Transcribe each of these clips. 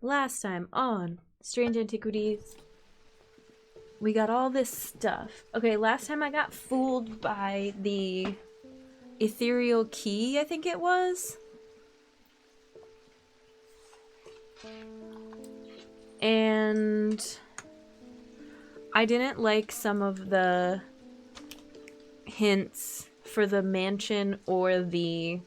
Last time on Strange Antiquities, we got all this stuff. Okay, last time I got fooled by the ethereal key, I think it was. And I didn't like some of the hints for the mansion or the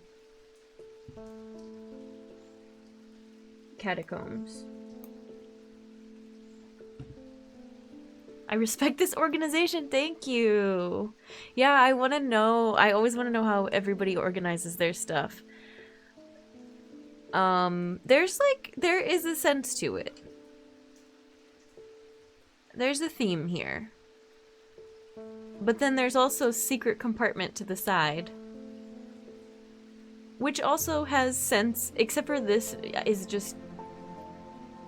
catacombs. I respect this organization, thank you. Yeah, I want to know, I always want to know how everybody organizes their stuff. There is a sense to it. There's a theme here. But then there's also secret compartment to the side. Which also has sense, except for this is just,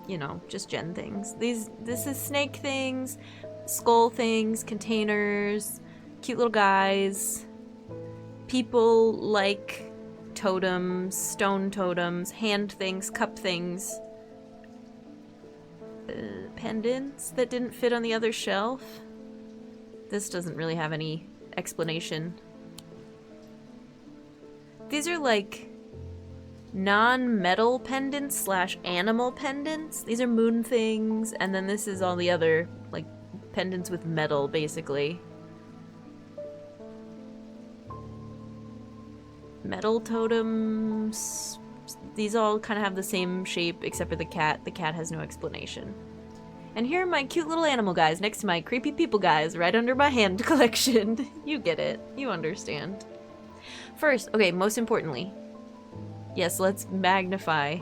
you know, just gen things. This is snake things, skull things, containers, cute little guys, people like totems, stone totems, hand things, cup things, pendants that didn't fit on the other shelf. This doesn't really have any explanation. These are like non-metal pendants slash animal pendants. These are moon things, and then this is all the other like pendants with metal, basically. Metal totems. These all kind of have the same shape except for the cat. The cat has no explanation. And here are my cute little animal guys next to my creepy people guys right under my hand collection. You get it. You understand. First, okay, most importantly, yes, let's magnify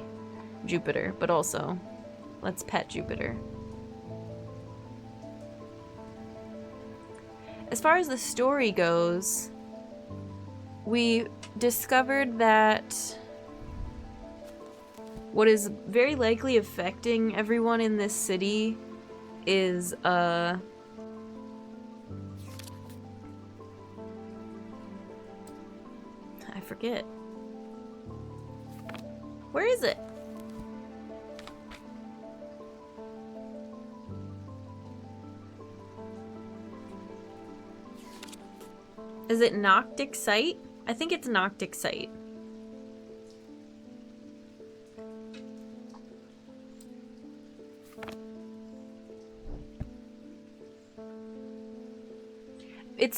Jupiter, but also let's pet Jupiter. As far as the story goes, we discovered that what is very likely affecting everyone in this city is, I forget. Where is it? Is it Noctic Sight? I think it's Noctic Sight.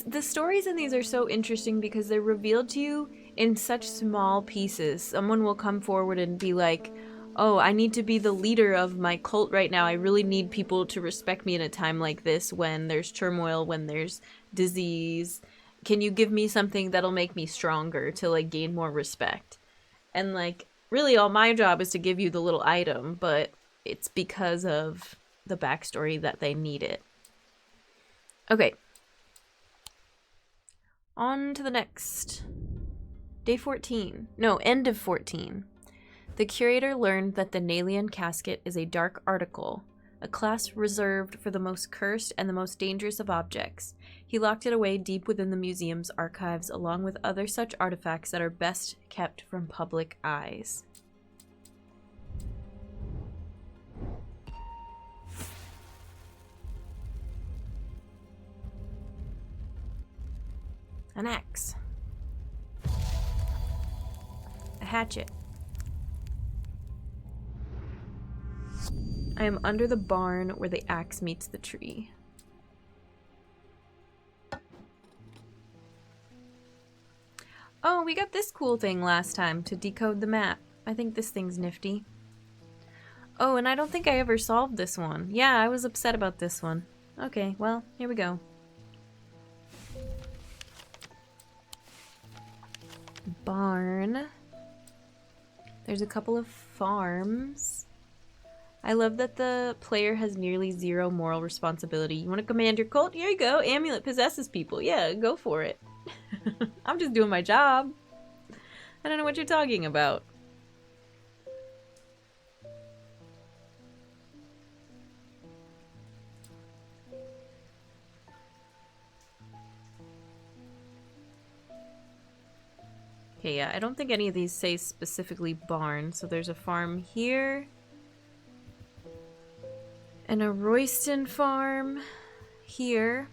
The stories in these are so interesting because they're revealed to you in such small pieces. Someone will come forward and be like, oh, I need to be the leader of my cult right now. I really need people to respect me in a time like this when there's turmoil, when there's disease. Can you give me something that'll make me stronger to like gain more respect? And like, really all my job is to give you the little item, but it's because of the backstory that they need it. Okay. On to the next. Day 14. No, end of 14. The curator learned that the Nalian casket is a dark article, a class reserved for the most cursed and the most dangerous of objects. He locked it away deep within the museum's archives, along with other such artifacts that are best kept from public eyes. An axe. A hatchet. I am under the barn where the axe meets the tree. Oh, we got this cool thing last time to decode the map. I think this thing's nifty. Oh, and I don't think I ever solved this one. Yeah, I was upset about this one. Okay, well, here we go. Barn. There's a couple of farms. I love that the player has nearly zero moral responsibility. You want to command your cult? Here you go. Amulet possesses people. Yeah, go for it. I'm just doing my job. I don't know what you're talking about. Okay, yeah, I don't think any of these say specifically barn. So there's a farm here. And a Royston farm here.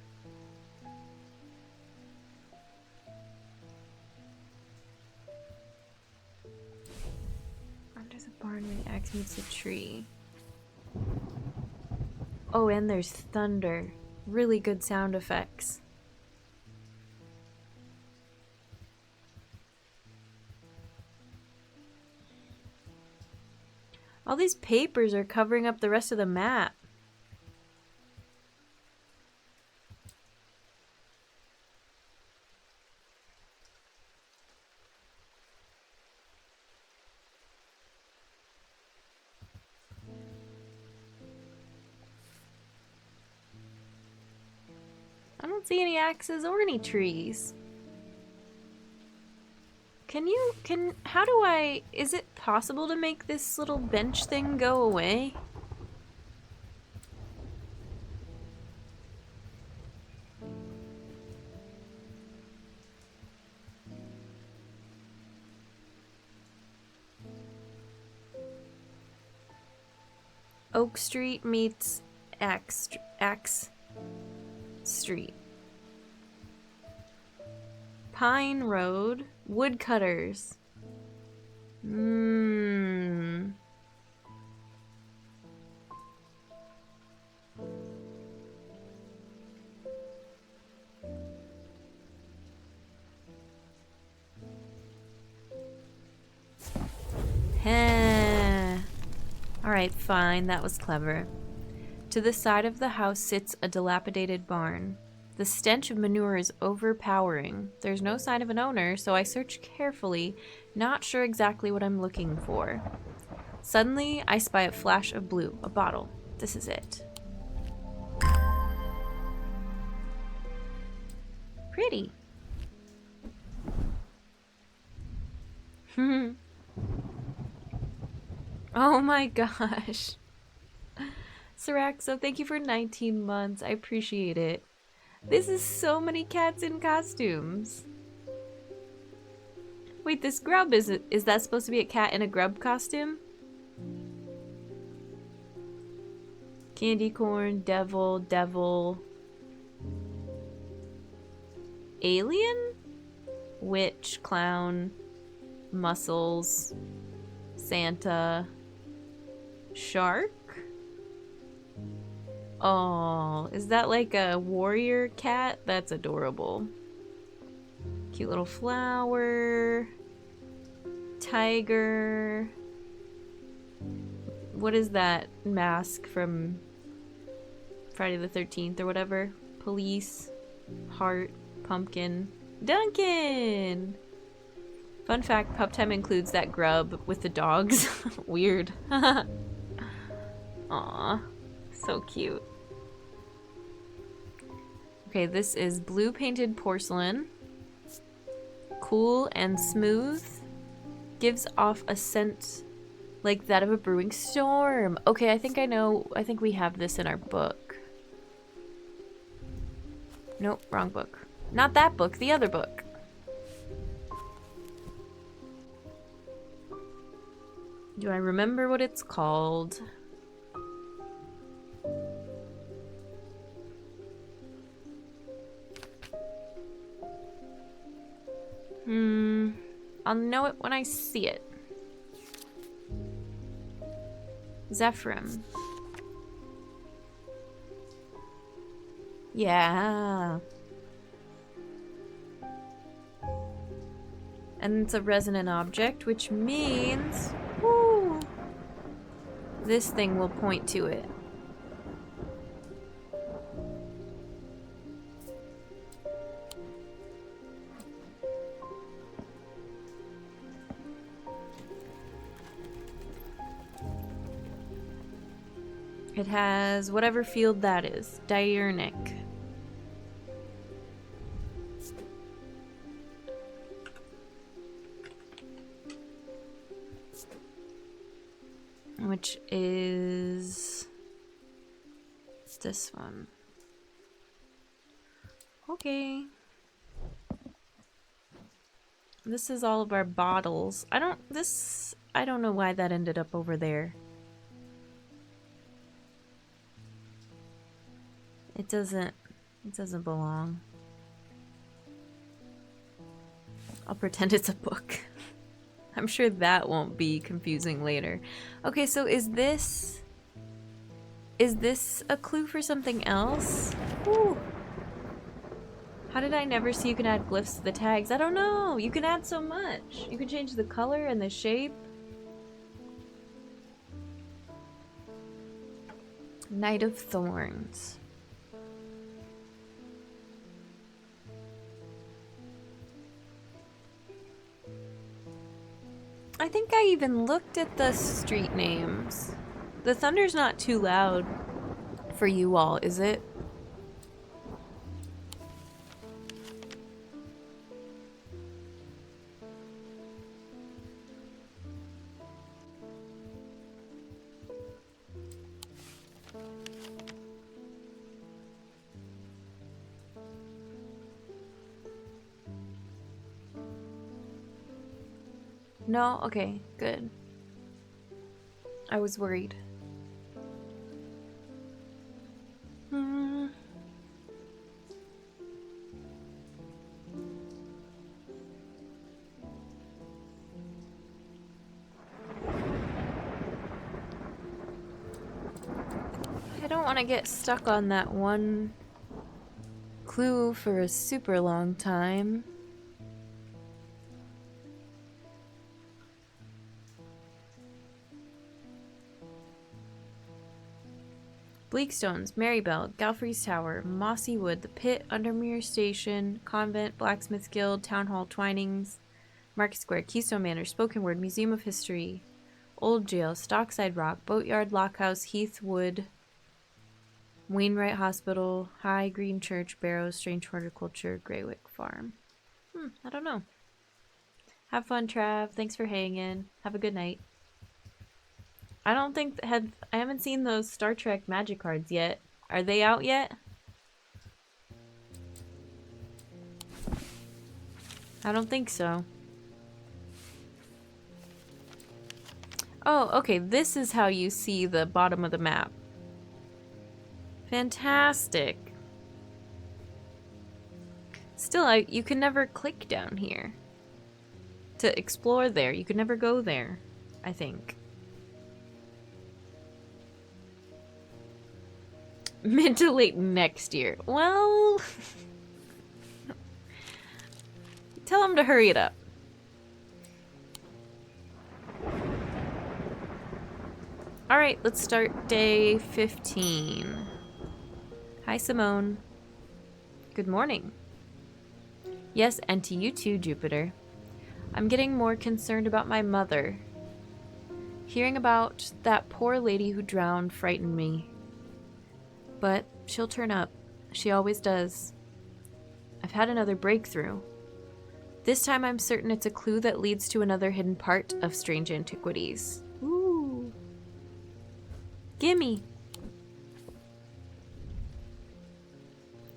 Under the barn when the axe meets a tree. Oh, and there's thunder. Really good sound effects. All these papers are covering up the rest of the map. I don't see any axes or any trees. How do is it possible to make this little bench thing go away? Oak Street meets Axe Street. Pine Road, woodcutters. Heh. Alright, fine, that was clever. To the side of the house sits a dilapidated barn. The stench of manure is overpowering. There's no sign of an owner, so I search carefully, not sure exactly what I'm looking for. Suddenly, I spy a flash of blue, a bottle. This is it. Pretty. Oh my gosh. Saraxo, thank you for 19 months. I appreciate it. This is so many cats in costumes. Wait, this grub, is that supposed to be a cat in a grub costume? Candy corn, devil. Alien? Witch, clown, mussels, Santa, shark? Oh, is that like a warrior cat? That's adorable. Cute little flower. Tiger. What is that mask from Friday the 13th or whatever? Police. Heart. Pumpkin. Duncan! Fun fact, Pup Time includes that grub with the dogs. Weird. Aw. So cute. Okay, this is blue painted porcelain. Cool and smooth. Gives off a scent like that of a brewing storm. Okay, I think I know. I think we have this in our book. Nope, wrong book. Not that book, the other book. Do I remember what it's called? I'll know it when I see it. Zephyrim. Yeah. And it's a resonant object, which means... Woo, this thing will point to it. It has whatever field that is. Diurnic. Which is this one. Okay. This is all of our bottles. I don't know why that ended up over there. It doesn't belong. I'll pretend it's a book. I'm sure that won't be confusing later. Okay, so is this a clue for something else? Ooh. How did I never see you can add glyphs to the tags? I don't know. You can add so much. You can change the color and the shape. Knight of Thorns. I think I even looked at the street names. The thunder's not too loud for you all, is it? No? Okay, good. I was worried. I don't want to get stuck on that one clue for a super long time. Bleakstones, Marybelle, Galfrey's Tower, Mossy Wood, The Pit, Undermere Station, Convent, Blacksmith Guild, Town Hall, Twinings, Market Square, Keystone Manor, Spoken Word, Museum of History, Old Jail, Stockside Rock, Boatyard, Lockhouse, Heath Wood, Wainwright Hospital, High Green Church, Barrows, Strange Horticulture, Greywick Farm. I don't know. Have fun, Trav. Thanks for hanging. Have a good night. I don't think I haven't seen those Star Trek magic cards yet. Are they out yet? I don't think so. Oh, okay. This is how you see the bottom of the map. Fantastic. Still, you can never click down here to explore there. You could never go there, I think. Mid to late next year. Well, tell them to hurry it up. All right, let's start day 15. Hi, Simone. Good morning. Yes, and to you too, Jupiter. I'm getting more concerned about my mother. Hearing about that poor lady who drowned frightened me. But she'll turn up. She always does. I've had another breakthrough. This time I'm certain it's a clue that leads to another hidden part of Strange Antiquities. Ooh. Gimme.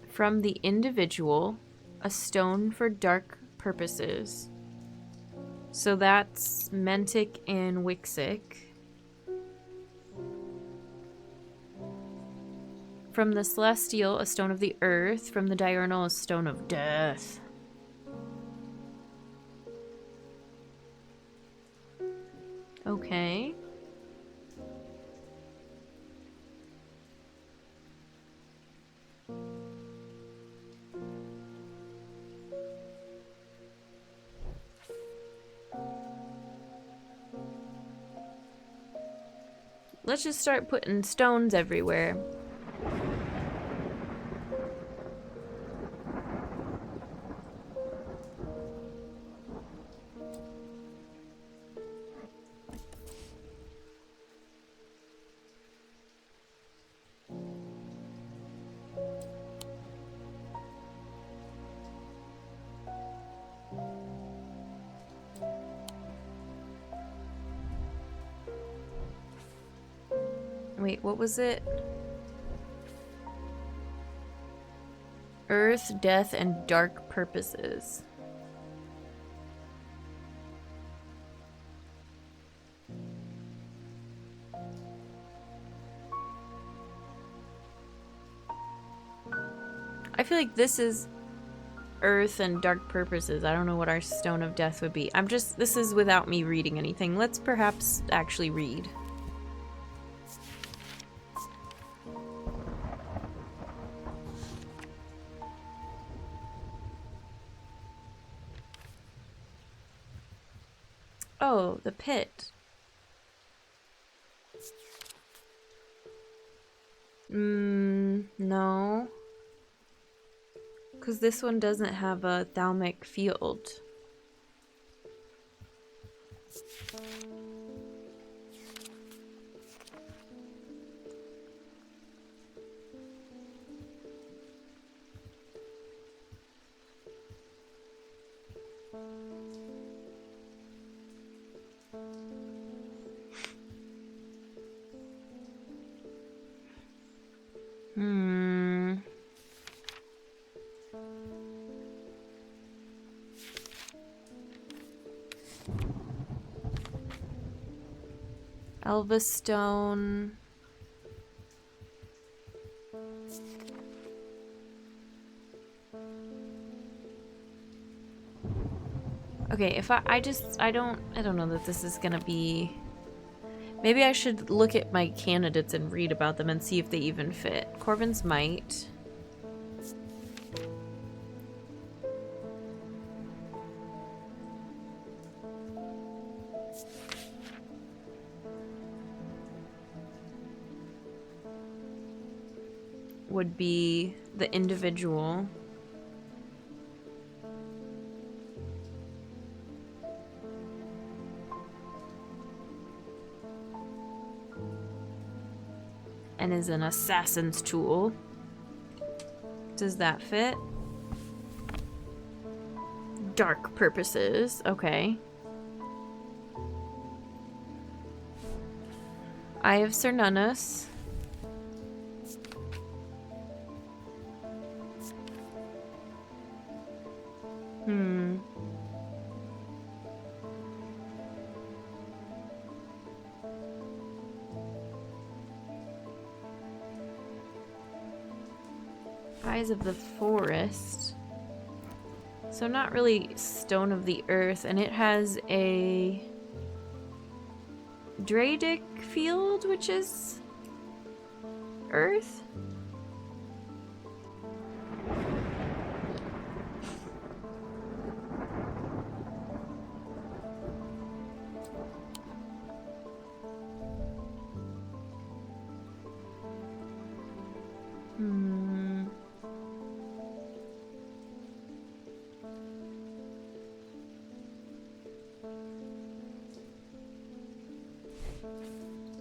From the individual, a stone for dark purposes. So that's Mentic and Wixic. From the celestial, a stone of the earth. From the diurnal, a stone of death. Okay. Let's just start putting stones everywhere. Wait, what was it? Earth, death, and dark purposes. I feel like this is earth and dark purposes. I don't know what our stone of death would be. This is without me reading anything. Let's perhaps actually read. Oh, the pit. No. Because this one doesn't have a thalmic field. Elvastone. Okay, if I don't know that this is gonna be... Maybe I should look at my candidates and read about them and see if they even fit. Corvin's Might. Would be the individual. And is an assassin's tool. Does that fit? Dark purposes. Okay. Eye of Cernunnos. Eyes of the Forest. So not really Stone of the Earth, and it has a Dradic field, which is Earth?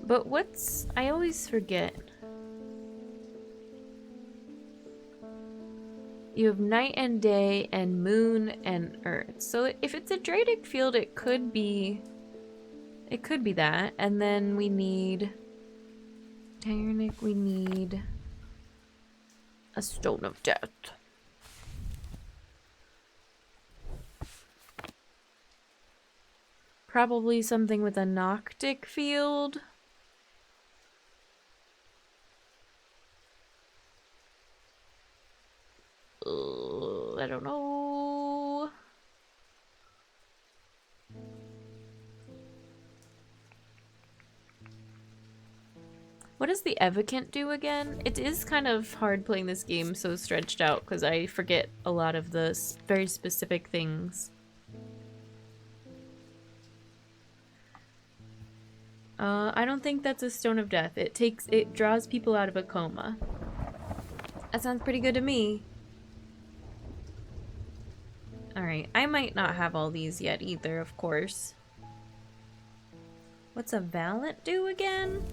But what's... I always forget. You have night and day and moon and earth. So if it's a Dradic field, it could be... It could be that. And then we need... Tyrannic, we need... a Stone of Death. Probably something with a Noctic field. I don't know. What does the Evocant do again? It is kind of hard playing this game so stretched out because I forget a lot of the very specific things. I don't think that's a Stone of Death. It draws people out of a coma. That sounds pretty good to me. Alright, I might not have all these yet either, of course. What's a Valiant do again?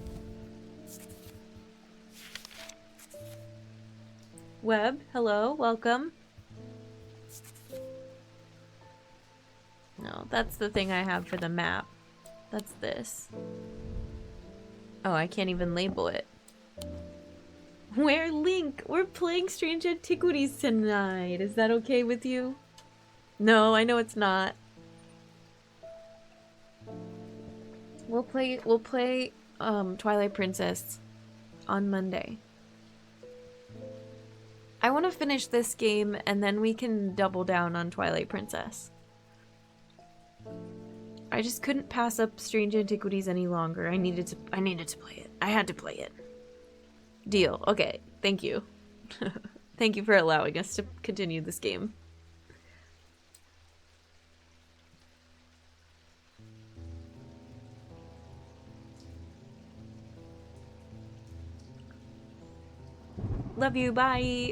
Web, hello, welcome. No, that's the thing I have for the map. That's this. Oh, I can't even label it. Where Link? We're playing Strange Antiquities tonight. Is that okay with you? No, I know it's not. We'll play Twilight Princess on Monday. I want to finish this game and then we can double down on Twilight Princess. I just couldn't pass up Strange Antiquities any longer. I needed to play it. I had to play it. Deal. Okay, thank you. Thank you for allowing us to continue this game. Love you, bye!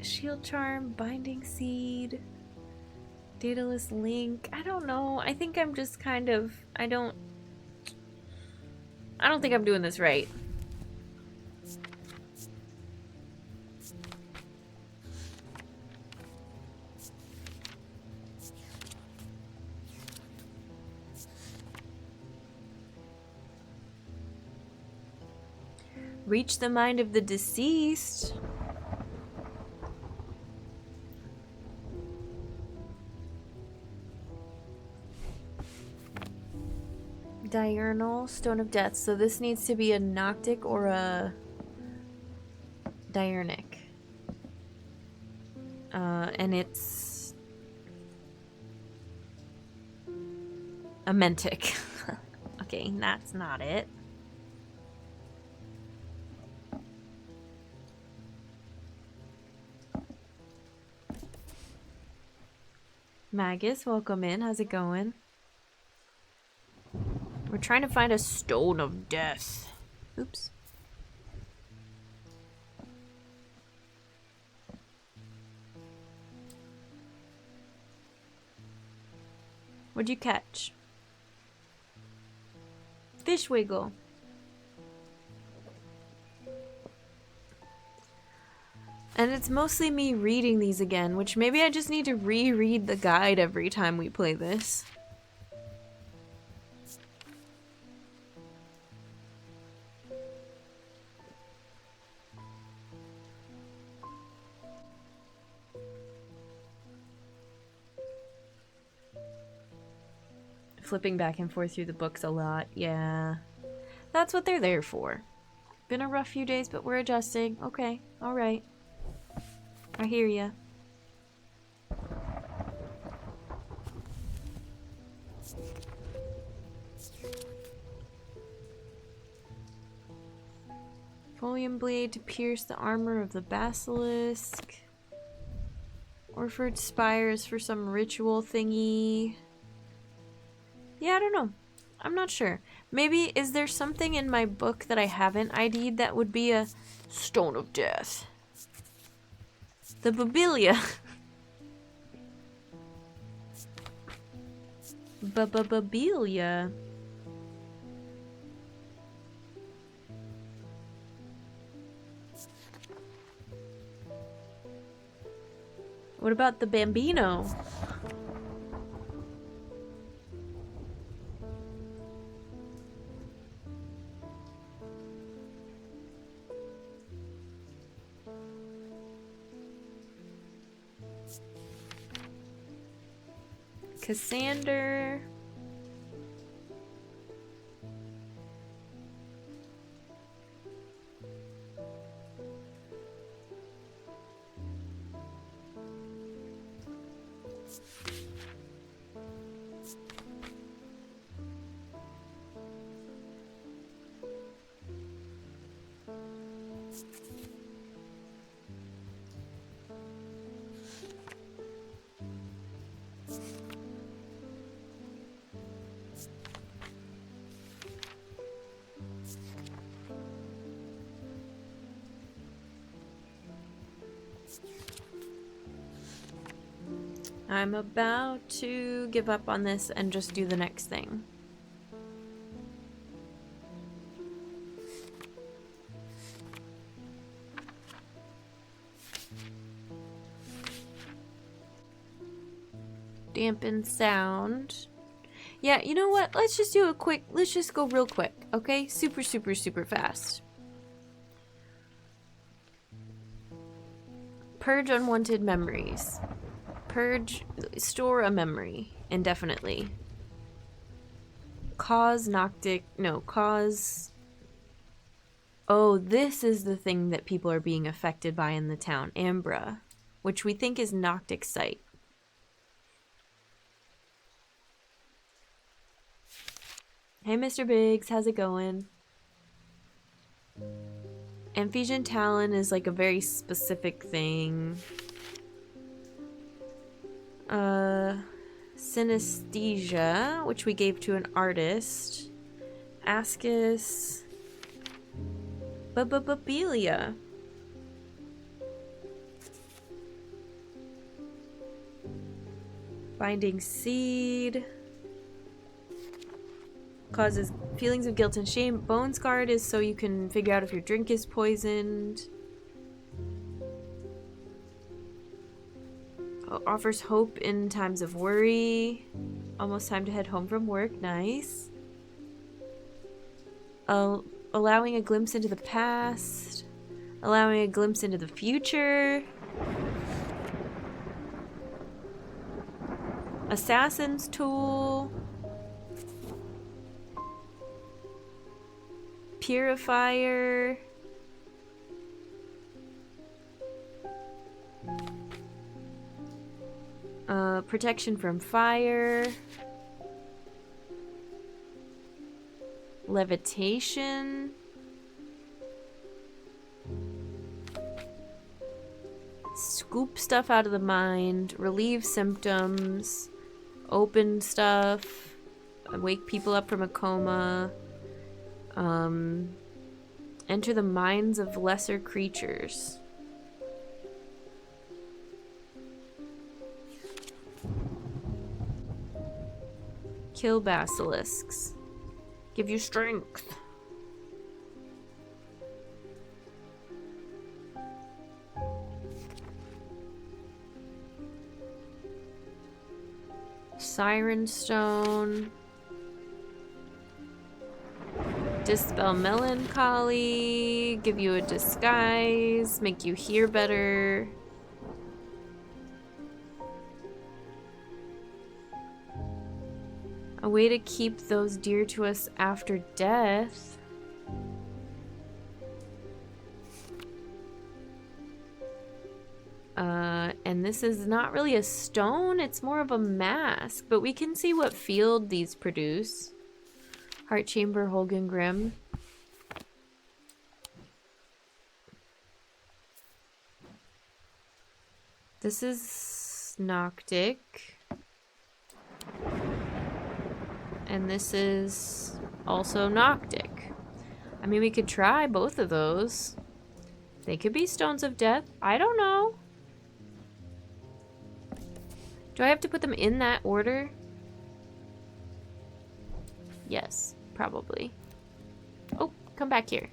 Shield Charm, Binding Seed, Daedalus Link. I don't know. I think I'm just kind of... I don't think I'm doing this right. Reach the mind of the deceased. Diurnal, Stone of Death. So this needs to be a Noctic or a Diurnic. And it's a Mentic. Okay, that's not it. Magus, welcome in. How's it going? We're trying to find a Stone of Death. Oops. What'd you catch? Fish wiggle. And it's mostly me reading these again, which maybe I just need to reread the guide every time we play this. Flipping back and forth through the books a lot, yeah. That's what they're there for. Been a rough few days, but we're adjusting. Okay, alright. I hear ya. Folium blade to pierce the armor of the basilisk. Orford spires for some ritual thingy. Yeah, I don't know. I'm not sure. Maybe, is there something in my book that I haven't ID'd that would be a Stone of Death? The Babilia. Babilia. What about the Bambino? Cassander. I'm about to give up on this and just do the next thing. Dampen sound. Yeah, you know what? Let's just do a quick, let's just go real quick, okay? Super, super, super fast. Purge unwanted memories. Purge, store a memory indefinitely. Cause Noctic, no, cause Oh, this is the thing that people are being affected by in the town. Ambra, which we think is Noctic Sight. Hey, Mr. Biggs, how's it going? Amphesian Talon is like a very specific thing. Synesthesia, which we gave to an artist. Ascus. Babelia. Binding Seed. Causes feelings of guilt and shame. Bone Scarred is so you can figure out if your drink is poisoned. Offers hope in times of worry. Almost time to head home from work. Nice. Allowing a glimpse into the past. Allowing a glimpse into the future. Assassin's Tool. Purifier. Protection from fire. Levitation. Scoop stuff out of the mind. Relieve symptoms. Open stuff. Wake people up from a coma. Enter the minds of lesser creatures. Kill basilisks. Give you strength. Siren Stone. Dispel melancholy. Give you a disguise. Make you hear better. A way to keep those dear to us after death. And this is not really a stone, it's more of a mask, but we can see what field these produce. Heart Chamber, Holgen Grim. This is Noctic. And this is also Noctic. I mean, we could try both of those. They could be Stones of Death. I don't know. Do I have to put them in that order? Yes, probably. Oh, come back here.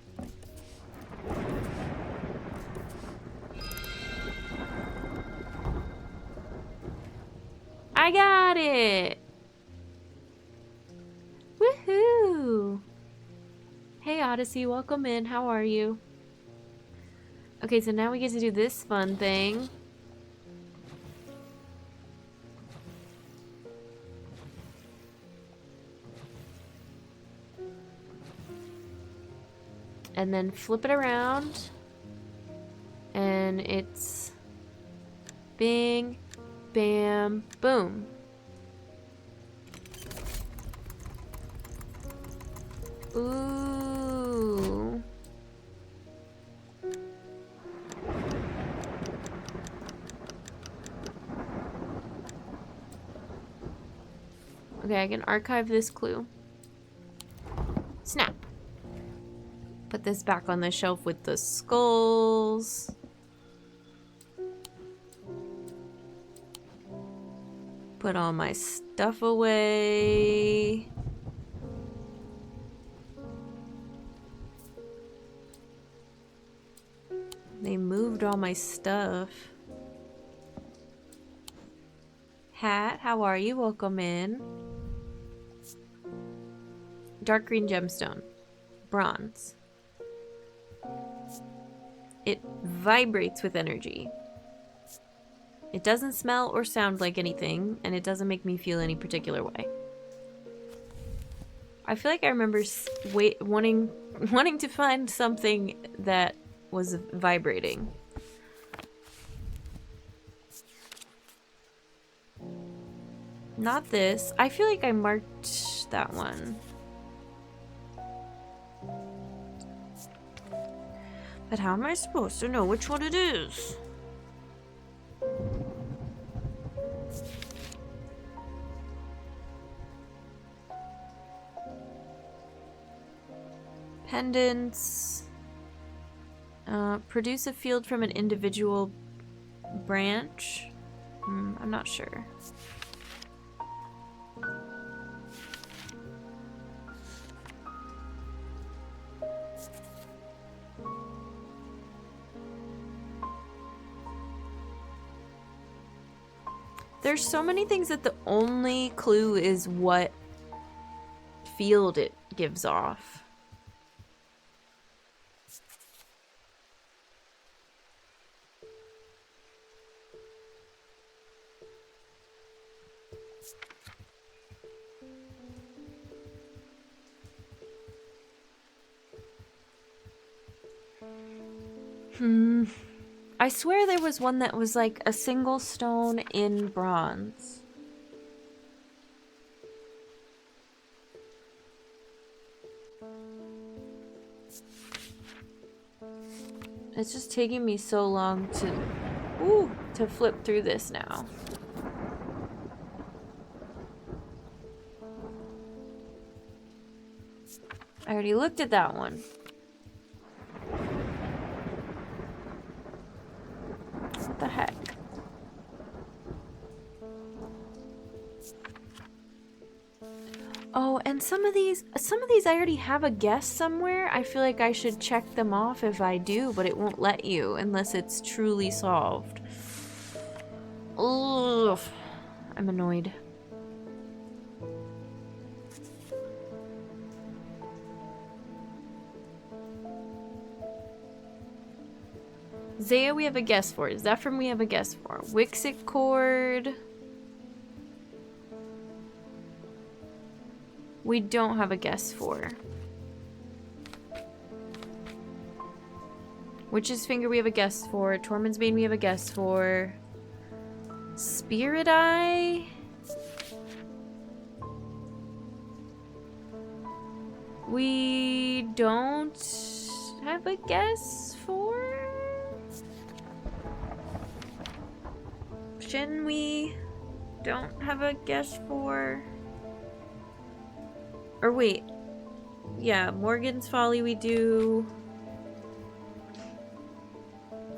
I got it! Woohoo! Hey Odyssey, welcome in. How are you? Okay, so now we get to do this fun thing. And then flip it around. And it's bing, bam, boom. Ooh. Okay, I can archive this clue. Snap. Put this back on the shelf with the skulls. Put all my stuff away. They moved all my stuff. Hat, how are you? Welcome in. Dark green gemstone. Bronze. It vibrates with energy. It doesn't smell or sound like anything, and it doesn't make me feel any particular way. I feel like I remember wanting to find something that was vibrating. Not this. I feel like I marked that one. But how am I supposed to know which one it is? Pendants. Produce a field from an individual branch. I'm not sure. There's so many things that the only clue is what field it gives off. I swear there was one that was like a single stone in bronze. It's just taking me so long to flip through this now. I already looked at that one. What the heck? Oh, and some of these I already have a guess somewhere. I feel like I should check them off if I do, but it won't let you unless it's truly solved. Ugh. I'm annoyed. Zaya we have a guess for. Zephyr we have a guess for. Wixit cord. We don't have a guess for. Witch's Finger we have a guess for. Tormund's Bane we have a guess for. Spirit Eye. We don't have a guess for. Shin we don't have a guess for. Or wait. Yeah, Morgan's Folly we do.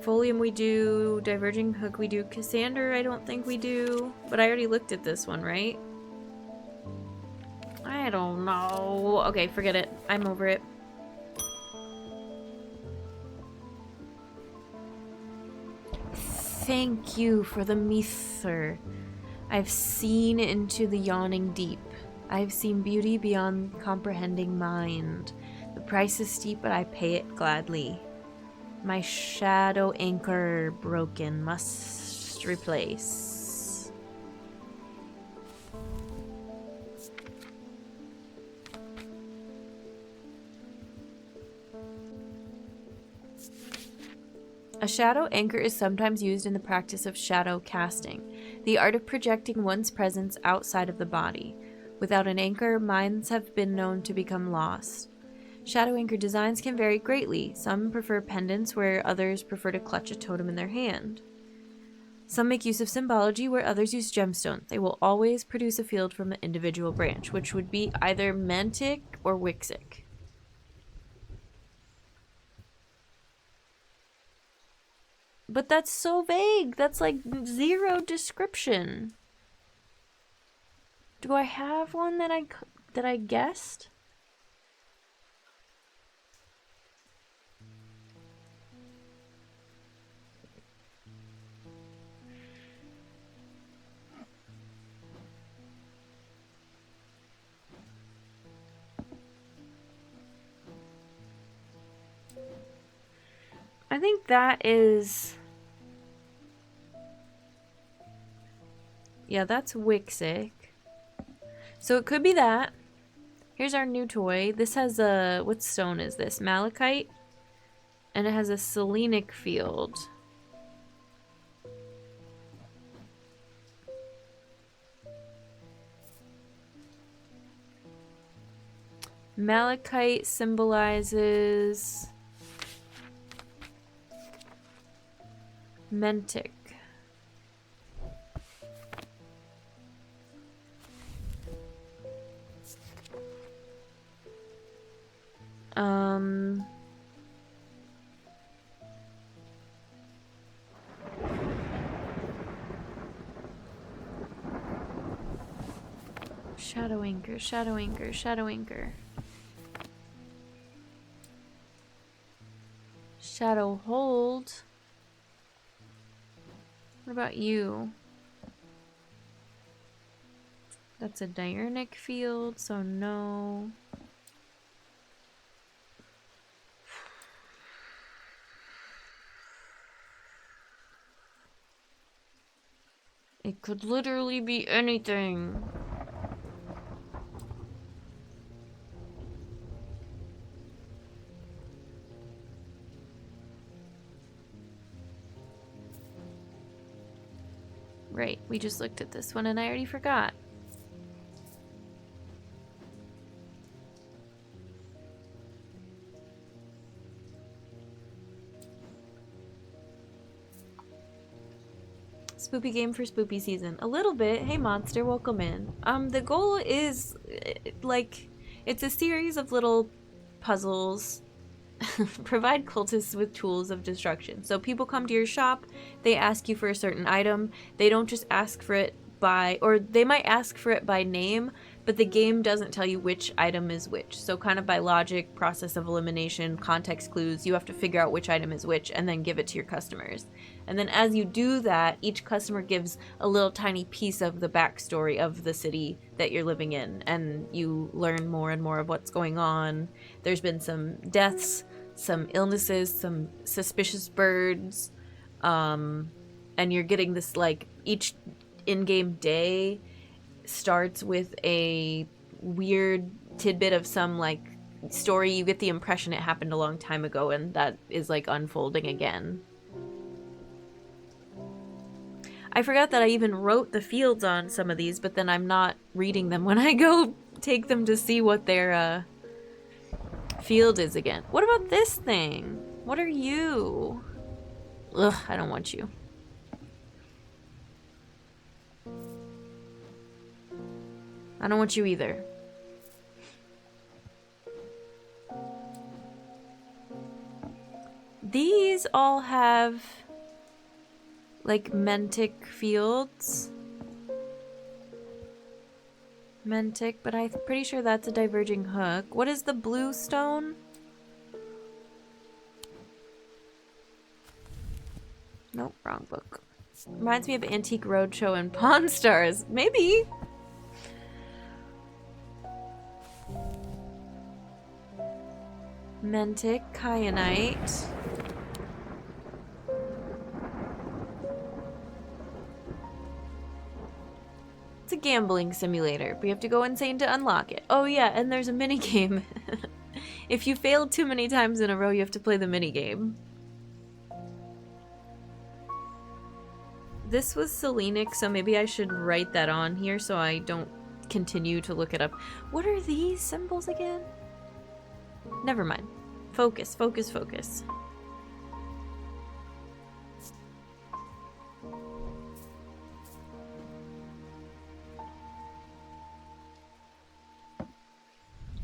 Folium we do. Diverging Hook we do. Cassander I don't think we do. But I already looked at this one, right? I don't know. Okay, forget it. I'm over it. Thank you for the Meether. I've seen into the yawning deep. I've seen beauty beyond comprehending mind. The price is steep, but I pay it gladly. My shadow anchor broken, must replace. A shadow anchor is sometimes used in the practice of shadow casting, the art of projecting one's presence outside of the body. Without an anchor, minds have been known to become lost. Shadow anchor designs can vary greatly. Some prefer pendants, where others prefer to clutch a totem in their hand. Some make use of symbology, where others use gemstones. They will always produce a field from an individual branch, which would be either Mantic or Wixit. But that's so vague. That's like zero description. Do I have one that I guessed? I think that is... Yeah, that's Wixit. So it could be that. Here's our new toy. This has a... what stone is this? Malachite? And it has a selenic field. Malachite symbolizes Mentic. Shadow Anchor, Shadow Anchor, Shadow Anchor. Shadow Hold. What about you? That's a diurnic field, so no. It could literally be anything. Right, we just looked at this one and I already forgot. Spoopy game for spoopy season. A little bit. Hey monster, welcome in. The goal is like it's a series of little puzzles. Provide cultists with tools of destruction. So people come to your shop, they ask you for a certain item. They don't just ask for it by, or they might ask for it by name, but the game doesn't tell you which item is which. So kind of by logic, process of elimination, context clues, you have to figure out which item is which and then give it to your customers. And then as you do that, each customer gives a little tiny piece of the backstory of the city that you're living in, and you learn more and more of what's going on. There's been some deaths, some illnesses, some suspicious birds, and you're getting this, like, each in-game day starts with a weird tidbit of some, like, story. You get the impression it happened a long time ago, and that is, like, unfolding again. I forgot that I even wrote the fields on some of these, but then I'm not reading them when I go take them to see what their field is again. What about this thing? What are you? Ugh, I don't want you. I don't want you either. These all have like Mentic fields. Mentic, but I'm pretty sure that's a diverging hook. What is the blue stone? Nope, wrong book. Reminds me of Antique Roadshow and Pawn Stars. Maybe. Mentic, kyanite. It's a gambling simulator, but you have to go insane to unlock it. Oh yeah, and there's a minigame. If you fail too many times in a row, you have to play the minigame. This was Selenic, so maybe I should write that on here so I don't continue to look it up. What are these symbols again? Never mind. Focus, focus, focus.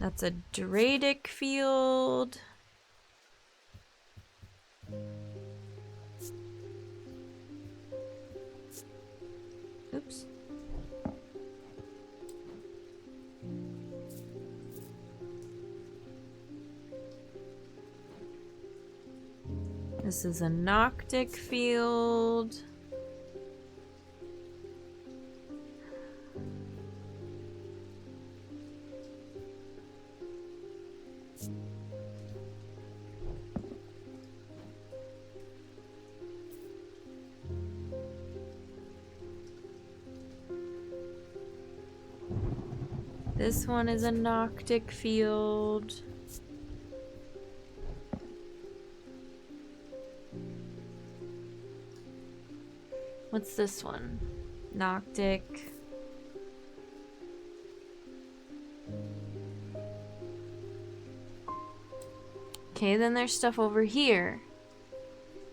That's a Dradic field. Oops. This is a Noctic field. This one is a Noctic field. What's this one? Noctic. Okay, then there's stuff over here.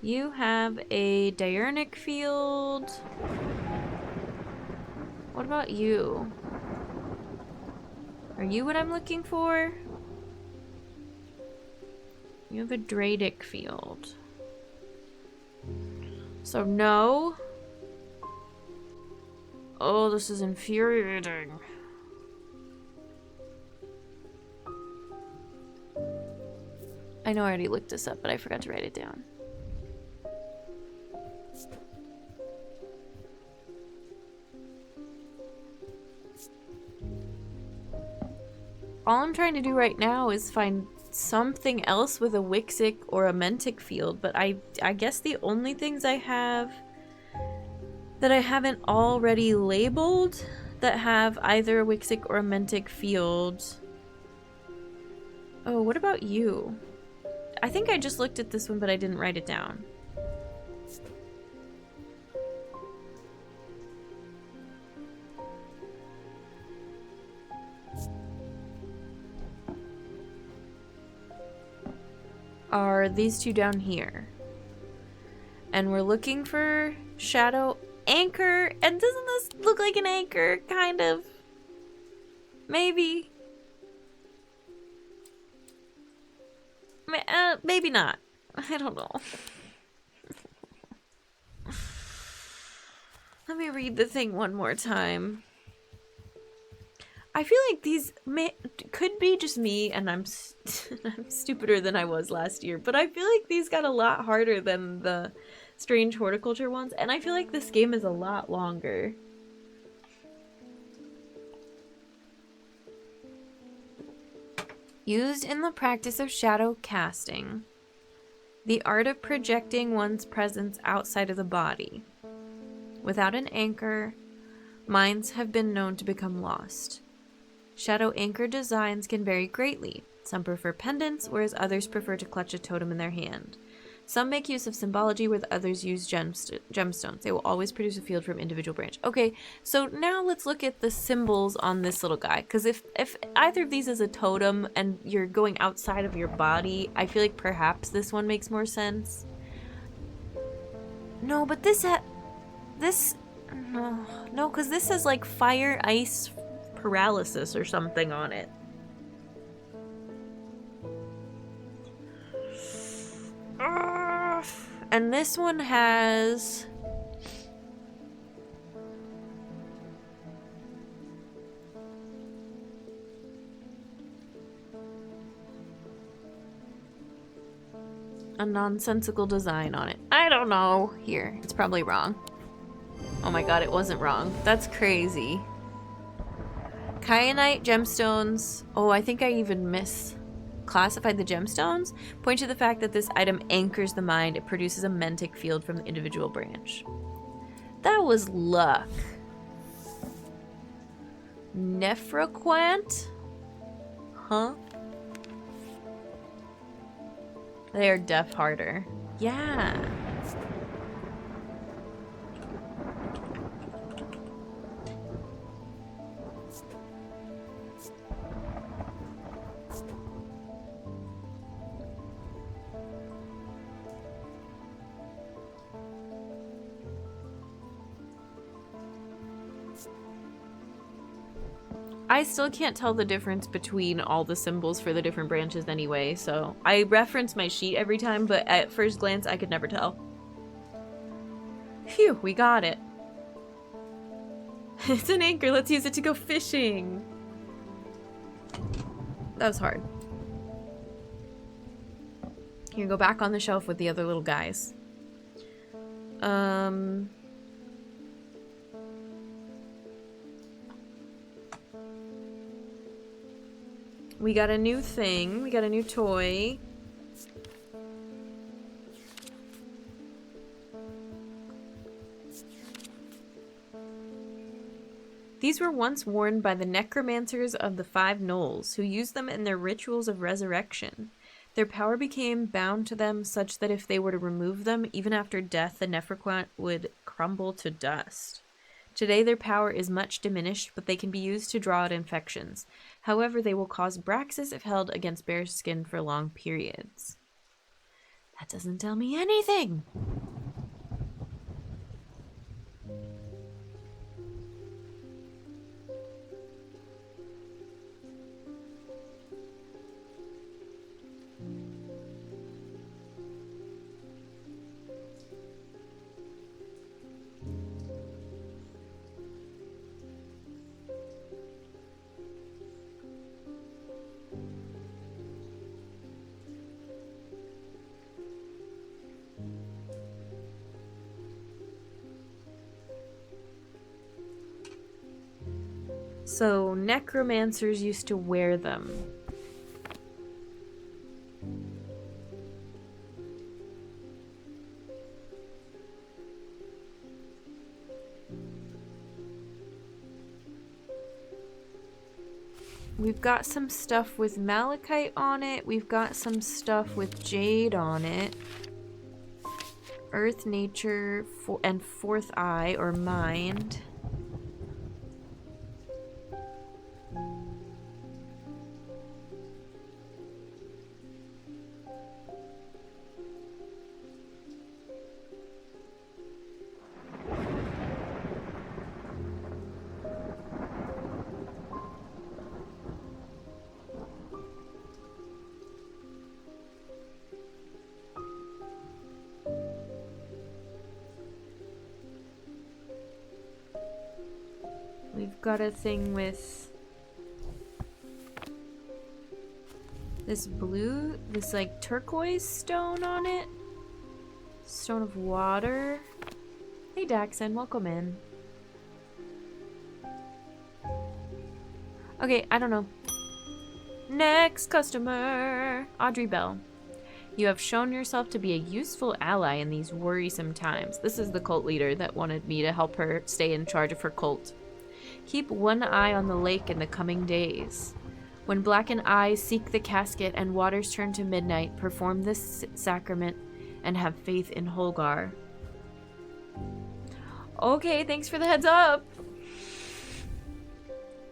You have a diurnic field. What about you? Are you what I'm looking for? You have a Dradic field. So no. Oh, this is infuriating. I know I already looked this up, but I forgot to write it down. All I'm trying to do right now is find something else with a Wixic or a Mentic field, but I guess the only things I have that I haven't already labeled that have either a Wixic or a Mentic field. Oh, what about you? I think I just looked at this one, but I didn't write it down. Are these two down here? And we're looking for Shadow Anchor. And doesn't this look like an anchor? Kind of. Maybe. Maybe not. I don't know. Let me read the thing one more time. I feel like these could be just me, and I'm stupider than I was last year, but I feel like these got a lot harder than the Strange Horticulture ones, and I feel like this game is a lot longer. Used in the practice of shadow casting, the art of projecting one's presence outside of the body. Without an anchor, minds have been known to become lost. Shadow anchor designs can vary greatly. Some prefer pendants, whereas others prefer to clutch a totem in their hand. Some make use of symbology, where others use gemstones. They will always produce a field from individual branch. Okay, so now let's look at the symbols on this little guy. Because if either of these is a totem and you're going outside of your body, I feel like perhaps this one makes more sense. No, but no, because this has like fire, ice, paralysis or something on it. And this one has a nonsensical design on it. I don't know. Here, it's probably wrong. Oh my god, it wasn't wrong. That's crazy. Kyanite gemstones. Oh, I think I even misclassified the gemstones. Point to the fact that this item anchors the mind. It produces a mentic field from the individual branch. That was luck. Nephroquant? Huh? They are deaf harder. Yeah. I still can't tell the difference between all the symbols for the different branches anyway, so I reference my sheet every time, but at first glance I could never tell. Phew, we got it. It's an anchor, let's use it to go fishing. That was hard. Here, go back on the shelf with the other little guys. We got a new thing. We got a new toy. These were once worn by the necromancers of the Five Knolls, who used them in their rituals of resurrection. Their power became bound to them such that if they were to remove them, even after death, the Nephroquant would crumble to dust. Today their power is much diminished, but they can be used to draw out infections. However, they will cause Braxis if held against bare skin for long periods. That doesn't tell me anything! So, necromancers used to wear them. We've got some stuff with malachite on it. We've got some stuff with jade on it. Earth, nature, and fourth eye, or mind. We've got a thing with this blue, this like turquoise stone on it. Stone of water. Hey Daxon, welcome in. Okay, I don't know. Next customer! Audrey Bell. You have shown yourself to be a useful ally in these worrisome times. This is the cult leader that wanted me to help her stay in charge of her cult. Keep one eye on the lake in the coming days. When blackened eyes seek the casket and waters turn to midnight, perform this sacrament and have faith in Holgar. Okay, thanks for the heads up!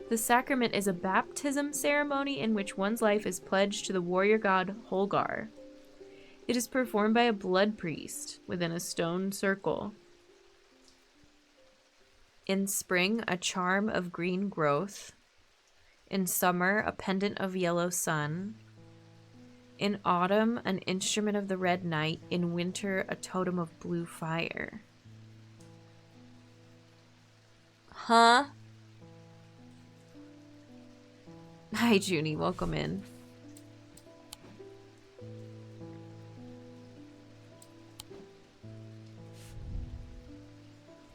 The sacrament is a baptism ceremony in which one's life is pledged to the warrior god Holgar. It is performed by a blood priest within a stone circle. In spring, a charm of green growth. In summer, a pendant of yellow sun. In autumn, an instrument of the red night. In winter, a totem of blue fire. Huh? Hi, Junie. Welcome in.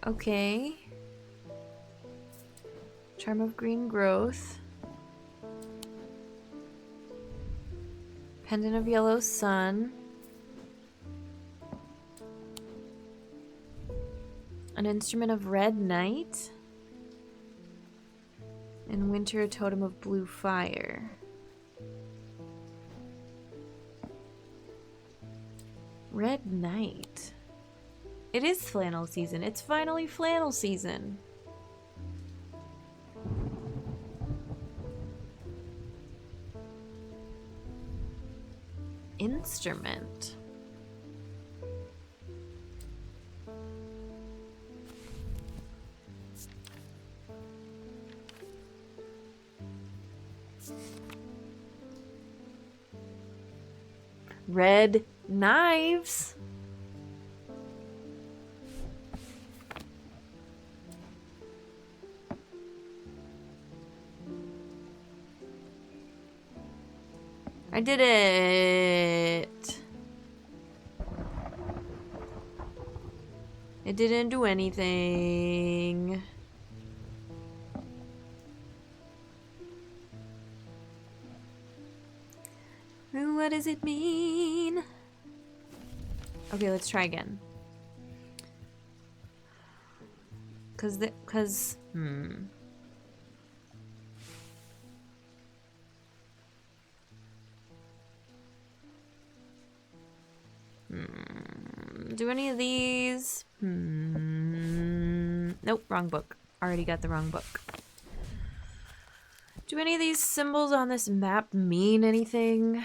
Okay. Charm of green growth. Pendant of yellow sun. An instrument of red night. In winter, a totem of blue fire. Red night. It is flannel season. It's finally flannel season. Instrument. Red knives. I did it. It didn't do anything. What does it mean? Okay, let's try again. Do any of these? Nope, wrong book. Already got the wrong book. Do any of these symbols on this map mean anything?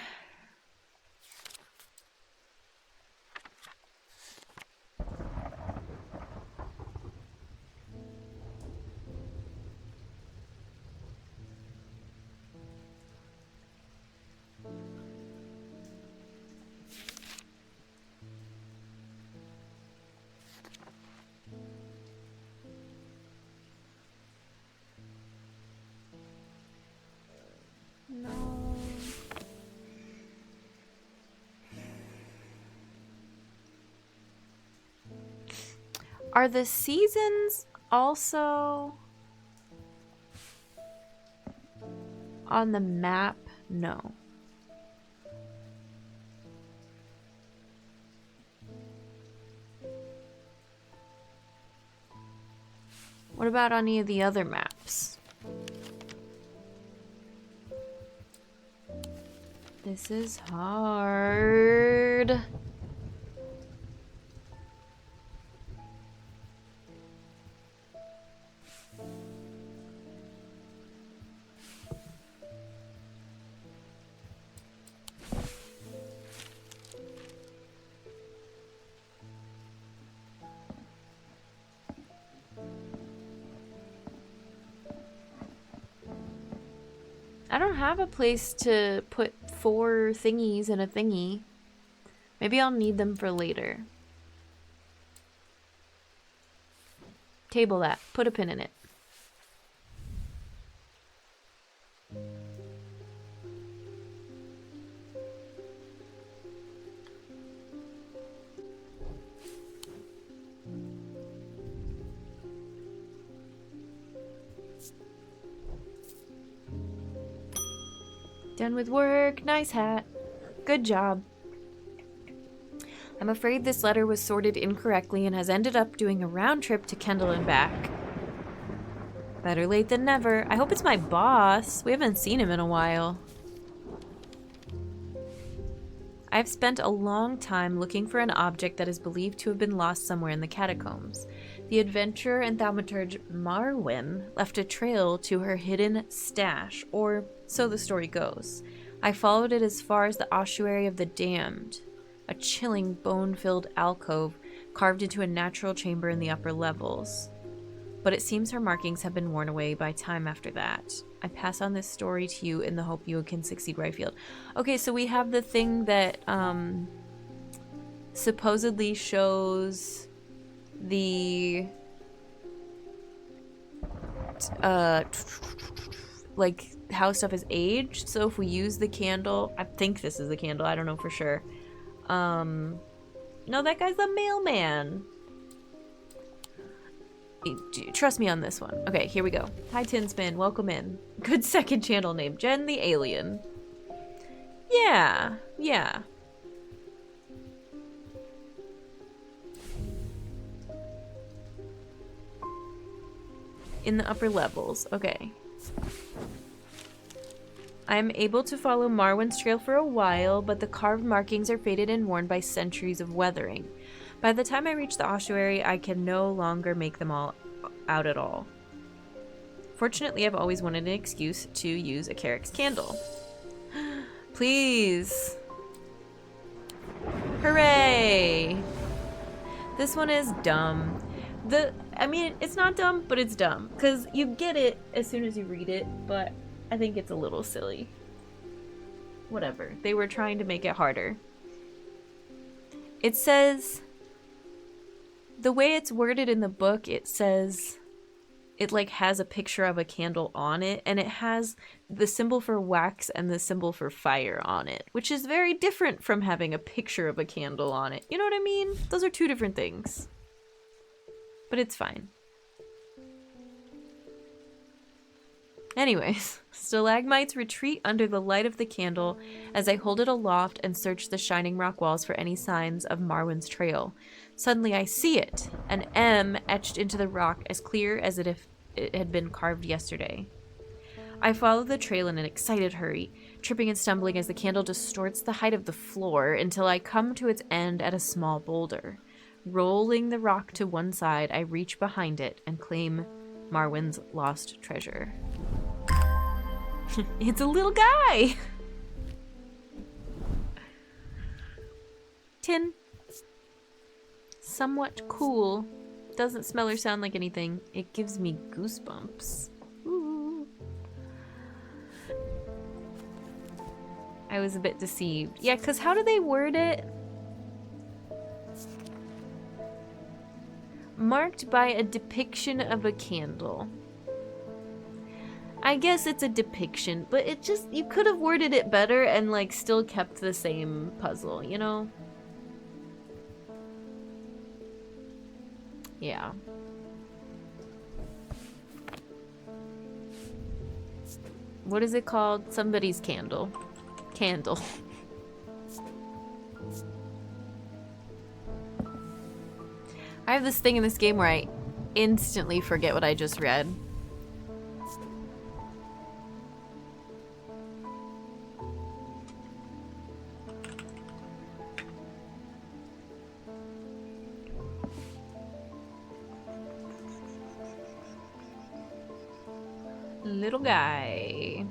No. Are the seasons also on the map? No. What about any of the other maps? This is hard. I don't have a place to put 4 thingies in a thingy. Maybe I'll need them for later. Table that. Put a pin in it. Done with work. Nice hat. Good job. I'm afraid this letter was sorted incorrectly and has ended up doing a round trip to Kendall and back. Better late than never. I hope it's my boss. We haven't seen him in a while. I've spent a long time looking for an object that is believed to have been lost somewhere in the catacombs. The adventurer and thaumaturge Marwyn left a trail to her hidden stash, or so the story goes. I followed it as far as the ossuary of the damned, a chilling bone-filled alcove carved into a natural chamber in the upper levels. But it seems her markings have been worn away by time after that. I pass on this story to you in the hope you can succeed where I failed. Okay, so we have the thing that supposedly shows the like how stuff is aged. So if we use the candle, I think this is the candle, I don't know for sure. No, that guy's the mailman. Trust me on this one. Okay, here we go. Hi, Tinspin. Welcome in. Good second channel name. Jen the Alien. Yeah. Yeah. In the upper levels. Okay. I'm able to follow Marwyn's trail for a while, but the carved markings are faded and worn by centuries of weathering. By the time I reach the ossuary, I can no longer make them all out at all. Fortunately, I've always wanted an excuse to use a Carrick's candle. Please. Hooray! This one is dumb. I mean, it's not dumb, but it's dumb. Because you get it as soon as you read it, but I think it's a little silly. Whatever. They were trying to make it harder. It says... The way it's worded in the book, it says it like has a picture of a candle on it, and it has the symbol for wax and the symbol for fire on it, which is very different from having a picture of a candle on it. You know what I mean? Those are two different things. But it's fine. Anyways, stalagmites retreat under the light of the candle as I hold it aloft and search the shining rock walls for any signs of Marwyn's trail. Suddenly I see it, an M etched into the rock as clear as if it had been carved yesterday. I follow the trail in an excited hurry, tripping and stumbling as the candle distorts the height of the floor until I come to its end at a small boulder. Rolling the rock to one side, I reach behind it and claim Marwyn's lost treasure. It's a little guy! Tin. Somewhat cool. Doesn't smell or sound like anything. It gives me goosebumps. Ooh. I was a bit deceived. Yeah, because how do they word it? Marked by a depiction of a candle. I guess it's a depiction, but it just, you could have worded it better and like still kept the same puzzle, you know? Yeah. What is it called? Somebody's candle. Candle. I have this thing in this game where I instantly forget what I just read. Little guy.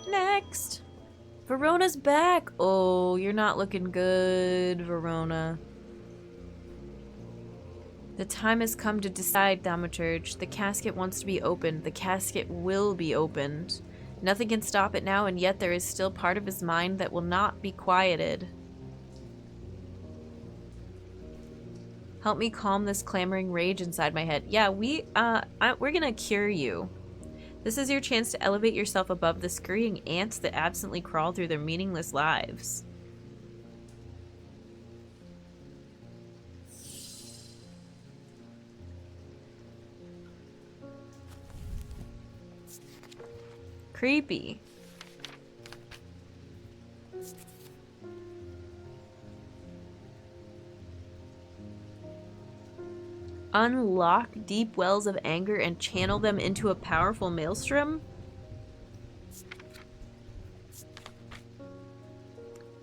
Next. Verona's back. Oh, you're not looking good, Verona. The time has come to decide, Thaumaturge. The casket wants to be opened. The casket will be opened. Nothing can stop it now, and yet there is still part of his mind that will not be quieted. Help me calm this clamoring rage inside my head. Yeah, we're gonna cure you. This is your chance to elevate yourself above the scurrying ants that absently crawl through their meaningless lives. Creepy. Unlock deep wells of anger and channel them into a powerful maelstrom?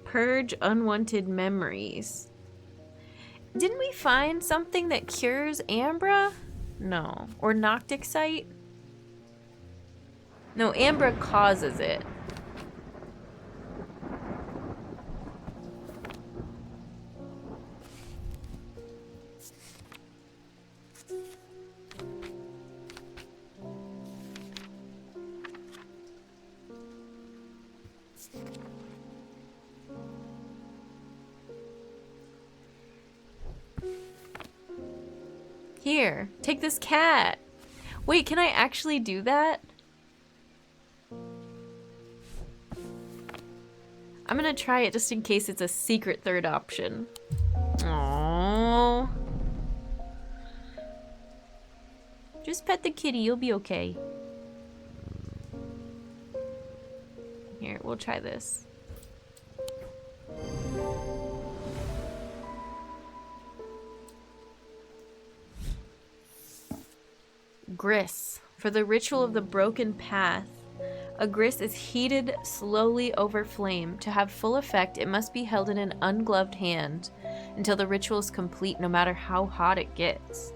Purge unwanted memories. Didn't we find something that cures Ambra? No. Or Noctixite? No, Ambra causes it. Here, take this cat. Wait, can I actually do that? I'm gonna try it just in case it's a secret third option. Aww. Just pet the kitty, you'll be okay. Here, we'll try this. Gris. For the ritual of the broken path, a gris is heated slowly over flame. To have full effect, it must be held in an ungloved hand until the ritual is complete, no matter how hot it gets.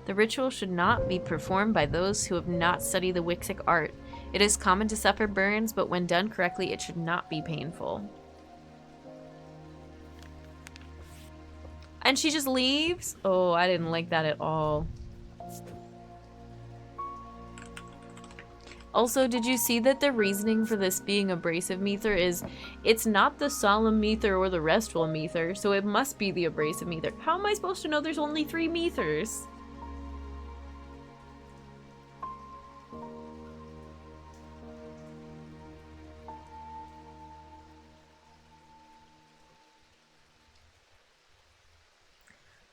The ritual should not be performed by those who have not studied the Wixic art. It is common to suffer burns, but when done correctly, it should not be painful. And she just leaves? Oh, I didn't like that at all. Also, did you see that the reasoning for this being abrasive mether is it's not the solemn mether or the restful mether, so it must be the abrasive mether. How am I supposed to know there's only 3 methers?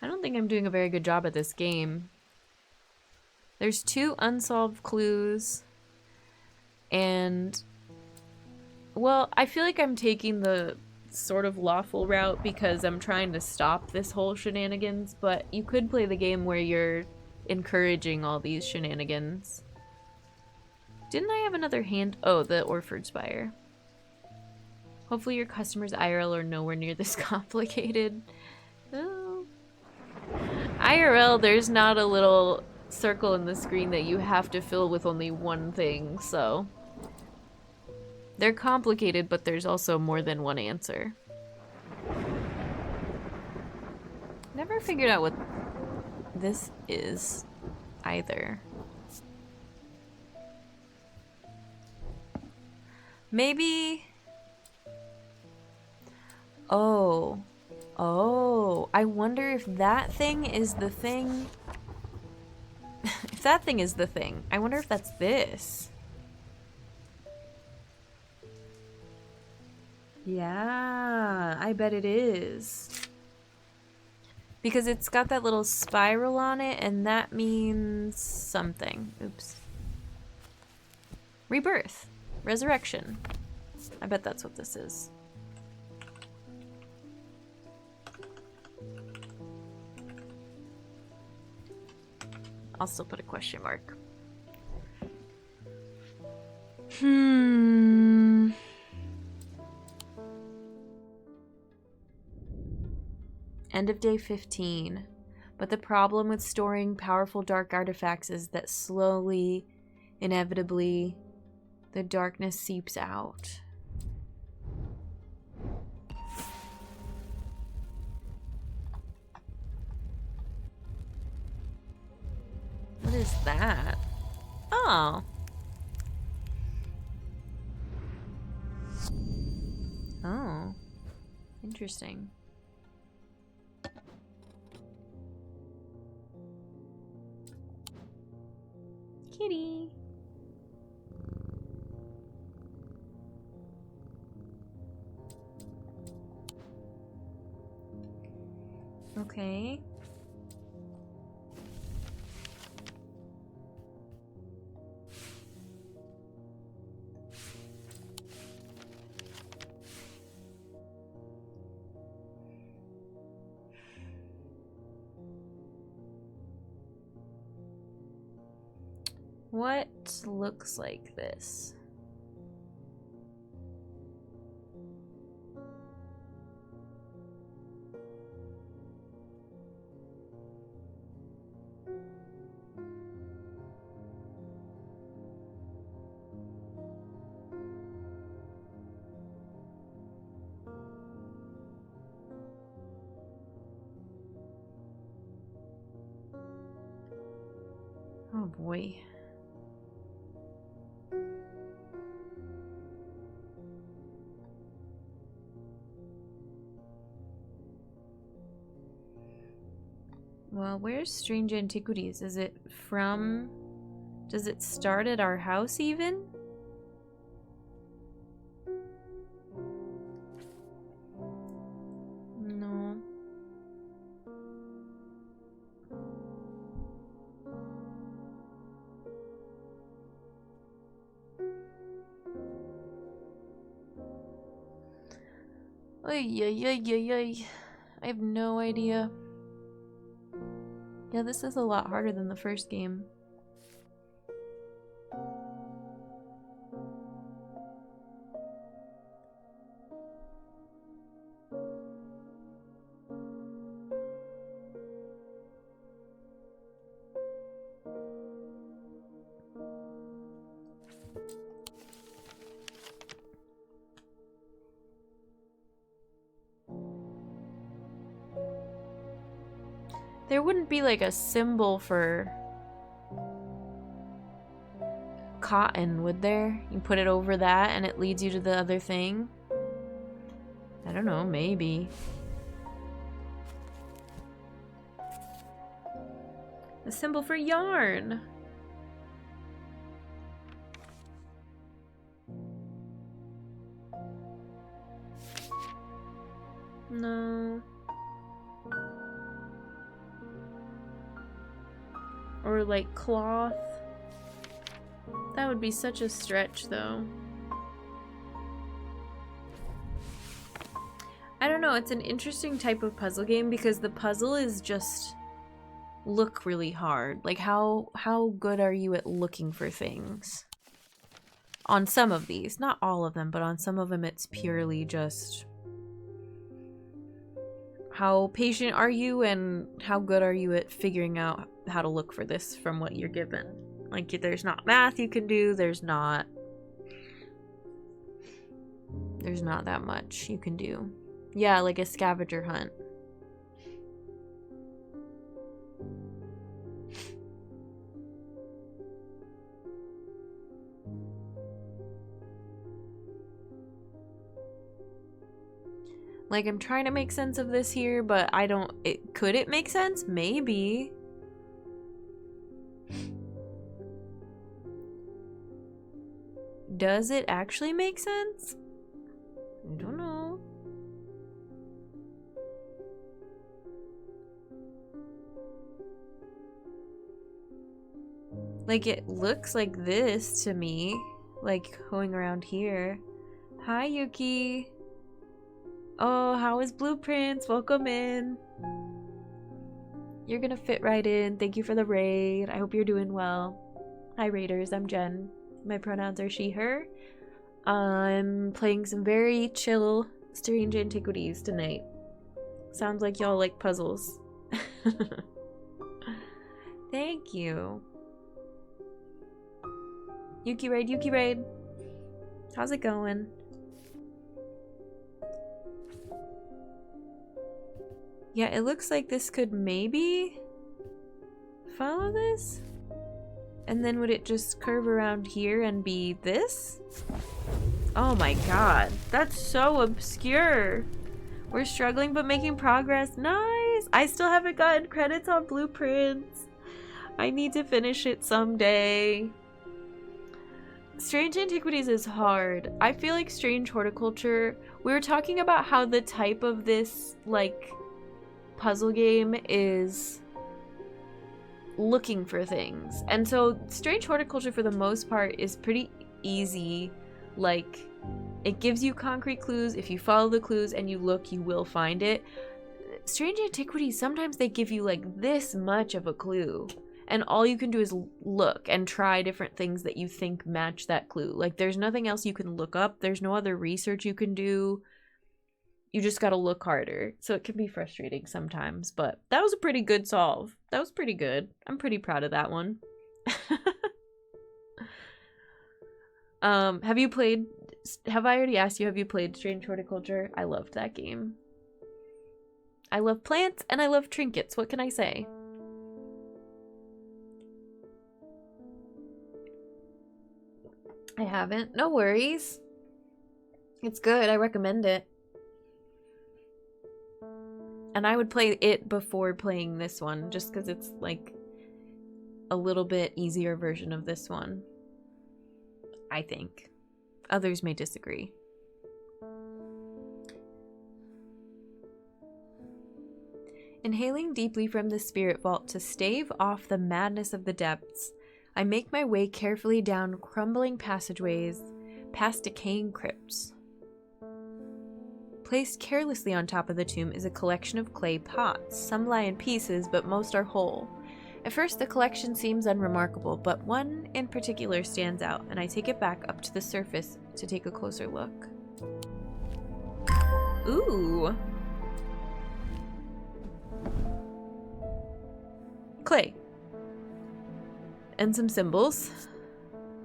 I don't think I'm doing a very good job at this game. There's 2 unsolved clues. And Well, I feel like I'm taking the sort of lawful route because I'm trying to stop this whole shenanigans, but you could play the game where you're encouraging all these shenanigans. Didn't I have another hand? Oh, the Orford Spire. Hopefully your customers IRL are nowhere near this complicated. Oh. IRL, there's not a little circle in the screen that you have to fill with only one thing, so... They're complicated, but there's also more than one answer. Never figured out what this is either. Maybe... Oh. Oh. I wonder if that thing is the thing... If that thing is the thing, I wonder if that's this. Yeah, I bet it is. Because it's got that little spiral on it, and that means something. Oops. Rebirth. Resurrection. I bet that's what this is. I'll still put a question mark. End of day 15. But the problem with storing powerful dark artifacts is that slowly, inevitably, the darkness seeps out. What is that? Oh. Oh. Interesting. Kitty. Okay. What looks like this? Oh boy. Well, where's Strange Antiquities? Is it from... Does it start at our house even? No. Ay, ay, ay, ay, ay. I have no idea. Yeah, this is a lot harder than the first game. There wouldn't be like a symbol for cotton, would there? You put it over that and it leads you to the other thing? I don't know, maybe. A symbol for yarn. No. Or like cloth. That would be such a stretch though. I don't know, it's an interesting type of puzzle game because the puzzle is just look really hard. Like how good are you at looking for things? On some of these, not all of them, but on some of them it's purely just how patient are you and how good are you at figuring out how to look for this from what you're given. Like there's not math you can do, there's not that much you can do. Yeah, like a scavenger hunt. Like, I'm trying to make sense of this here, but I don't... could it make sense? Maybe. Does it actually make sense? I don't know. Like, it looks like this to me. Like, going around here. Hi, Yuki. Oh, how is Blueprints? Welcome in. You're gonna fit right in. Thank you for the raid. I hope you're doing well. Hi, raiders. I'm Jen. My pronouns are she, her. I'm playing some very chill Strange Antiquities tonight. Sounds like y'all like puzzles. Thank you. Yuki raid, Yuki raid. How's it going? Yeah, it looks like this could maybe follow this. And then would it just curve around here and be this? Oh my god, that's so obscure. We're struggling but making progress. Nice! I still haven't gotten credits on Blueprints. I need to finish it someday. Strange Antiquities is hard. I feel like Strange Horticulture, we were talking about how the type of this, like, puzzle game is looking for things. And so Strange Horticulture, for the most part, is pretty easy. Like, it gives you concrete clues. If you follow the clues and you look, you will find it. Strange Antiquities, sometimes they give you, like, this much of a clue. And all you can do is look and try different things that you think match that clue. Like, there's nothing else you can look up. There's no other research you can do. You just gotta look harder. So it can be frustrating sometimes. But that was a pretty good solve. That was pretty good. I'm pretty proud of that one. Have you played... Have I already asked you, have you played Strange Horticulture? I loved that game. I love plants and I love trinkets. What can I say? I haven't. No worries. It's good. I recommend it. And I would play it before playing this one, just because it's like a little bit easier version of this one. I think. Others may disagree. Inhaling deeply from the spirit vault to stave off the madness of the depths, I make my way carefully down crumbling passageways, past decaying crypts. Placed carelessly on top of the tomb is a collection of clay pots. Some lie in pieces, but most are whole. At first, the collection seems unremarkable, but one in particular stands out, and I take it back up to the surface to take a closer look. Ooh! Clay. And some symbols.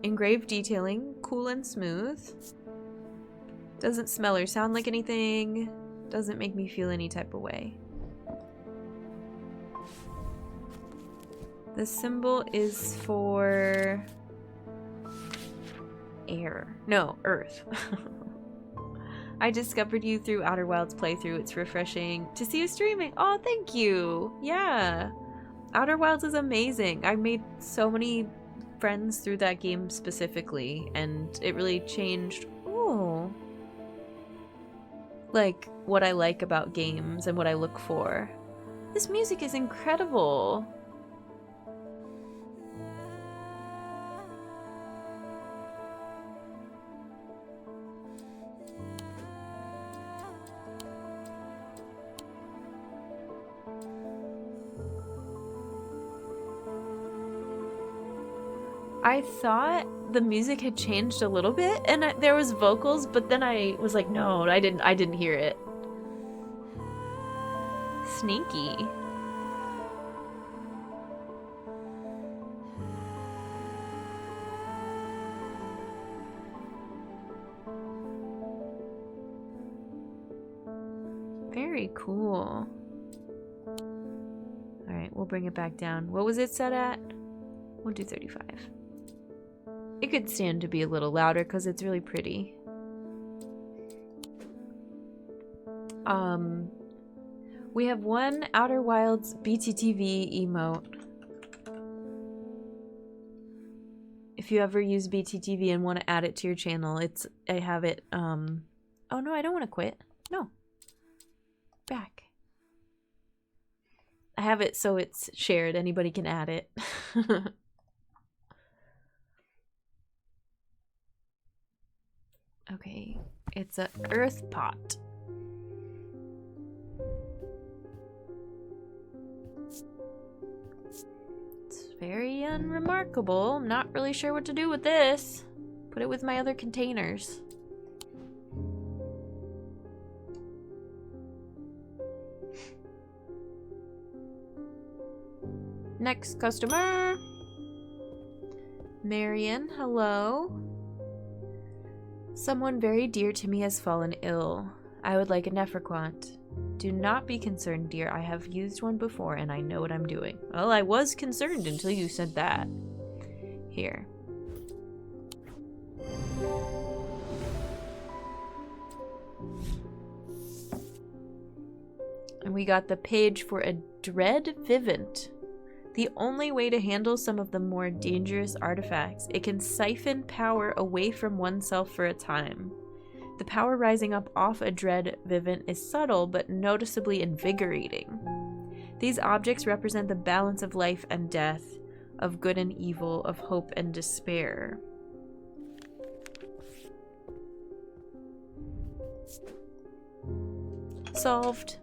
Engraved detailing, cool and smooth. Doesn't smell or sound like anything. Doesn't make me feel any type of way. The symbol is for air. No, earth. I discovered you through Outer Wilds playthrough. It's refreshing to see you streaming. Oh, thank you. Yeah. Outer Wilds is amazing. I made so many friends through that game specifically, and it really changed, like, what I like about games and what I look for. This music is incredible. I thought the music had changed a little bit and there was vocals, but then I was like, no, I didn't hear it. Sneaky. Very cool. Alright, we'll bring it back down. What was it set at? 1:35. It could stand to be a little louder because it's really pretty. We have one Outer Wilds BTTV emote. If you ever use BTTV and want to add it to your channel, I have it, oh no, I don't want to quit. No. Back. I have it so it's shared. Anybody can add it. Okay, it's a earth pot. It's very unremarkable. I'm not really sure what to do with this. Put it with my other containers. Next customer. Marion, hello. Someone very dear to me has fallen ill. I would like a Nephroquant. Do not be concerned, dear. I have used one before and I know what I'm doing. Well, I was concerned until you said that. Here. And we got the page for a Dread Vivint. The only way to handle some of the more dangerous artifacts, it can siphon power away from oneself for a time. The power rising up off a Dread Vivint is subtle but noticeably invigorating. These objects represent the balance of life and death, of good and evil, of hope and despair. Solved.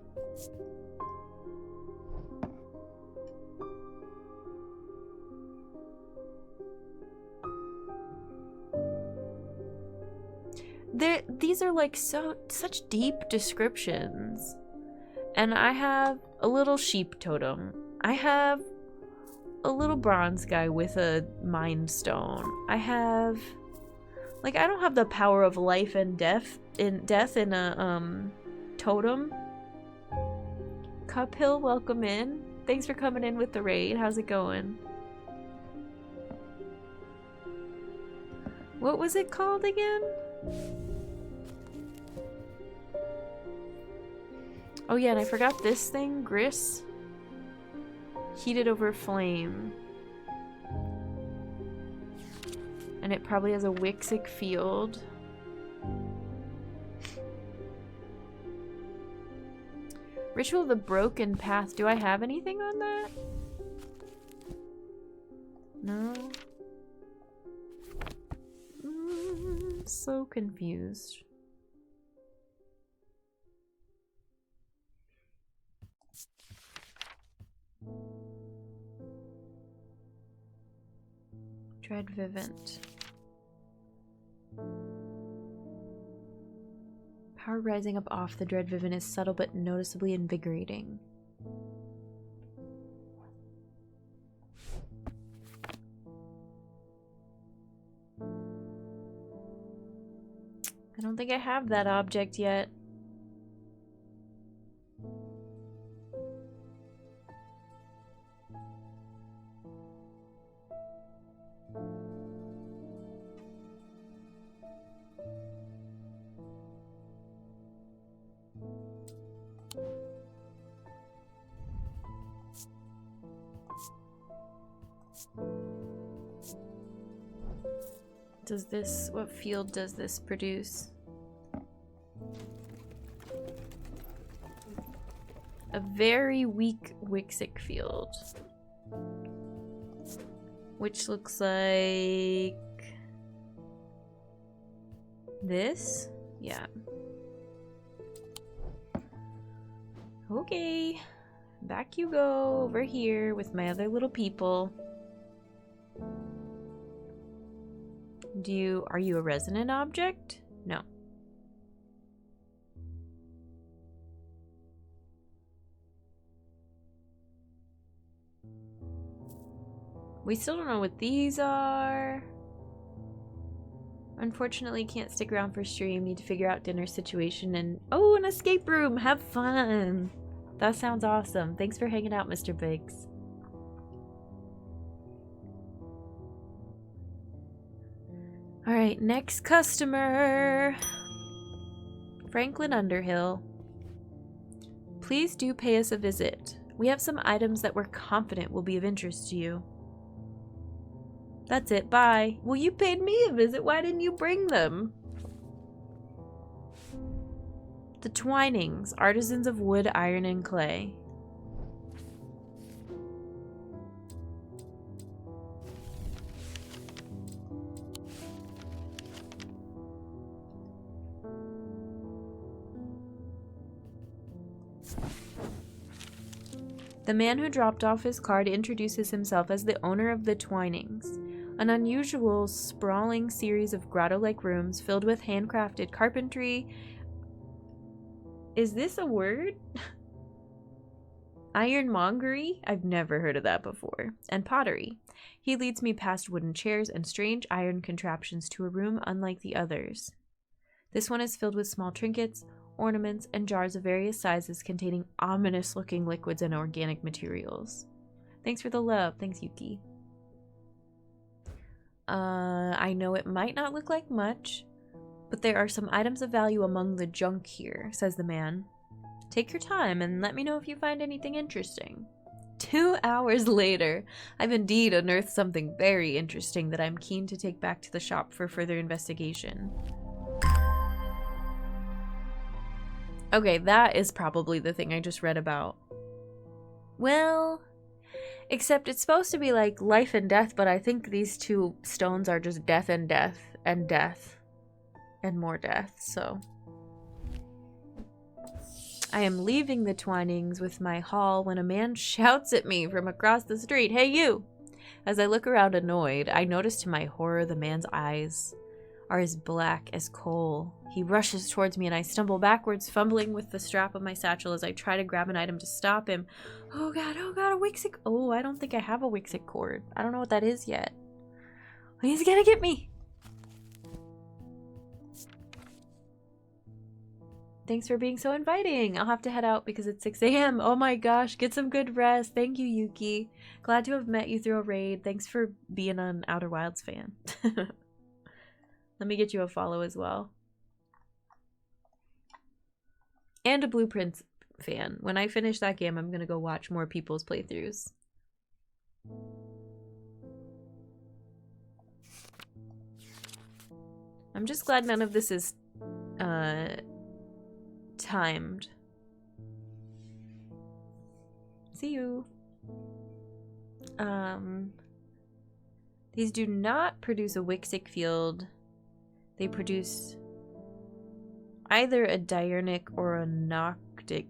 These are like such deep descriptions. And I have a little sheep totem. I have a little bronze guy with a mind stone. I have, like, I don't have the power of life and death in a totem. Cuphill, welcome in. Thanks for coming in with the raid. How's it going? What was it called again? Oh yeah, and I forgot this thing, Gris. Heated over flame. And it probably has a Wixic field. Ritual of the Broken Path. Do I have anything on that? No. So confused. Dread Vivint. Power rising up off the Dread Vivint is subtle but noticeably invigorating. I don't think I have that object yet. Does this, what field does this produce? A very weak Wixic field. Which looks like this? Yeah. Okay. Back you go over here with my other little people. Are you a resonant object? No. We still don't know what these are. Unfortunately, can't stick around for stream. Need to figure out dinner situation and... Oh, an escape room! Have fun! That sounds awesome. Thanks for hanging out, Mr. Biggs. Alright, next customer. Franklin Underhill. Please do pay us a visit. We have some items that we're confident will be of interest to you. That's it, bye. Well, you paid me a visit, why didn't you bring them? The Twinings, artisans of wood, iron, and clay. The man who dropped off his card introduces himself as the owner of the Twinings, an unusual, sprawling series of grotto-like rooms filled with handcrafted carpentry. Is this a word? Ironmongery? I've never heard of that before. And pottery. He leads me past wooden chairs and strange iron contraptions to a room unlike the others. This one is filled with small trinkets, ornaments, and jars of various sizes containing ominous-looking liquids and organic materials. Thanks for the love. Thanks, Yuki. I know it might not look like much, but there are some items of value among the junk here, says the man. Take your time and let me know if you find anything interesting. 2 hours later, I've indeed unearthed something very interesting that I'm keen to take back to the shop for further investigation. Okay, that is probably the thing I just read about. Well, except it's supposed to be like life and death, but I think these two stones are just death and death and death and more death, so. I am leaving the Twinings with my haul when a man shouts at me from across the street, "Hey, you!" As I look around annoyed, I notice to my horror the man's eyes are as black as coal. He rushes towards me and I stumble backwards, fumbling with the strap of my satchel as I try to grab an item to stop him. Oh god, a Wixit. Oh, I don't think I have a Wixit cord. I don't know what that is yet. He's gonna get me. Thanks for being so inviting. I'll have to head out because it's 6 a.m. Oh my gosh, get some good rest. Thank you, Yuki. Glad to have met you through a raid. Thanks for being an Outer Wilds fan. Let me get you a follow as well. And a Blueprints fan. When I finish that game, I'm gonna go watch more people's playthroughs. I'm just glad none of this is timed. See you. These do not produce a Wixit field. They produce either a diurnic or a noctic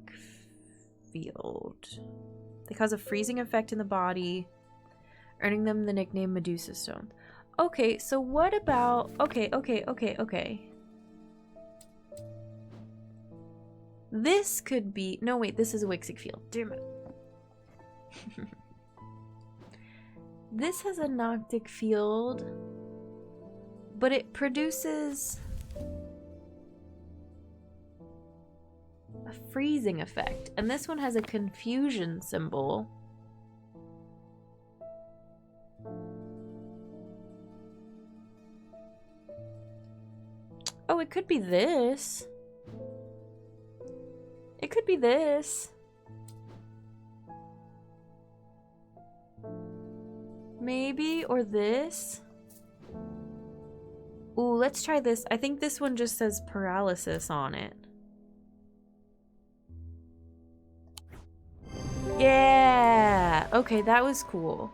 field. They cause a freezing effect in the body, earning them the nickname Medusa Stone. Okay, so what about... Okay. This could be... No, wait, this is a Wixit field. Damn it. This has a noctic field, but it produces a freezing effect. And this one has a confusion symbol. Oh, it could be this. It could be this. Maybe, or this. Ooh, let's try this. I think this one just says paralysis on it. Yeah! Okay, that was cool.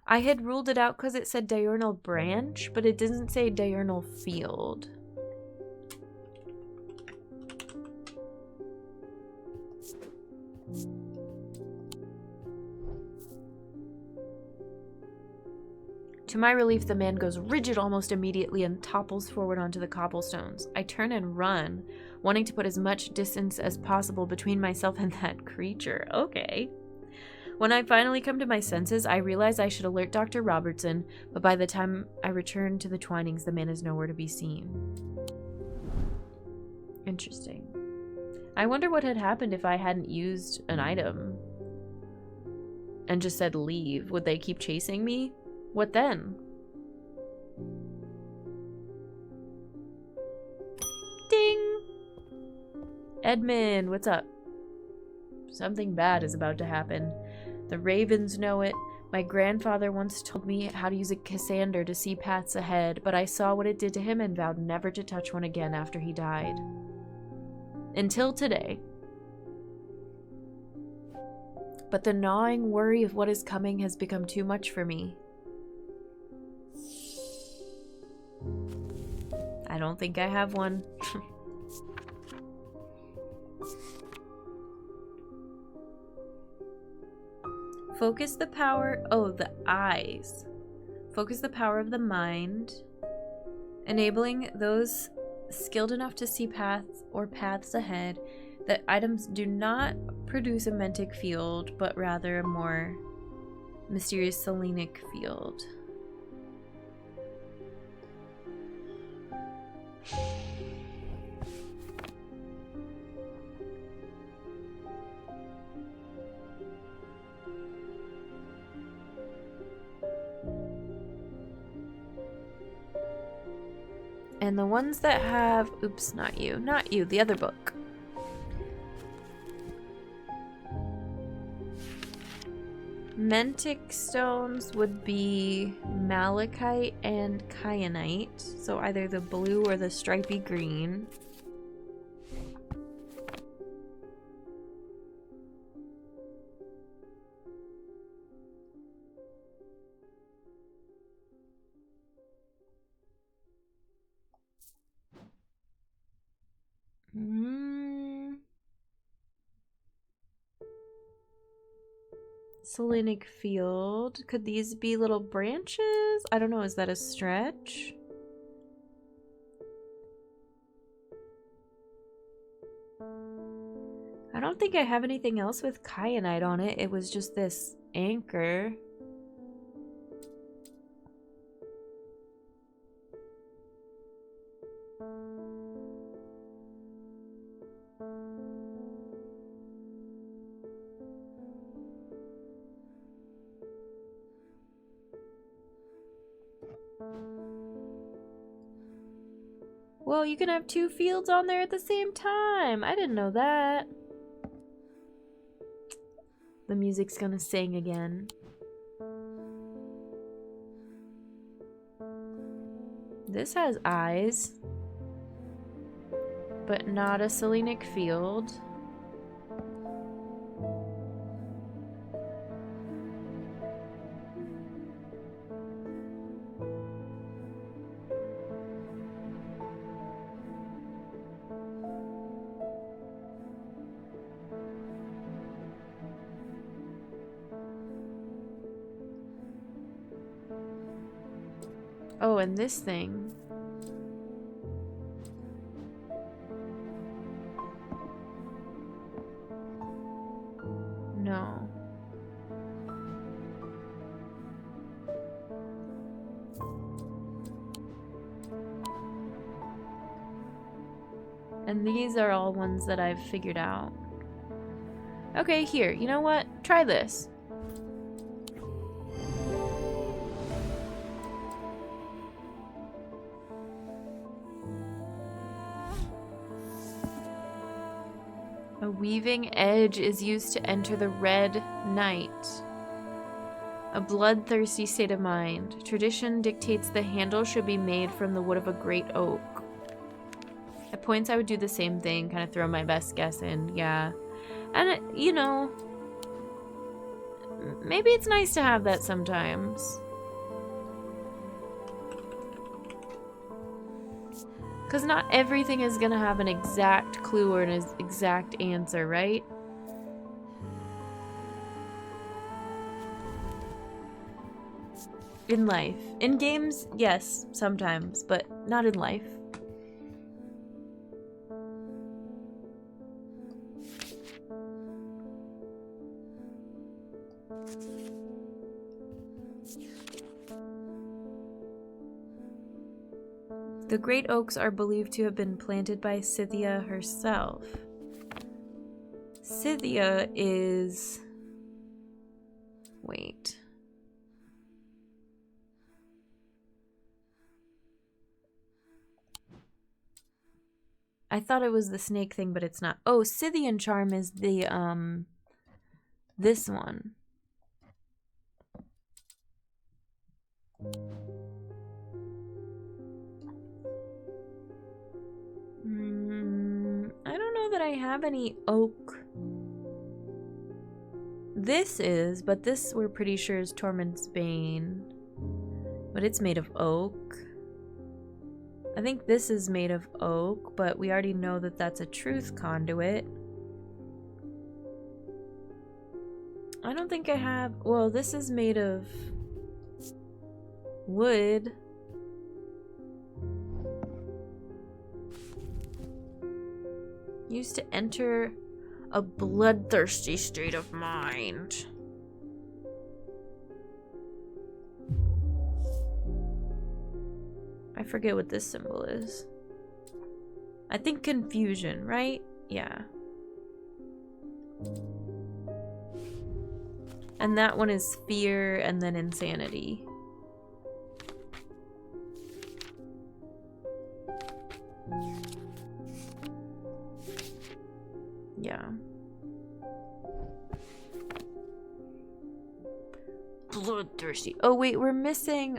I had ruled it out because it said diurnal branch, but it didn't say diurnal field. To my relief, the man goes rigid almost immediately and topples forward onto the cobblestones. I turn and run, wanting to put as much distance as possible between myself and that creature. Okay. When I finally come to my senses, I realize I should alert Dr. Robertson, but by the time I return to the Twinings, the man is nowhere to be seen. Interesting. I wonder what had happened if I hadn't used an item and just said leave. Would they keep chasing me? What then? Ding! Edmund, what's up? Something bad is about to happen. The ravens know it. My grandfather once told me how to use a Cassander to see paths ahead, but I saw what it did to him and vowed never to touch one again after he died. Until today. But the gnawing worry of what is coming has become too much for me. I don't think I have one. Focus the power... Oh, the eyes. Focus the power of the mind, enabling those skilled enough to see paths ahead, that items do not produce a mentic field, but rather a more mysterious selenic field. And the ones that have... Oops, not you. Not you. The other book. Mentic stones would be malachite and kyanite. So either the blue or the stripy green. Selenic field. Could these be little branches? I don't know. Is that a stretch? I don't think I have anything else with kyanite on it. It was just this anchor. Well, you can have two fields on there at the same time. I didn't know that. The music's gonna sing again. This has eyes, but not a selenic field. Oh, and this thing. No. And these are all ones that I've figured out. Okay, here. You know what? Try this. A weaving edge is used to enter the red night. A bloodthirsty state of mind. Tradition dictates the handle should be made from the wood of a great oak. At points I would do the same thing, kind of throw my best guess in, yeah. And, you know, maybe it's nice to have that sometimes. Because not everything is going to have an exact clue or an exact answer, right? In life. In games, yes, sometimes, but not in life. The great oaks are believed to have been planted by Scythia herself. Scythia is... Wait. I thought it was the snake thing, but it's not. Oh, Scythian charm is the, this one. I don't know that I have any oak. This is, but this we're pretty sure is Torment's Bane. But it's made of oak. I think this is made of oak, but we already know that that's a truth conduit. I don't think I have... Well, this is made of wood. Used to enter a bloodthirsty state of mind. I forget what this symbol is. I think confusion, right? Yeah. And that one is fear and then insanity. Yeah. Bloodthirsty. Oh wait, we're missing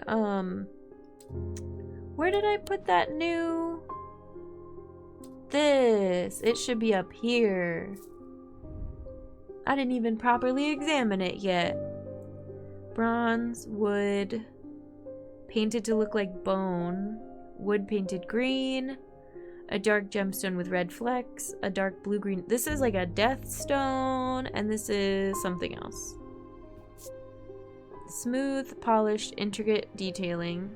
where did I put that new... This. It should be up here. I didn't even properly examine it yet. Bronze, wood, painted to look like bone, wood painted green, a dark gemstone with red flecks, a dark blue-green. This is like a death stone, and this is something else. Smooth, polished, intricate detailing.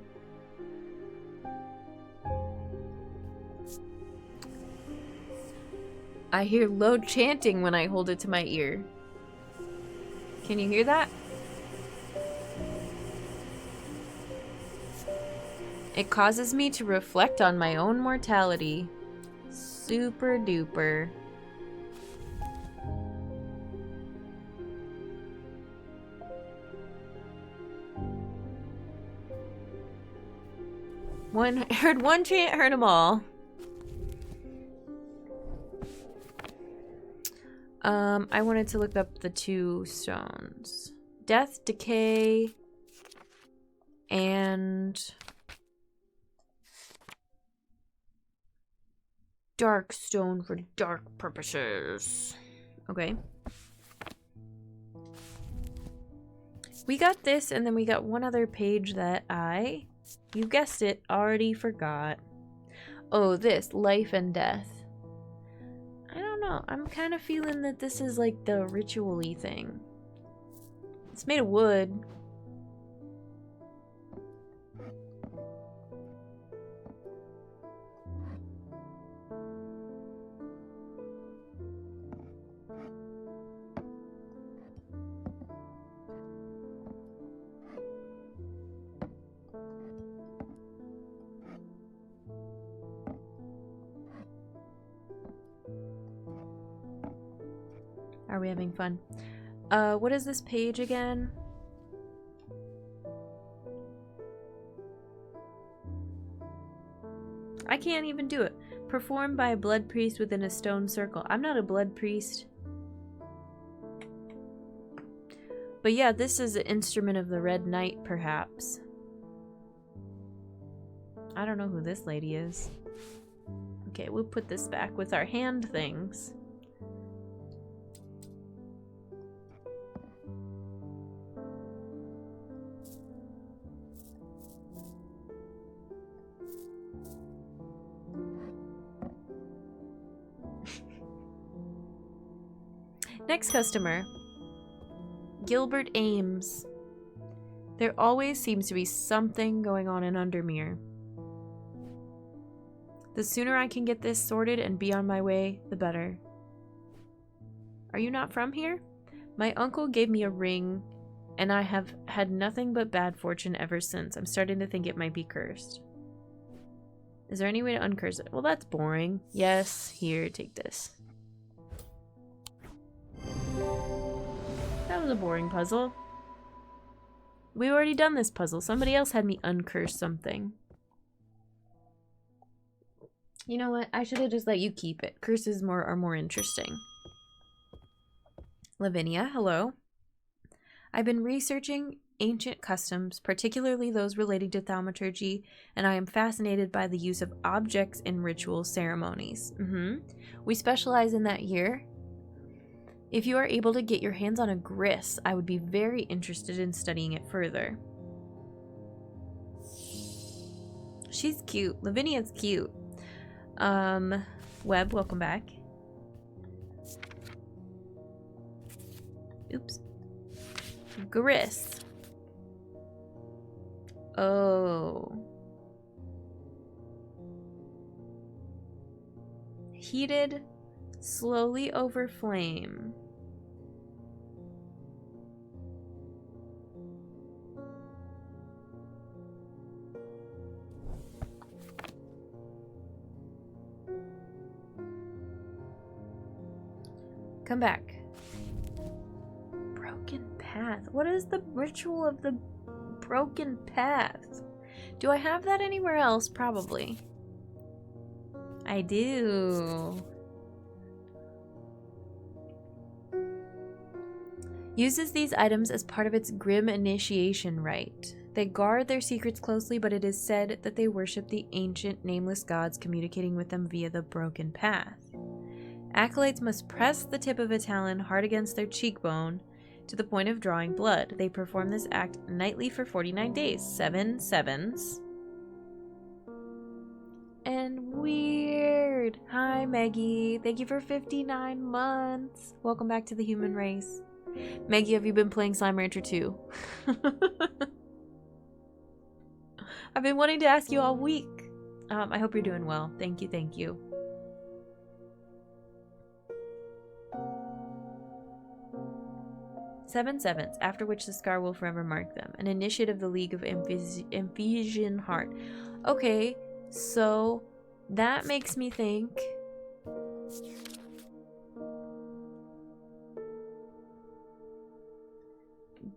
I hear low chanting when I hold it to my ear. Can you hear that? It causes me to reflect on my own mortality. Super duper. Heard one chant, heard them all. I wanted to look up the two stones. Death, decay, and dark stone for dark purposes. Okay. We got this, and then we got one other page that you guessed it, already forgot. Oh, this, life and death. I don't know. I'm kind of feeling that this is like the ritual-y thing. It's made of wood. Are we having fun? What is this page again? I can't even do it. Performed by a blood priest within a stone circle. I'm not a blood priest. But yeah, this is an instrument of the Red Knight, perhaps. I don't know who this lady is. Okay, we'll put this back with our hand things. Next customer, Gilbert Ames. There always seems to be something going on in Undermere. The sooner I can get this sorted and be on my way, the better. Are you not from here? My uncle gave me a ring, and I have had nothing but bad fortune ever since. I'm starting to think it might be cursed. Is there any way to uncurse it? Well, that's boring. Yes, here, take this. That was a boring puzzle. We've already done this puzzle. Somebody else had me uncurse something. You know what? I should have just let you keep it. Curses are more interesting. Lavinia, hello. I've been researching ancient customs, particularly those relating to thaumaturgy, and I am fascinated by the use of objects in ritual ceremonies. We specialize in that here. If you are able to get your hands on a gris, I would be very interested in studying it further. She's cute. Lavinia's cute. Webb, welcome back. Oops. Gris. Oh. Heated, slowly over flame. Come back. Broken path. What is the ritual of the broken path? Do I have that anywhere else? Probably. I do. Uses these items as part of its grim initiation rite. They guard their secrets closely, but it is said that they worship the ancient nameless gods, communicating with them via the broken path. Acolytes must press the tip of a talon hard against their cheekbone to the point of drawing blood. They perform this act nightly for 49 days. 7 sevens. And weird. Hi, Maggie. Thank you for 59 months. Welcome back to the human race. Maggie, have you been playing Slime Rancher 2? I've been wanting to ask you all week. I hope you're doing well. Thank you, thank you. Seven sevens, after which the scar will forever mark them. An initiate of the League of Ephesian Heart. Okay, so that makes me think...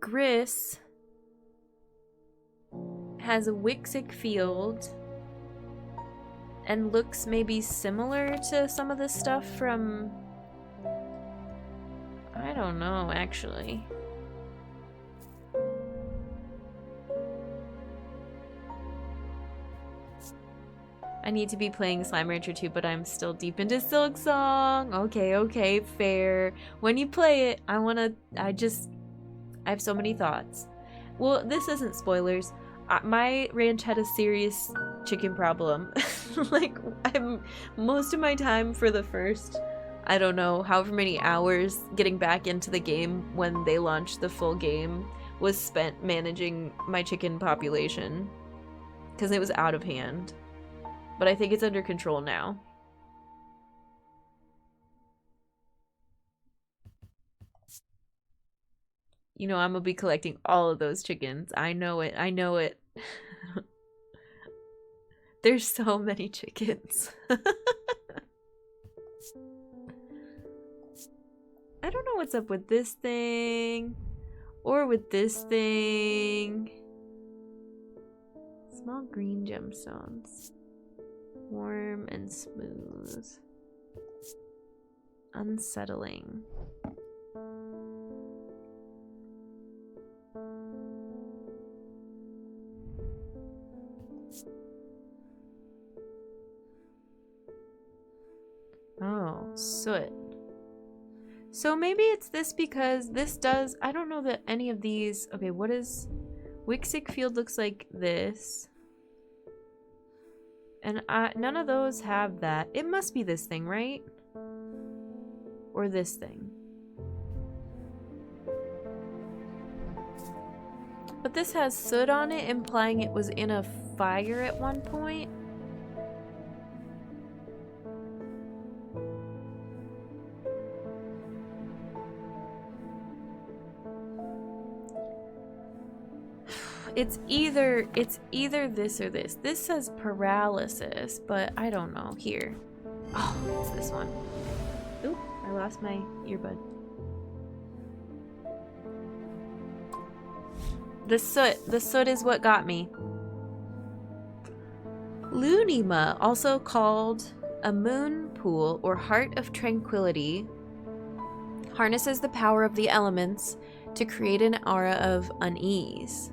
Gris has a Wixic field and looks maybe similar to some of the stuff from... I don't know, actually. I need to be playing Slime Rancher 2, but I'm still deep into Silk Song. Okay, fair. When you play it, I have so many thoughts. Well, this isn't spoilers. My ranch had a serious chicken problem. Like, most of my time for the first... I don't know, however many hours getting back into the game when they launched the full game was spent managing my chicken population because it was out of hand. But I think it's under control now. You know, I'm gonna be collecting all of those chickens. I know it. I know it. There's so many chickens. I don't know what's up with this thing or with this thing. Small green gemstones. Warm and smooth. Unsettling. Oh, soot. So maybe it's this because this does... I don't know that any of these... Okay, what is... Wixic Field looks like this. And none of those have that. It must be this thing, right? Or this thing. But this has soot on it, implying it was in a fire at one point. It's either this or this. This says paralysis, but I don't know. Here. Oh, it's this one. Oop, I lost my earbud. The soot is what got me. Lunima, also called a moon pool or heart of tranquility, harnesses the power of the elements to create an aura of unease.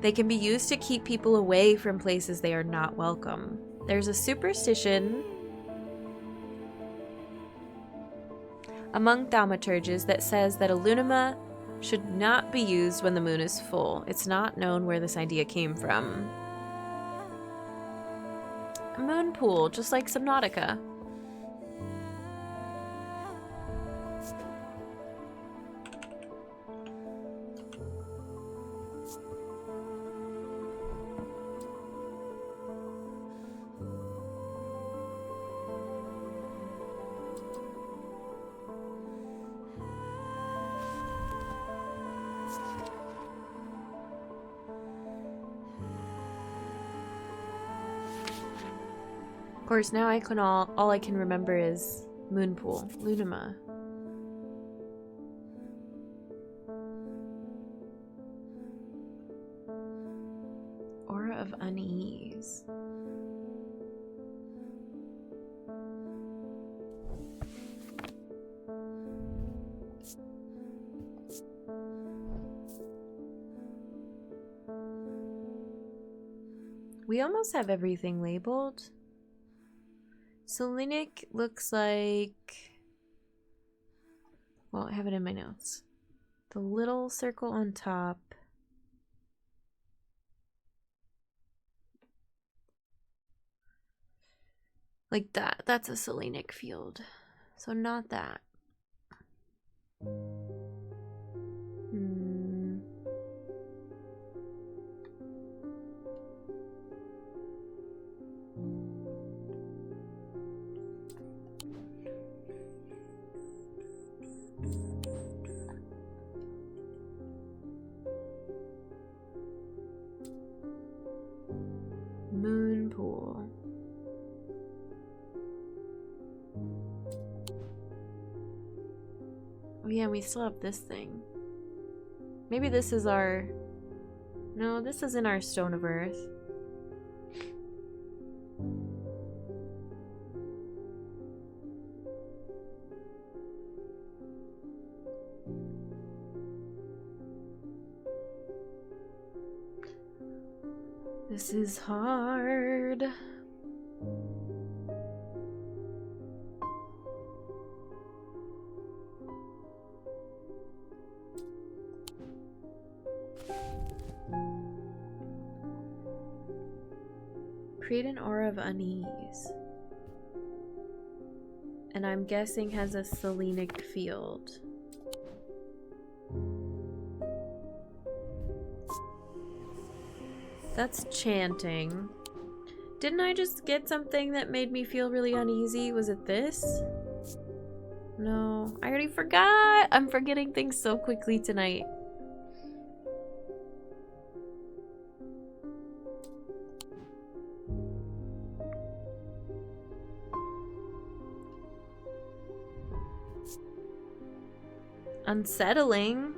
They can be used to keep people away from places they are not welcome. There's a superstition among thaumaturges that says that a lunima should not be used when the moon is full. It's not known where this idea came from. A moon pool, just like Subnautica. Of course, now I can all I can remember is moon pool, Lunima. Aura of unease. We almost have everything labeled. Selenic looks like, well, I have it in my notes. The little circle on top. Like that. That's a selenic field. So not that. Moon pool. Oh yeah, we still have this thing. Maybe this is our... No, this isn't our Stone of Earth. This is hard. Create an aura of unease. And I'm guessing has a selenic field. That's chanting. Didn't I just get something that made me feel really uneasy? Was it this? No, I already forgot. I'm forgetting things so quickly tonight. Unsettling.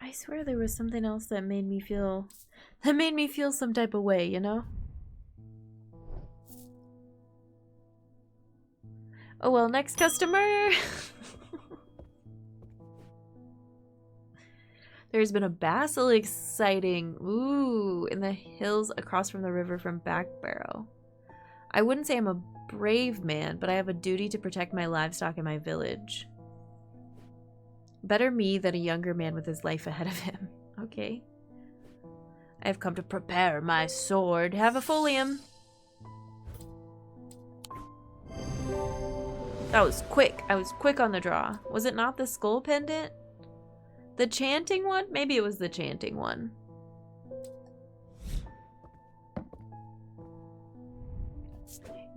I swear there was something else that med me feel... That made me feel some type of way, you know? Oh well, next customer! There's been a basilisk sighting. Ooh, in the hills across from the river from Backbarrow. I wouldn't say I'm a brave man, but I have a duty to protect my livestock and my village. Better me than a younger man with his life ahead of him. Okay. I have come to prepare my sword. Have a folium. That was quick. I was quick on the draw. Was it not the skull pendant? The chanting one? Maybe it was the chanting one.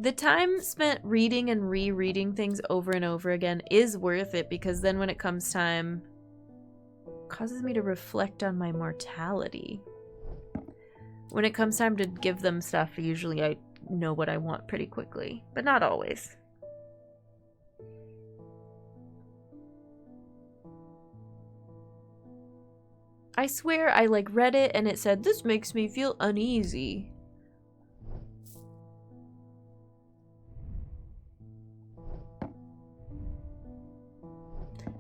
The time spent reading and rereading things over and over again is worth it, because then when it comes time, it causes me to reflect on my mortality. When it comes time to give them stuff, usually I know what I want pretty quickly, but not always. I swear I like read it and it said, "This makes me feel uneasy."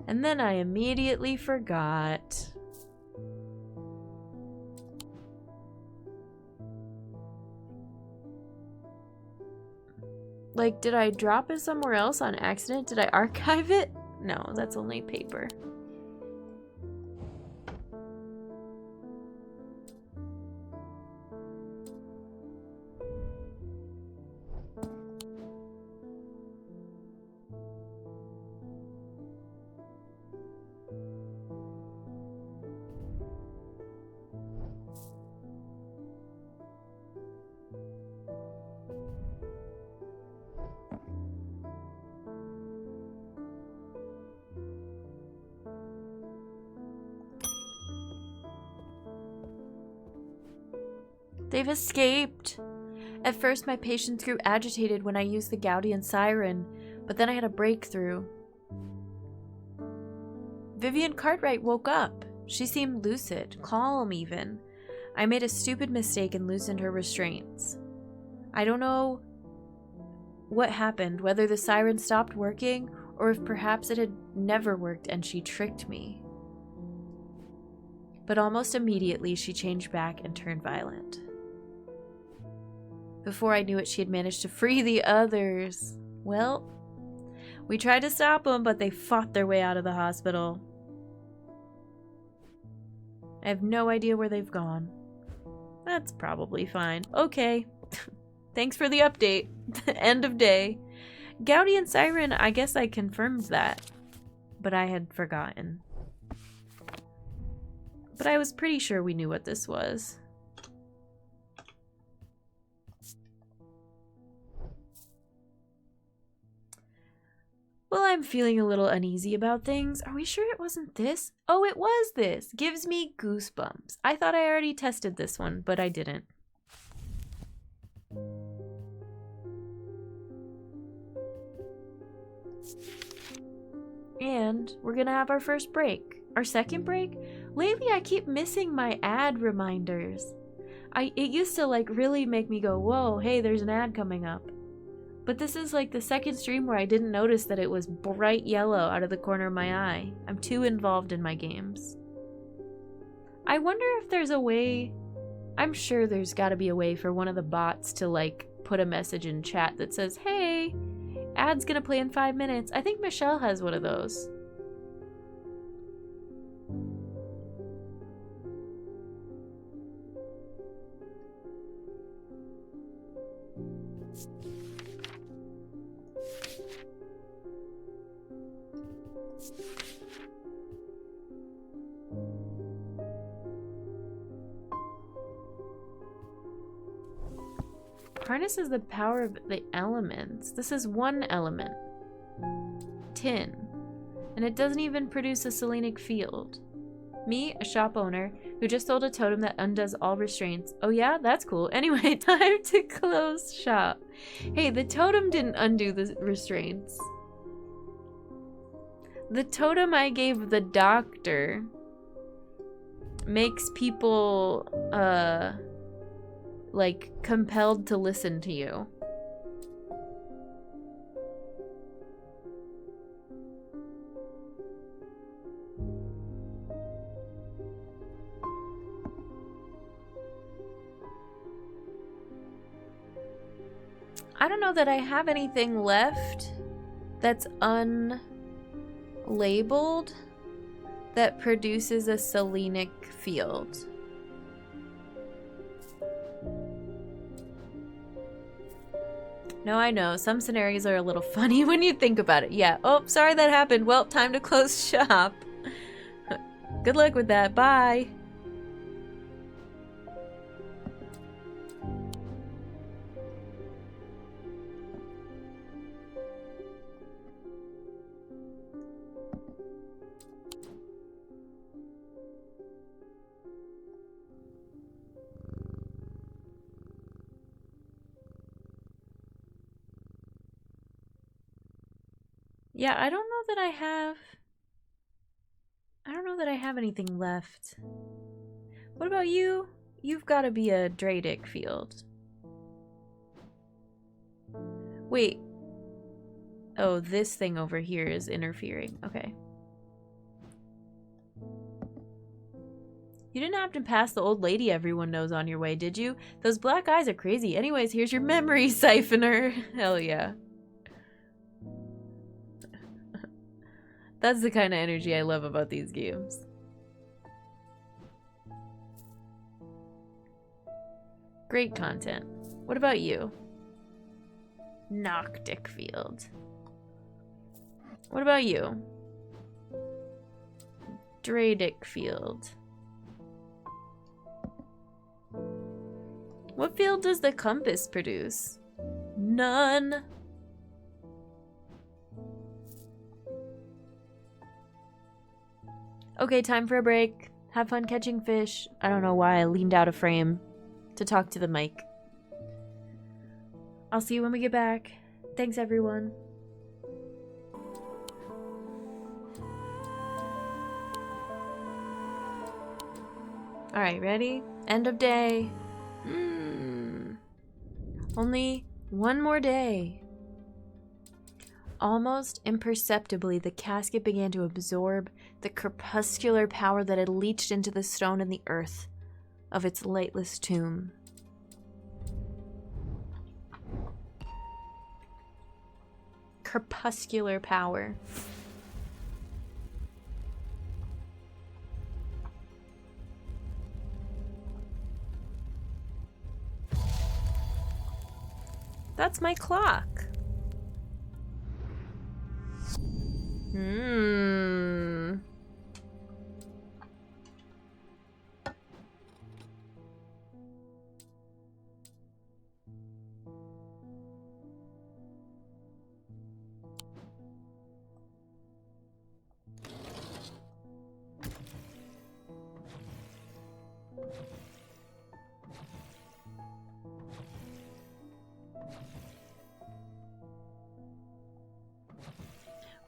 And then I immediately forgot. Like, did I drop it somewhere else on accident? Did I archive it? No, that's only paper. They've escaped! At first, my patience grew agitated when I used the Gaudian siren, but then I had a breakthrough. Vivian Cartwright woke up. She seemed lucid, calm even. I made a stupid mistake and loosened her restraints. I don't know what happened, whether the siren stopped working, or if perhaps it had never worked and she tricked me. But almost immediately, she changed back and turned violent. Before I knew it, she had managed to free the others. Well, we tried to stop them, but they fought their way out of the hospital. I have no idea where they've gone. That's probably fine. Okay. Thanks for the update. End of day. Gaudian Siren, I guess I confirmed that. But I had forgotten. But I was pretty sure we knew what this was. Well, I'm feeling a little uneasy about things. Are we sure it wasn't this? Oh, it was this. Gives me goosebumps. I thought I already tested this one, but I didn't. And we're gonna have our first break. Our second break? Lately, I keep missing my ad reminders. It used to like really make me go, whoa, hey, there's an ad coming up. But this is like the second stream where I didn't notice that it was bright yellow out of the corner of my eye. I'm too involved in my games. I wonder if there's a way... I'm sure there's gotta be a way for one of the bots to like put a message in chat that says, hey, ad's gonna play in 5 minutes. I think Michelle has one of those. Harnesses the power of the elements. This is one element. Tin. And it doesn't even produce a selenic field. Me, a shop owner, who just sold a totem that undoes all restraints. Oh yeah? That's cool. Anyway, time to close shop. Hey, the totem didn't undo the restraints. The totem I gave the doctor makes people, like, compelled to listen to you. I don't know that I have anything left that's unlabeled that produces a selenic field. No, I know. Some scenarios are a little funny when you think about it. Yeah. Oh, sorry that happened. Well, time to close shop. Good luck with that. Bye. Yeah, I don't know that I have anything left. What about you? You've got to be a Dradic field. Wait. Oh, this thing over here is interfering. Okay. You didn't have to pass the old lady everyone knows on your way, did you? Those black eyes are crazy. Anyways, here's your memory siphoner. Hell yeah. That's the kind of energy I love about these games. Great content. What about you? Noctic field. What about you? Dradic field. What field does the compass produce? None. Okay, time for a break. Have fun catching fish. I don't know why I leaned out of frame to talk to the mic. I'll see you when we get back. Thanks, everyone. Alright, ready? End of day. Only one more day. Almost imperceptibly, the casket began to absorb the crepuscular power that had leached into the stone and the earth of its lightless tomb. Crepuscular power. That's my clock.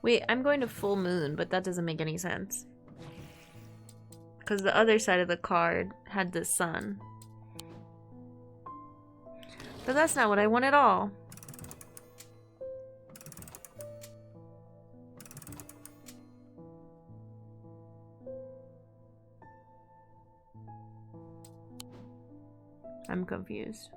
Wait, I'm going to full moon, but that doesn't make any sense. Because the other side of the card had the sun. But that's not what I want at all. I'm confused.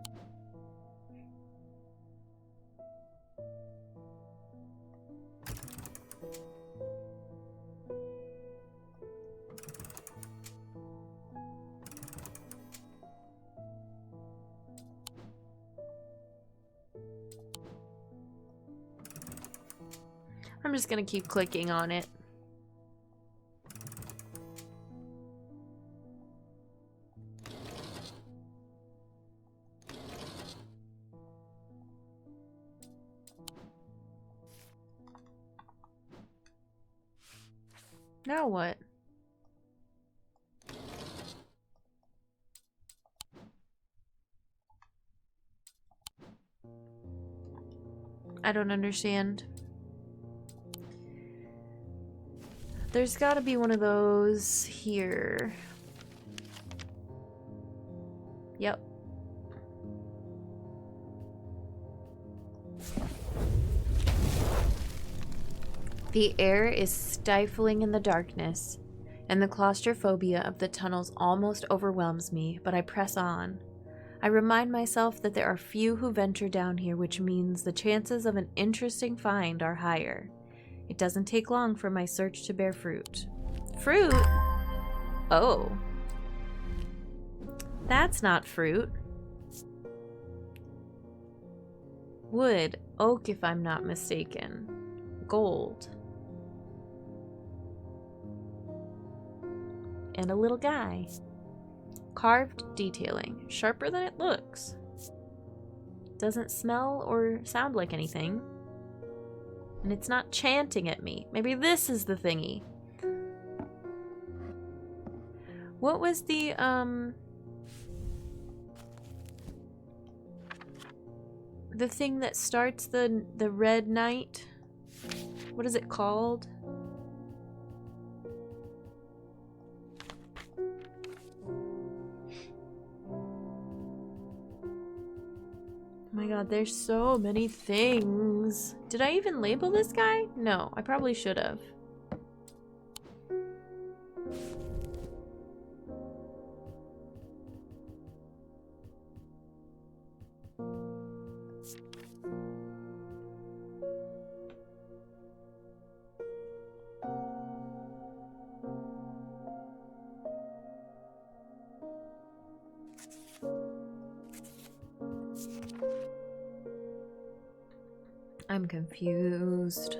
I'm just gonna keep clicking on it. Now what? I don't understand. There's gotta be one of those here. Yep. The air is stifling in the darkness, and the claustrophobia of the tunnels almost overwhelms me, but I press on. I remind myself that there are few who venture down here, which means the chances of an interesting find are higher. It doesn't take long for my search to bear fruit. Fruit? Oh. That's not fruit. Wood, oak if I'm not mistaken. Gold. And a little guy. Carved detailing. Sharper than it looks. Doesn't smell or sound like anything. And it's not chanting at me. Maybe this is the thingy. What was the, the thing that starts the red night? What is it called? Oh my god, there's so many things. Did I even label this guy? No, I probably should have. I'm confused.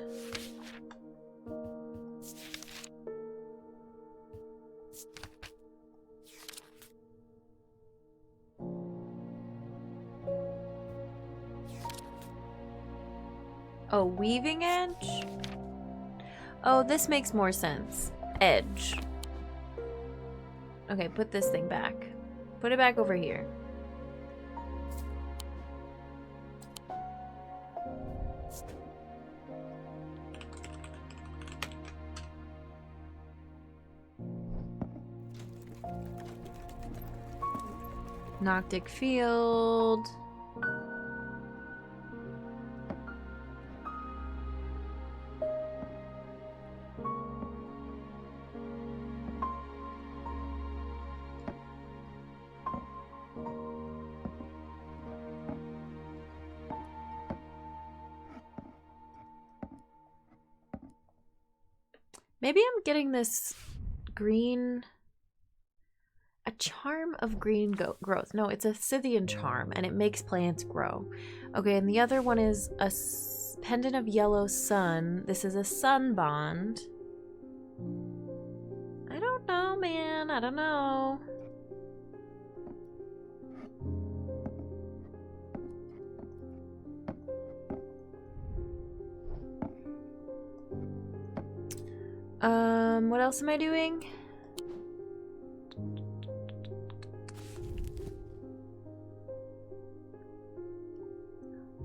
Oh, weaving edge? Oh, this makes more sense. Edge. Okay, put this thing back. Put it back over here. Noctic field. Maybe I'm getting this green... A charm of green growth. No, it's a Scythian charm, and it makes plants grow. Okay, and the other one is a pendant of yellow sun. This is a sun bond. I don't know, man. I don't know. What else am I doing?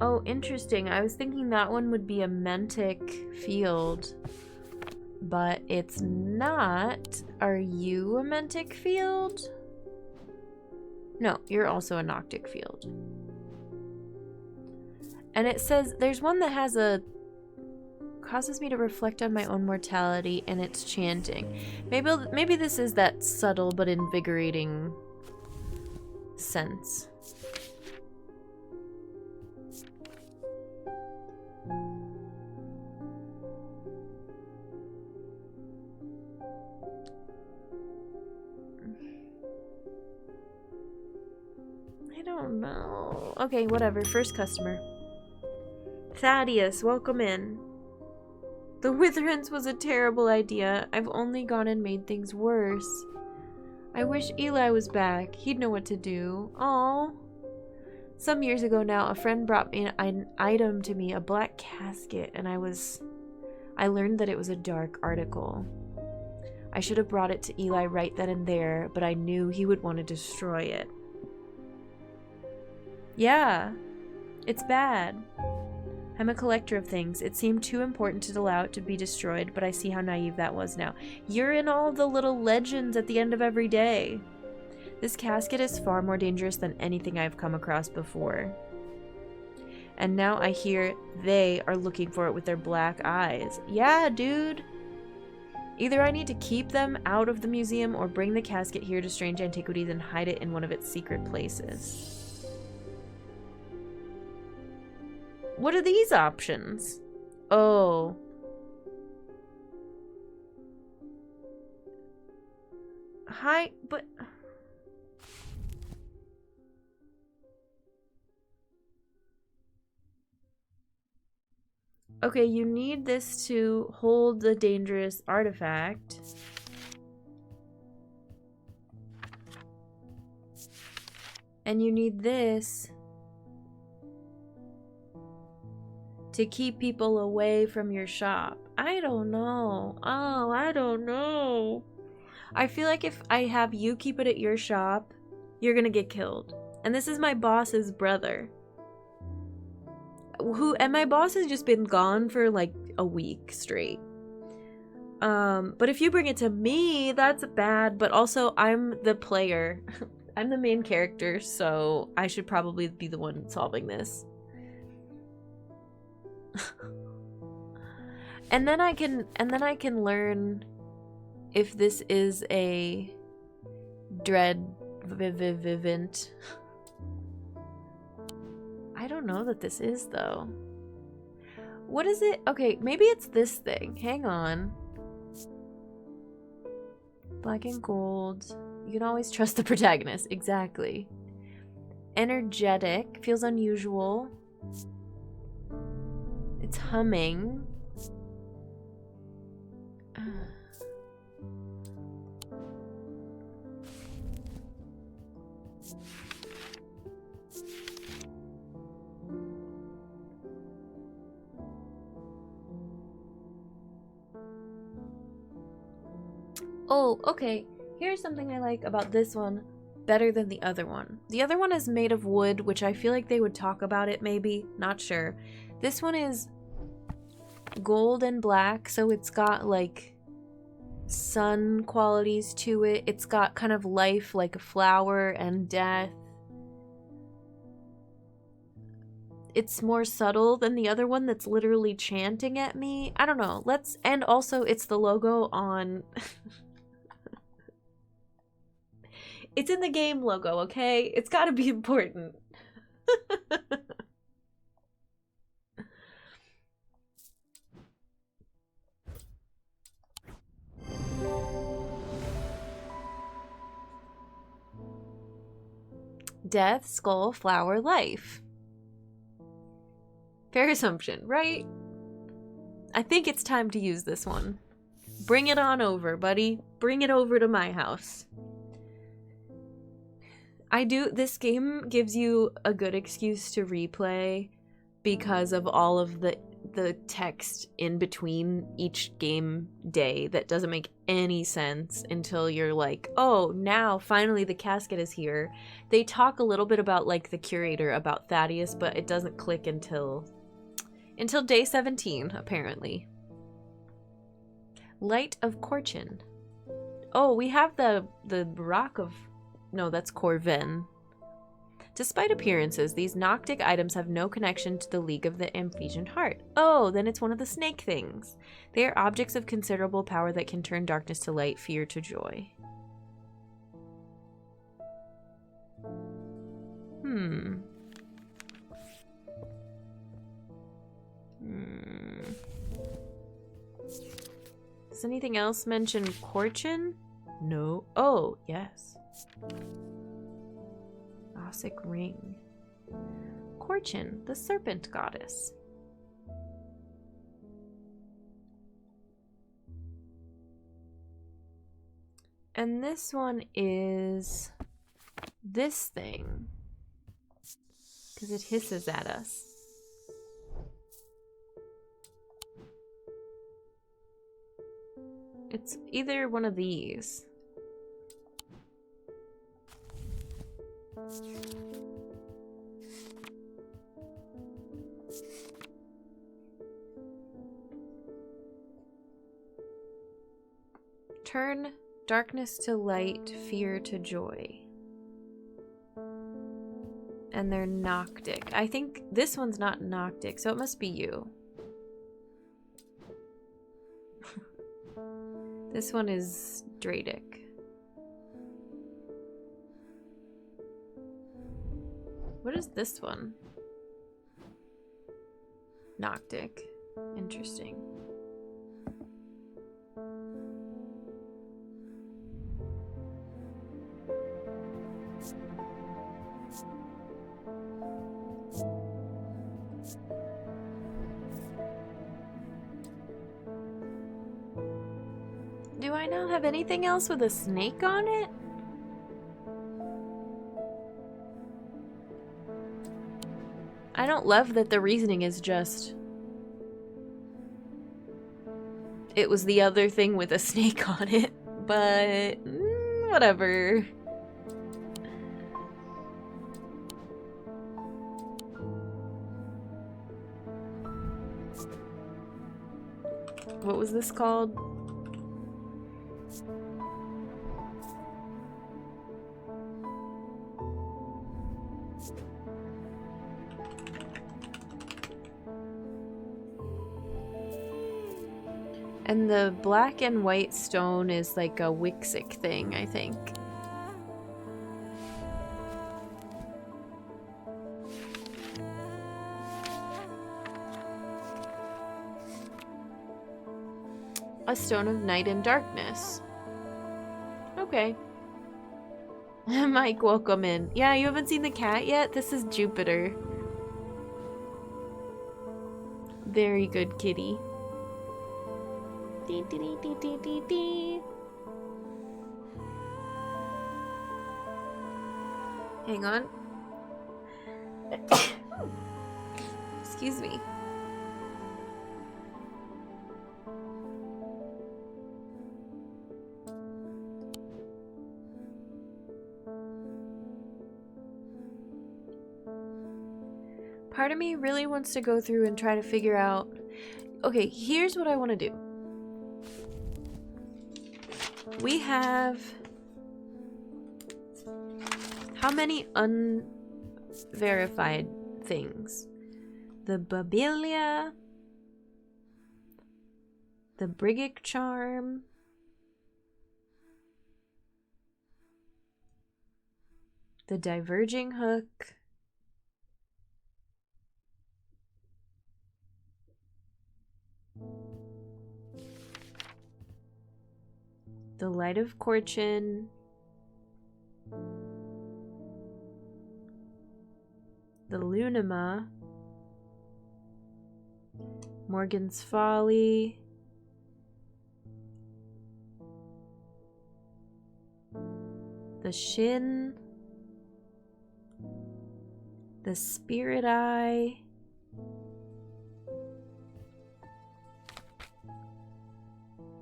Oh, interesting. I was thinking that one would be a Mentic field, but it's not. Are you a Mentic field? No, you're also a Noctic field. And it says there's one that has a causes me to reflect on my own mortality, and it's chanting. Maybe this is that subtle but invigorating sense. I don't know. Okay, whatever. First customer. Thaddeus, welcome in. The Witherance was a terrible idea. I've only gone and made things worse. I wish Eli was back. He'd know what to do. Aww. Some years ago now, a friend brought me an item to me, a black casket, and I learned that it was a dark article. I should have brought it to Eli right then and there, but I knew he would want to destroy it. Yeah, it's bad. I'm a collector of things. It seemed too important to allow it to be destroyed, but I see how naive that was now. You're in all the little legends at the end of every day. This casket is far more dangerous than anything I've come across before. And now I hear they are looking for it with their black eyes. Yeah, dude. Either I need to keep them out of the museum or bring the casket here to Strange Antiquities and hide it in one of its secret places. What are these options? Oh. Hi, but... Okay, you need this to hold the dangerous artifact. And you need this to keep people away from your shop. I don't know. Oh, I don't know. I feel like if I have you keep it at your shop, you're gonna get killed. And this is my boss's brother. And my boss has just been gone for like a week straight. But if you bring it to me, that's bad. But also, I'm the player. I'm the main character, so I should probably be the one solving this. and then I can learn if this is a dread vivint. I don't know that this is, though. What is it? Okay, maybe it's this thing. Hang on. Black and gold. You can always trust the protagonist. Exactly. Energetic. Feels unusual. It's humming. Oh, okay. Here's something I like about this one better than the other one. The other one is made of wood, which I feel like they would talk about it maybe. Not sure. This one is gold and black, so it's got like sun qualities to it. It's got kind of life, like a flower, and death. It's more subtle than the other one that's literally chanting at me. I don't know. And also it's the logo on... It's in the game logo, okay? It's gotta be important. Death, skull, flower, life. Fair assumption, right? I think it's time to use this one. Bring it on over, buddy. Bring it over to my house. This game gives you a good excuse to replay because of all of the text in between each game day that doesn't make any sense until you're like, oh, now finally the casket is here. They talk a little bit about like the curator, about Thaddeus, but it doesn't click until day 17, apparently. Light of Corchin. Oh, we have the rock of... No, that's Corvin. Despite appearances, these Noctic items have no connection to the League of the Amphesian Heart. Oh, then it's one of the snake things. They are objects of considerable power that can turn darkness to light, fear to joy. Does anything else mention Corchin? No. Oh, yes. Ossic ring. Corchin, the serpent goddess. And this one is this thing. Because it hisses at us. It's either one of these. Turn darkness to light, fear to joy. And they're Noctic. I think this one's not Noctic, so it must be you. This one is Dradic. What is this one? Noctic. Interesting. Do I not have anything else with a snake on it? I don't love that the reasoning is just... it was the other thing with a snake on it, but whatever. What was this called? And the black and white stone is like a Wixic thing, I think. A stone of night and darkness. Okay. Mike, welcome in. Yeah, you haven't seen the cat yet? This is Jupiter. Very good kitty. Dee, dee, dee, dee, dee, dee, dee. Hang on. Excuse me. Part of me really wants to go through and try to figure out... Okay, here's what I want to do. We have... how many unverified things? The Babilia, the Brigic Charm, the Diverging Hook, the Light of Corchin, the Lunima, Morgan's Folly, the Shin, the Spirit Eye,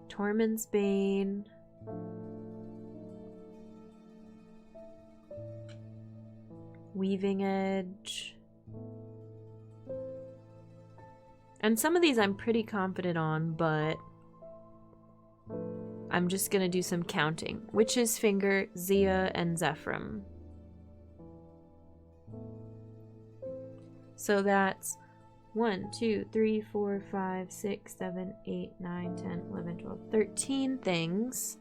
Tormund's Bane, Weaving Edge. And some of these I'm pretty confident on, but I'm just gonna do some counting. Witch's Finger, Zia, and Zephyrim. So that's 1, 2, 3, 4, 5, 6, 7, 8, 9, 10, 11, 12, 13 things.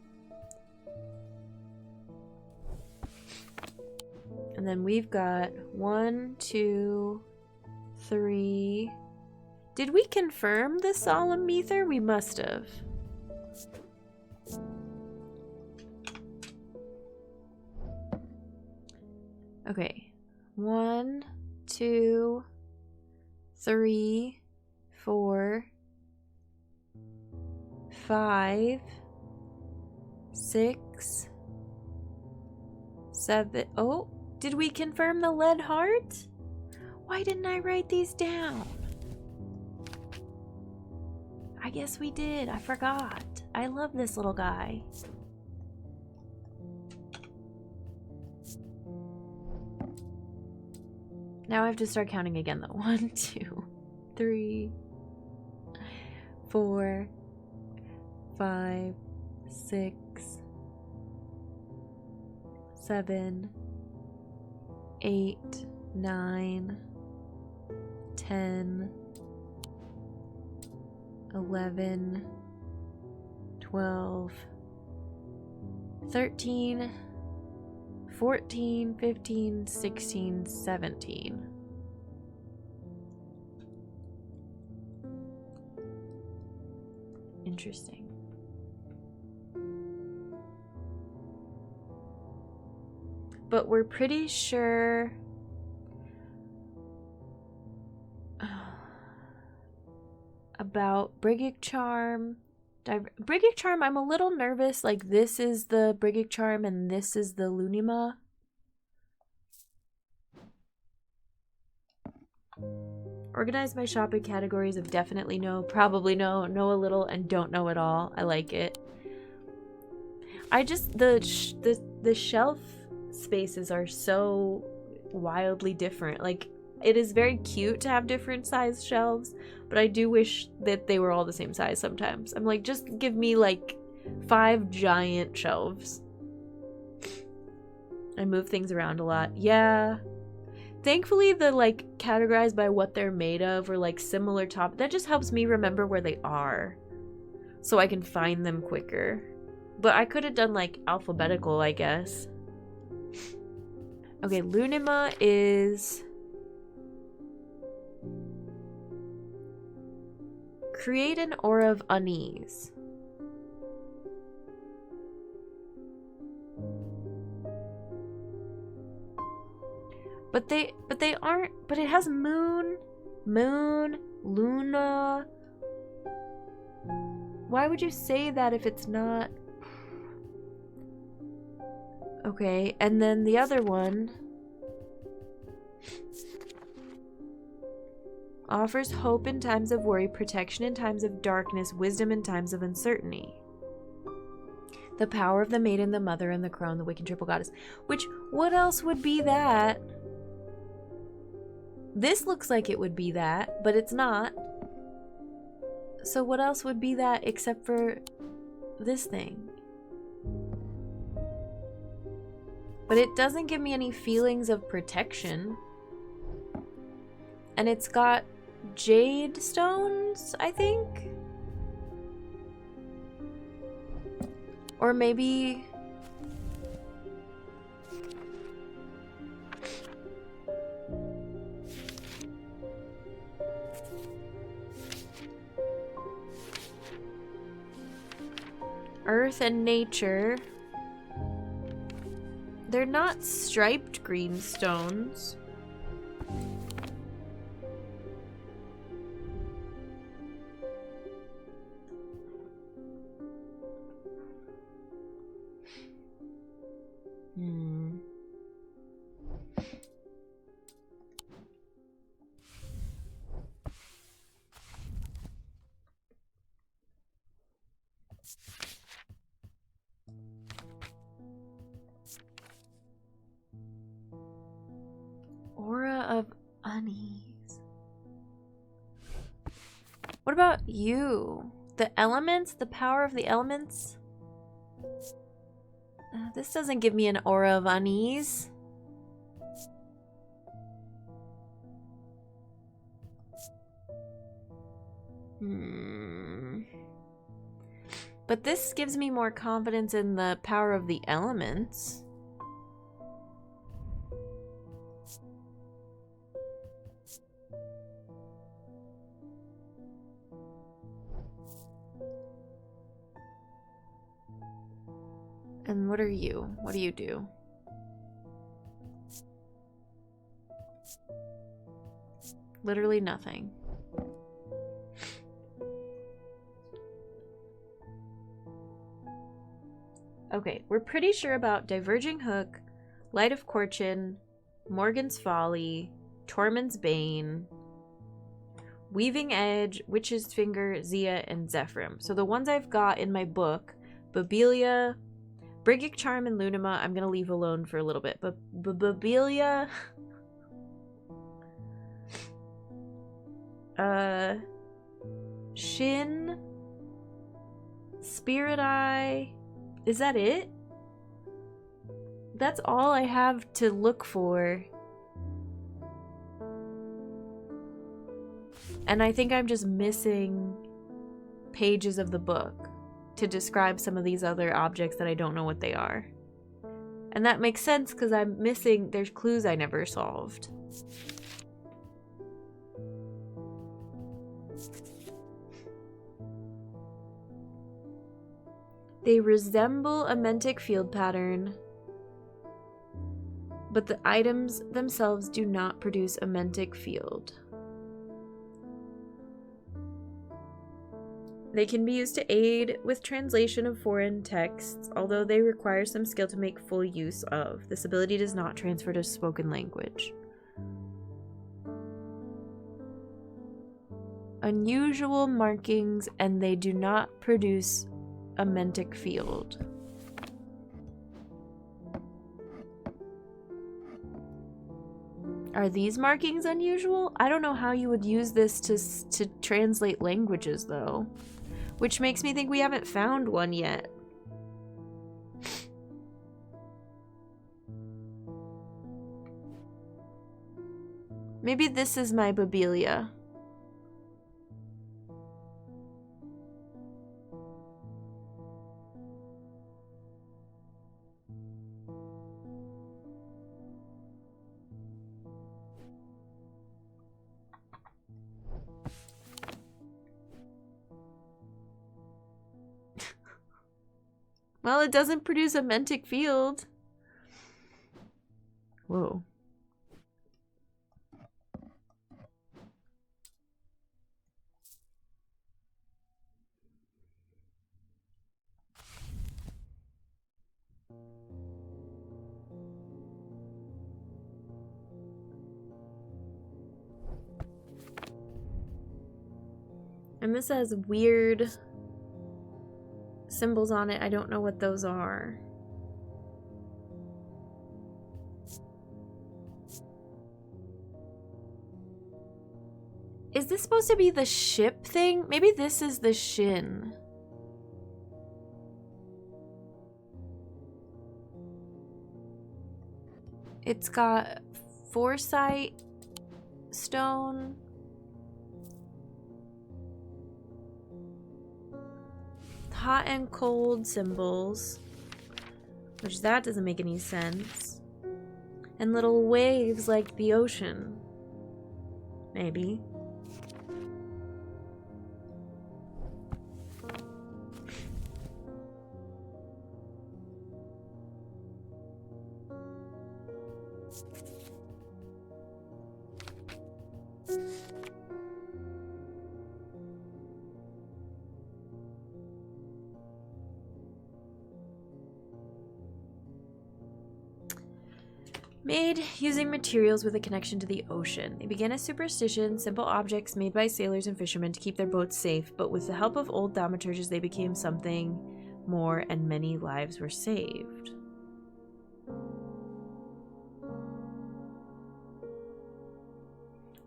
And then we've got 1, 2, 3. Did we confirm the Solemn Ether? We must have. Okay. 1, 2, 3, 4, 5, 6, 7. Oh, did we confirm the lead heart? Why didn't I write these down? I guess we did. I forgot. I love this little guy. Now I have to start counting again though. 1, 2, 3, 4, 5, 6, 7, 8, 9, 10, 11, 12, 13, 14, 15, 16, 17. Interesting. But we're pretty sure about Briggic Charm. Briggic Charm, I'm a little nervous. Like, this is the Briggic Charm and this is the Lunima. Organize my shopping categories of definitely know, probably know, know a little, and don't know at all. I like it. I just, the shelf spaces are so wildly different. Like, it is very cute to have different size shelves, but I do wish that they were all the same size sometimes. I'm like, just give me like 5 giant shelves. I move things around a lot. Yeah. Thankfully, the like categorized by what they're made of or like similar top, that just helps me remember where they are so I can find them quicker. But I could have done like alphabetical, I guess. Okay, Lunima is create an aura of unease. But they aren't, but it has moon, Luna. Why would you say that if it's not? Okay, and then the other one offers hope in times of worry, protection in times of darkness, wisdom in times of uncertainty. The power of the maiden, the mother, and the crone, the wicked triple goddess. Which, what else would be that? This looks like it would be that, but it's not. So what else would be that except for this thing? But it doesn't give me any feelings of protection. And it's got jade stones, I think? Or maybe... Earth and nature. They're not striped green stones. Aura of unease. What about you? The elements? The power of the elements? This doesn't give me an aura of unease. But this gives me more confidence in the power of the elements. And what are you? What do you do? Literally nothing. Okay, we're pretty sure about Diverging Hook, Light of Fortune, Morgan's Folly, Tormund's Bane, Weaving Edge, Witch's Finger, Zia, and Zephyrim. So the ones I've got in my book, Babelia, Briggic Charm, and Lunima, I'm going to leave alone for a little bit. But Babelia... Shin, Spirit Eye... Is that it? That's all I have to look for. And I think I'm just missing pages of the book to describe some of these other objects that I don't know what they are. And that makes sense because there's clues I never solved. They resemble a Mentic field pattern, but the items themselves do not produce a Mentic field. They can be used to aid with translation of foreign texts, although they require some skill to make full use of. This ability does not transfer to spoken language. Unusual markings, and they do not produce a Mentic field. Are these markings unusual? I don't know how you would use this to translate languages, though. Which makes me think we haven't found one yet. Maybe this is my Babelia. Well, it doesn't produce a Mentic field. Whoa. And this has weird symbols on it. I don't know what those are. Is this supposed to be the ship thing? Maybe this is the Shin. It's got foresight stone. Hot and cold symbols, which that doesn't make any sense. And little waves like the ocean. Maybe. Made using materials with a connection to the ocean. They began as superstition, simple objects made by sailors and fishermen to keep their boats safe, but with the help of old thaumaturges they became something more and many lives were saved.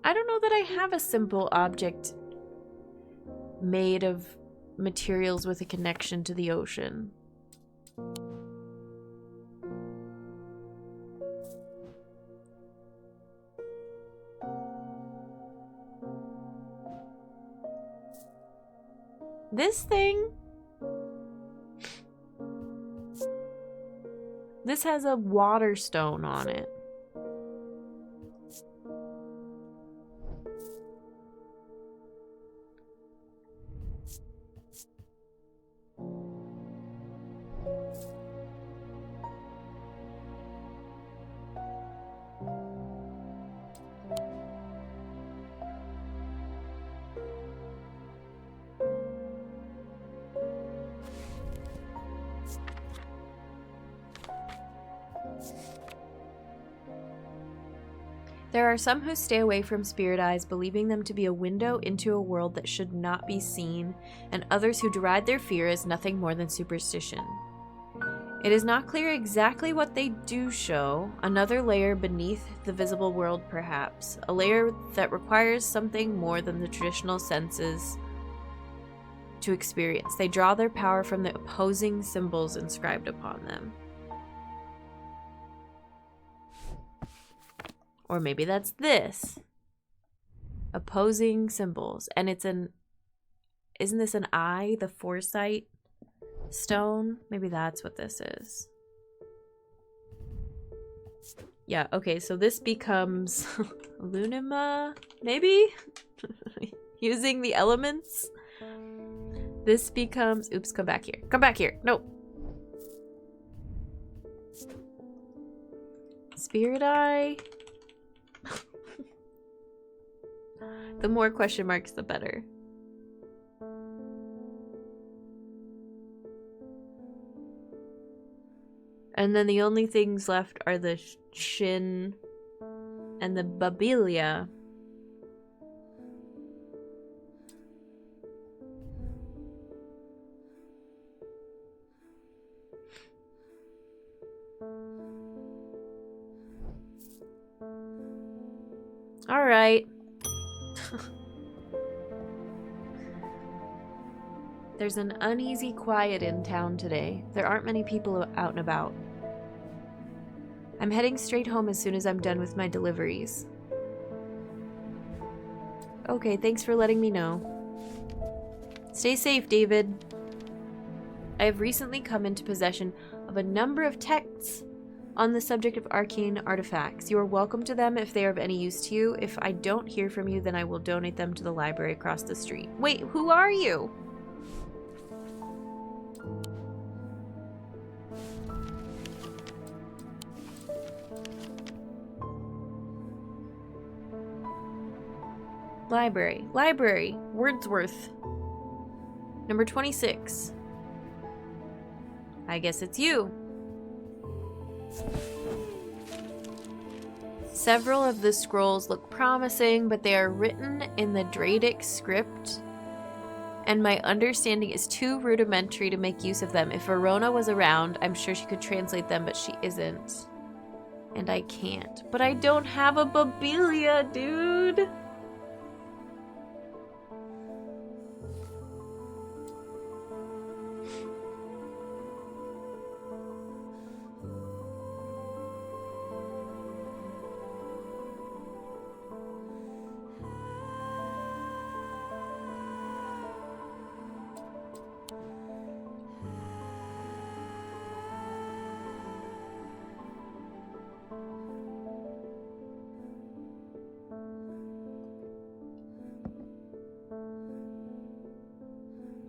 I don't know that I have a simple object made of materials with a connection to the ocean. This thing, this has a water stone on it. There are some who stay away from spirit eyes, believing them to be a window into a world that should not be seen, and others who deride their fear as nothing more than superstition. It is not clear exactly what they do show, another layer beneath the visible world perhaps, a layer that requires something more than the traditional senses to experience. They draw their power from the opposing symbols inscribed upon them. Or maybe that's this. Opposing symbols. And it's an... Isn't this an eye? The foresight stone? Maybe that's what this is. Yeah, okay, so this becomes Lunima, maybe? Using the elements. This becomes... Oops, come back here. Come back here. No. Spirit Eye. The more question marks, the better. And then the only things left are the Shin and the Babilia. All right. There's an uneasy quiet in town today. There aren't many people out and about. I'm heading straight home as soon as I'm done with my deliveries. Okay, thanks for letting me know. Stay safe, David. I have recently come into possession of a number of texts on the subject of arcane artifacts. You are welcome to them if they are of any use to you. If I don't hear from you, then I will donate them to the library across the street. Wait, who are you? Library. Wordsworth. Number 26. I guess it's you. Several of the scrolls look promising, but they are written in the Dradic script, and my understanding is too rudimentary to make use of them. If Verona was around, I'm sure she could translate them, but she isn't. And I can't. But I don't have a Babilia, dude!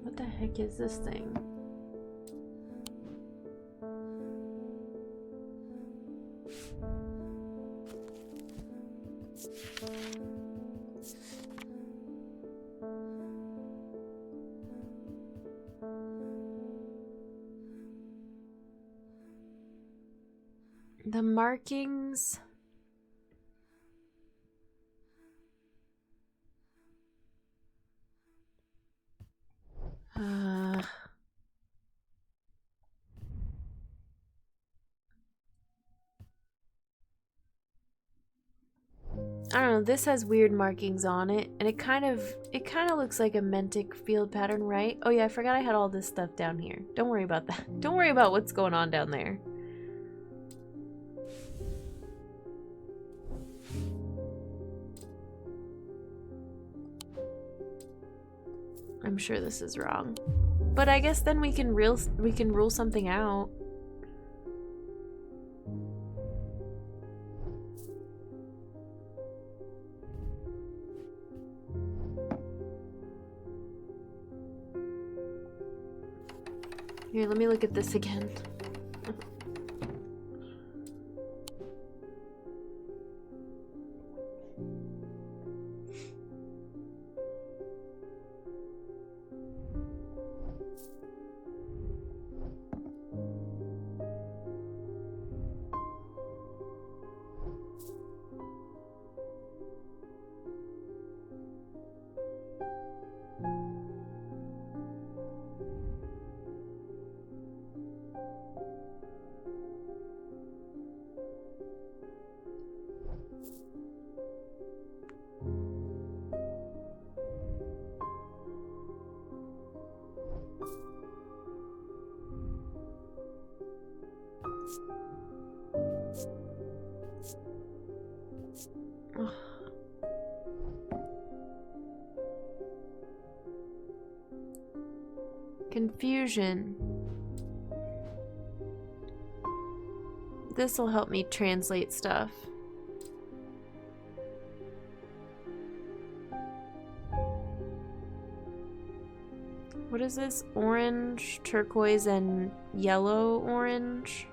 What the heck is this thing? The markings. I don't know, this has weird markings on it, and it kind of looks like a Mentic field pattern, right? Oh yeah, I forgot I had all this stuff down here. Don't worry about that. Don't worry about what's going on down there. I'm sure this is wrong. But I guess then we can rule something out. Here, let me look at this again. Confusion. This will help me translate stuff. What is this? Orange, turquoise, and yellow orange?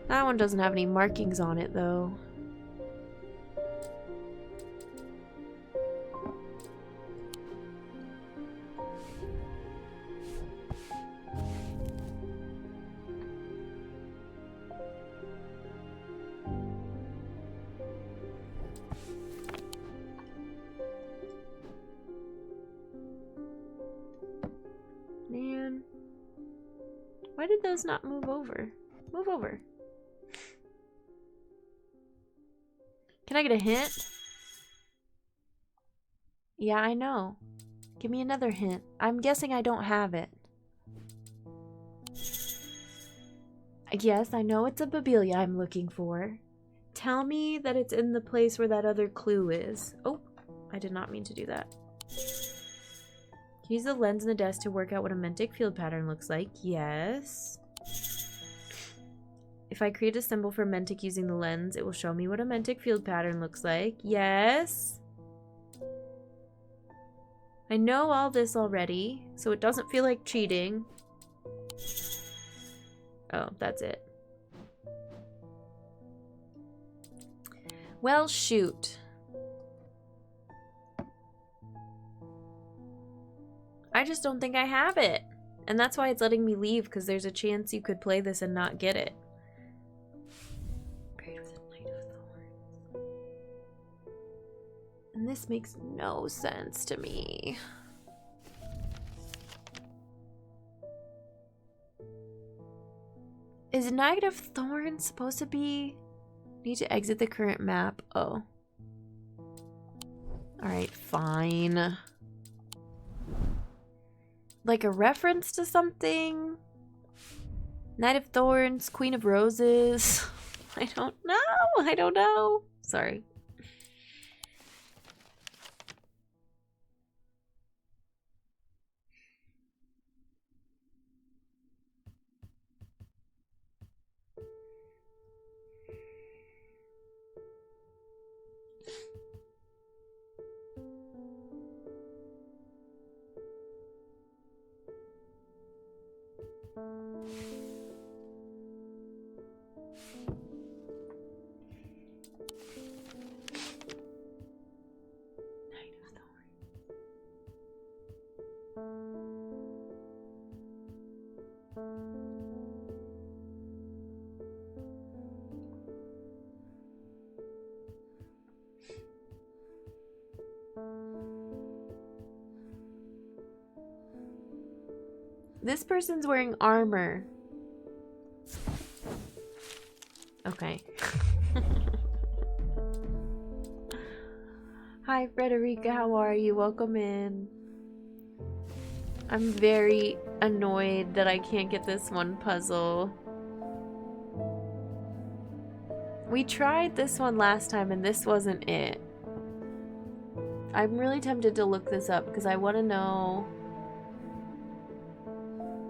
That one doesn't have any markings on it, though. Man. Why did those not move over? Move over. Can I get a hint? Yeah, I know. Give me another hint. I'm guessing I don't have it. Yes, I know it's a Babelia I'm looking for. Tell me that it's in the place where that other clue is. Oh, I did not mean to do that. Use the lens in the desk to work out what a Mentic field pattern looks like. Yes. If I create a symbol for Mentic using the lens, it will show me what a Mentic field pattern looks like. Yes. I know all this already, so it doesn't feel like cheating. Oh, that's it. Well, shoot. I just don't think I have it. And that's why it's letting me leave, because there's a chance you could play this and not get it. And this makes no sense to me. Is Knight of Thorns supposed to be... Need to exit the current map? Oh. Alright, fine. Like a reference to something? Knight of Thorns, Queen of Roses. I don't know. I don't know. Sorry. This person's wearing armor. Okay. Hi, Frederica. How are you? Welcome in. I'm very annoyed that I can't get this one puzzle. We tried this one last time and this wasn't it. I'm really tempted to look this up because I want to know...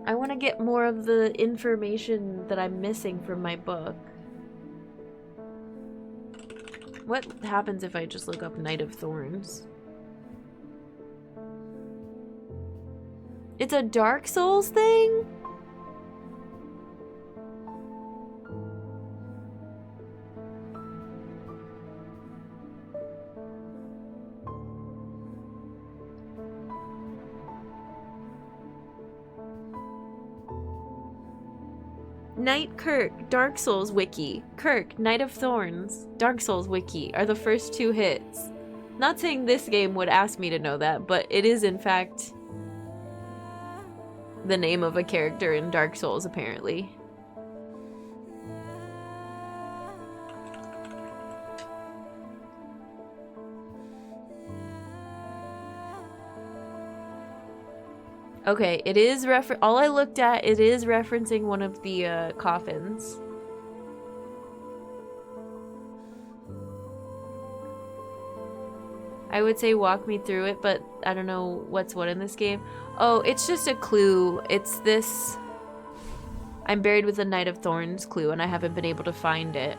I want to get more of the information that I'm missing from my book. What happens if I just look up Knight of Thorns? It's a Dark Souls thing? Knight Kirk, Dark Souls Wiki. Kirk, Knight of Thorns, Dark Souls Wiki are the first two hits. Not saying this game would ask me to know that, but it is in fact the name of a character in Dark Souls, apparently. Okay, it is all I looked at, it is referencing one of the coffins. I would say walk me through it, but I don't know what's what in this game. Oh, it's just a clue. It's this... I'm buried with a Knight of Thorns clue, and I haven't been able to find it.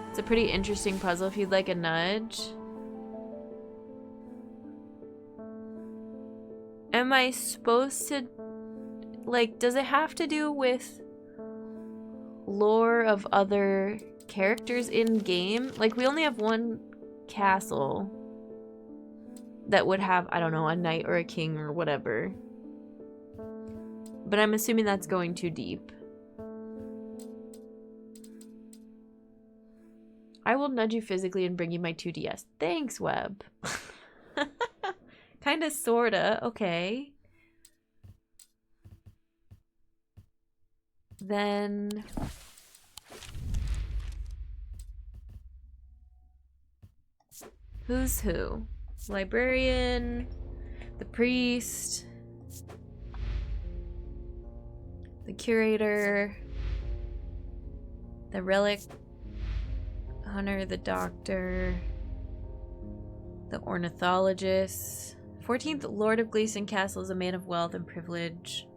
It's a pretty interesting puzzle if you'd like a nudge. Am I supposed to... Like, does it have to do with lore of other characters in game? Like, we only have one castle that would have, I don't know, a knight or a king or whatever. But I'm assuming that's going too deep. I will nudge you physically and bring you my 2DS. Thanks, Web. Kinda, sorta. Okay. Then... Who's who? Librarian, the priest, the curator, the relic hunter, the doctor, the ornithologist. 14th Lord of Gleeson Castle is a man of wealth and privilege.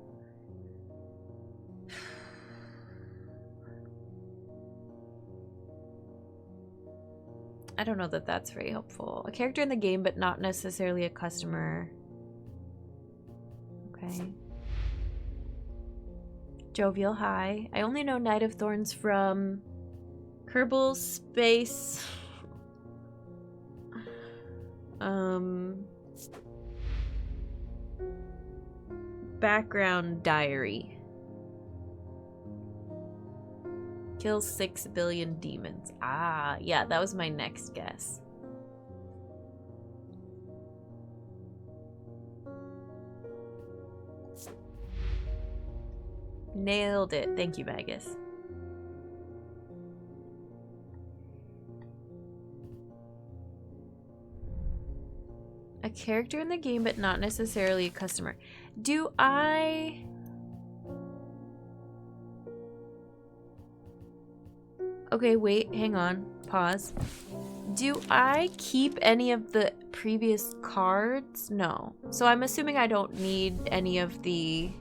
I don't know that that's very helpful. A character in the game, but not necessarily a customer. Okay. Jovial High. I only know Knight of Thorns from Kerbal Space. Background diary. Kill 6 billion demons. Ah, yeah, that was my next guess. Nailed it. Thank you, Magus. A character in the game, but not necessarily a customer. Do I... Okay, wait, hang on. Pause. Do I keep any of the previous cards? No. So I'm assuming I don't need any of the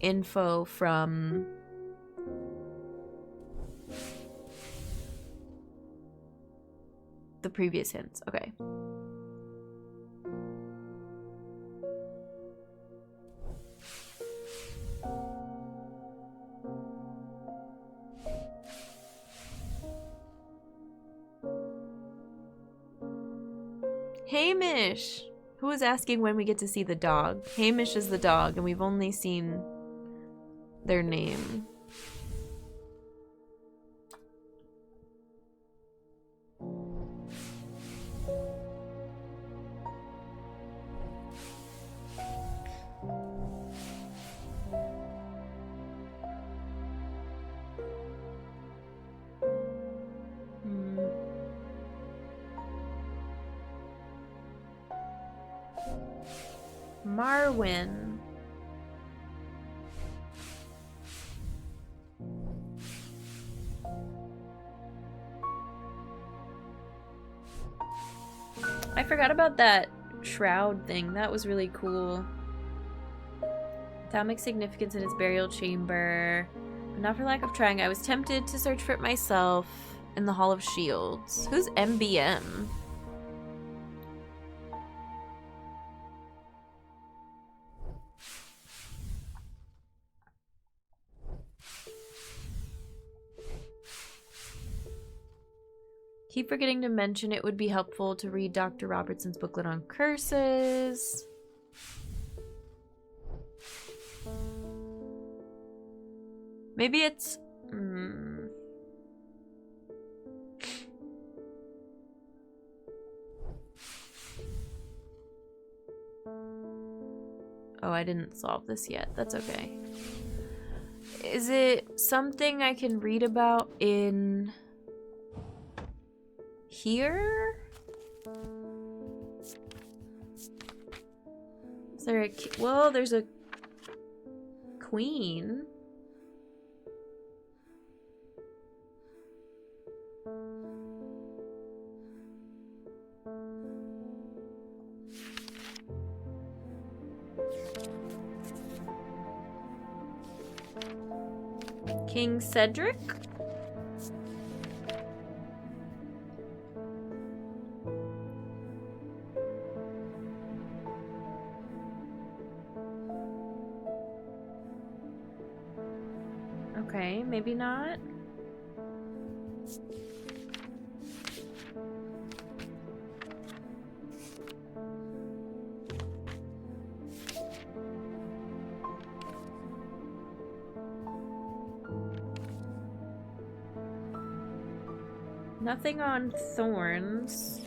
info from the previous hints. Okay. Hamish! Who was asking when we get to see the dog? Hamish is the dog, and we've only seen their name. Marwyn. I forgot about that shroud thing. That was really cool. Atomic significance in his burial chamber. But not for lack of trying. I was tempted to search for it myself in the Hall of Shields. Who's MBM? Keep forgetting to mention it would be helpful to read Dr. Robertson's booklet on curses. Maybe it's... Oh, I didn't solve this yet. That's okay. Is it something I can read about in... here? Is there a... Well, there's a queen. King Cedric? Okay, maybe not. Nothing on thorns.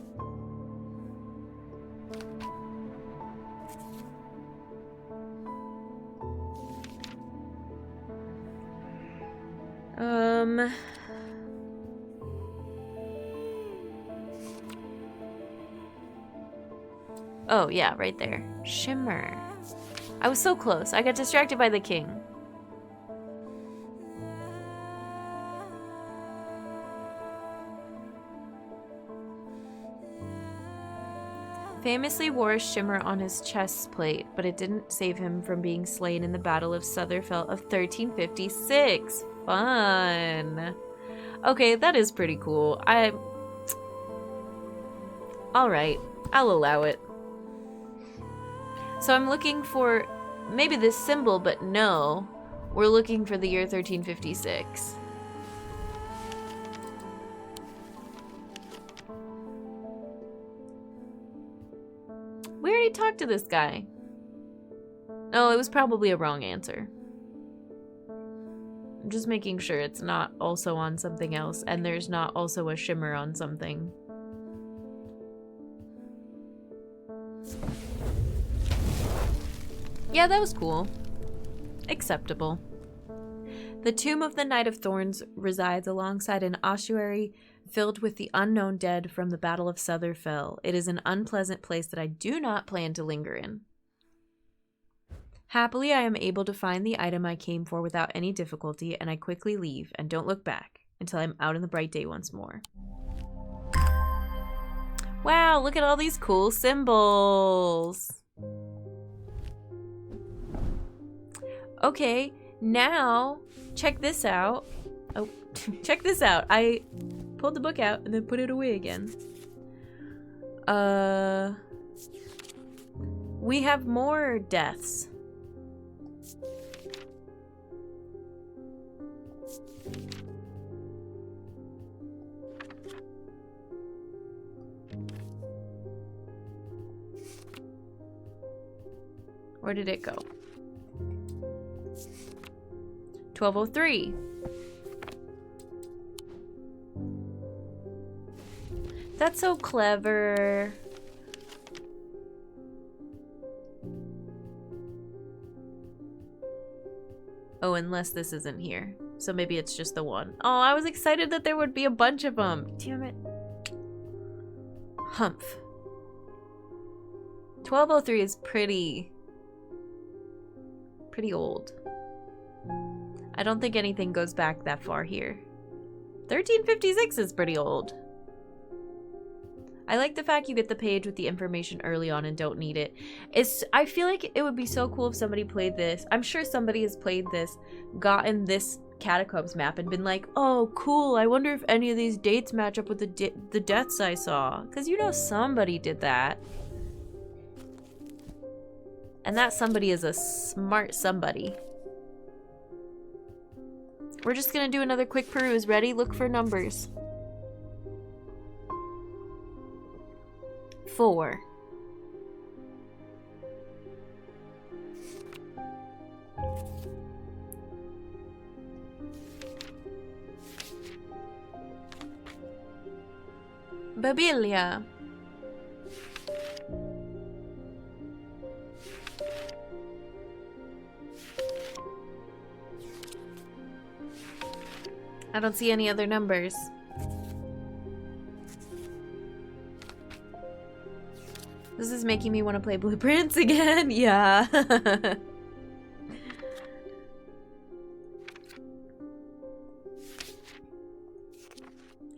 Oh, yeah, right there. Shimmer. I was so close. I got distracted by the king. Famously wore a shimmer on his chest plate, but it didn't save him from being slain in the Battle of Sutherfell of 1356. Fun. Okay, that is pretty cool. Alright, I'll allow it. So I'm looking for maybe this symbol, but no. We're looking for the year 1356. We already talked to this guy. Oh, it was probably a wrong answer. I'm just making sure it's not also on something else, and there's not also a shimmer on something. Yeah, that was cool. Acceptable. The tomb of the Knight of Thorns resides alongside an ossuary filled with the unknown dead from the Battle of Sutherfell. It is an unpleasant place that I do not plan to linger in. Happily, I am able to find the item I came for without any difficulty, and I quickly leave and don't look back until I'm out in the bright day once more. Wow, look at all these cool symbols. Okay, now check this out. Oh, check this out. I pulled the book out and then put it away again. We have more deaths. Where did it go? 1203. That's so clever. Oh, unless this isn't here. So maybe it's just the one. Oh, I was excited that there would be a bunch of them. Damn it. Humph. 1203 is pretty old. I don't think anything goes back that far here. 1356 is pretty old. I like the fact you get the page with the information early on and don't need it. I feel like it would be so cool if somebody played this. I'm sure somebody has played this, gotten this catacombs map and been like, oh, cool, I wonder if any of these dates match up with the deaths I saw. Because you know somebody did that. And that somebody is a smart somebody. We're just gonna do another quick peruse. Ready? Look for numbers. 4. Babilia. I don't see any other numbers. This is making me want to play Blueprints again. Yeah.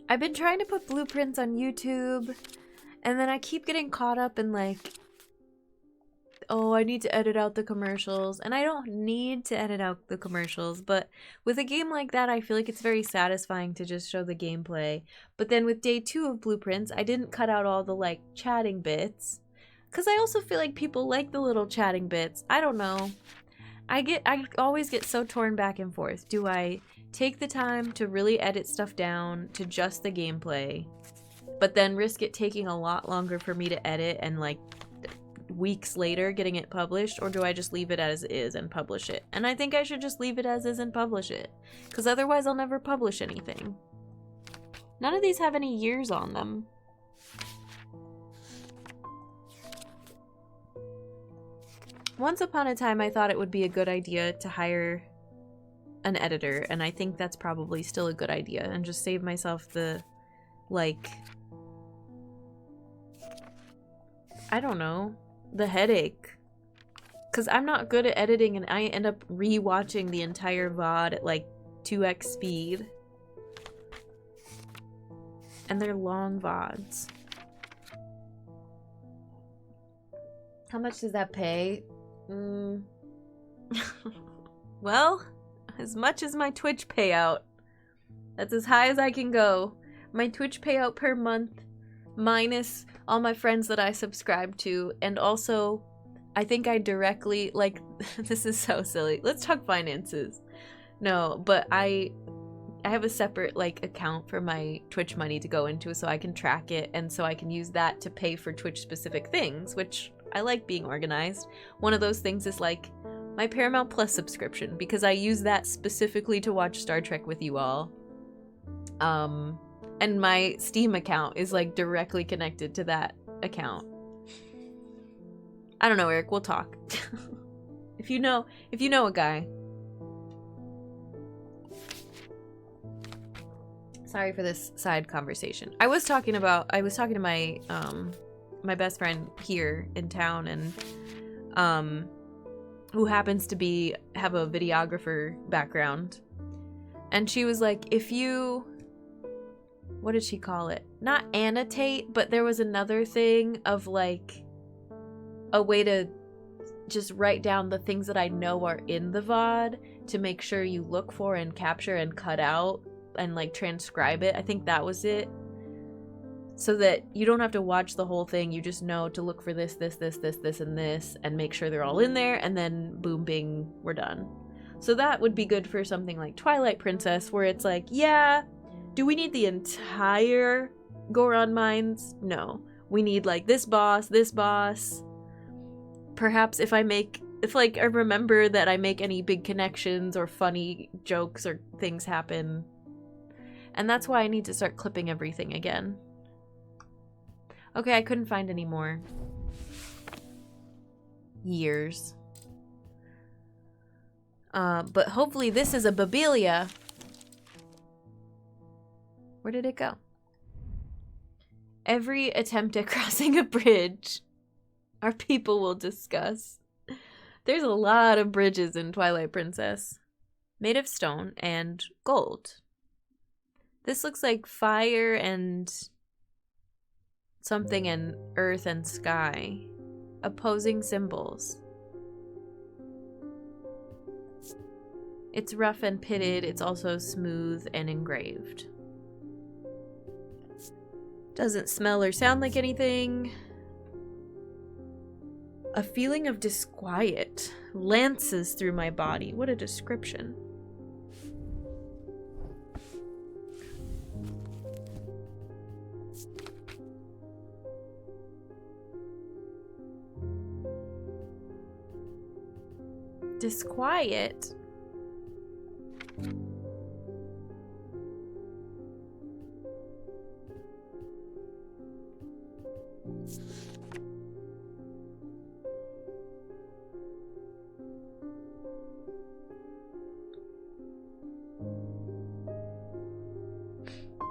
I've been trying to put Blueprints on YouTube, and then I keep getting caught up in like oh, I need to edit out the commercials. And I don't need to edit out the commercials, but with a game like that, I feel like it's very satisfying to just show the gameplay. But then with day 2 of Blueprints, I didn't cut out all the, like, chatting bits. Because I also feel like people like the little chatting bits. I don't know. I always get so torn back and forth. Do I take the time to really edit stuff down to just the gameplay, but then risk it taking a lot longer for me to edit and, like, weeks later getting it published, or do I just leave it as is and publish it? And I think I should just leave it as is and publish it, because otherwise I'll never publish anything. None of these have any years on them. Once upon a time, I thought it would be a good idea to hire an editor, and I think that's probably still a good idea, and just save myself the, like, I don't know, the headache. Because I'm not good at editing, and I end up re-watching the entire VOD at, like, 2x speed. And they're long VODs. How much does that pay? Well, as much as my Twitch payout. That's as high as I can go. My Twitch payout per month, minus all my friends that I subscribe to, and also, I think I directly, like, this is so silly. Let's talk finances. No, but I have a separate, like, account for my Twitch money to go into so I can track it, and so I can use that to pay for Twitch-specific things, which I like being organized. One of those things is, like, my Paramount Plus subscription, because I use that specifically to watch Star Trek with you all. And my Steam account is, like, directly connected to that account. I don't know, Eric, we'll talk. If you know a guy. Sorry for this side conversation. I was talking to my my best friend here in town, and who happens to have a videographer background, and she was like, if you, what did she call it? Not annotate, but there was another thing of, like, a way to just write down the things that I know are in the VOD to make sure you look for and capture and cut out and, like, transcribe it. I think that was it. So that you don't have to watch the whole thing, you just know to look for this, this, and this, and make sure they're all in there, and then boom, bing, we're done. So that would be good for something like Twilight Princess, where it's like, yeah, do we need the entire Goron Mines? No. We need, like, this boss. Perhaps if I remember that I make any big connections or funny jokes or things happen. And that's why I need to start clipping everything again. Okay, I couldn't find any more. Years. But hopefully this is a Babelia. Where did it go? Every attempt at crossing a bridge, our people will discuss. There's a lot of bridges in Twilight Princess. Made of stone and gold. This looks like fire and something, and earth and sky. Opposing symbols. It's rough and pitted. It's also smooth and engraved. Doesn't smell or sound like anything. A feeling of disquiet lances through my body. What a description. Disquiet?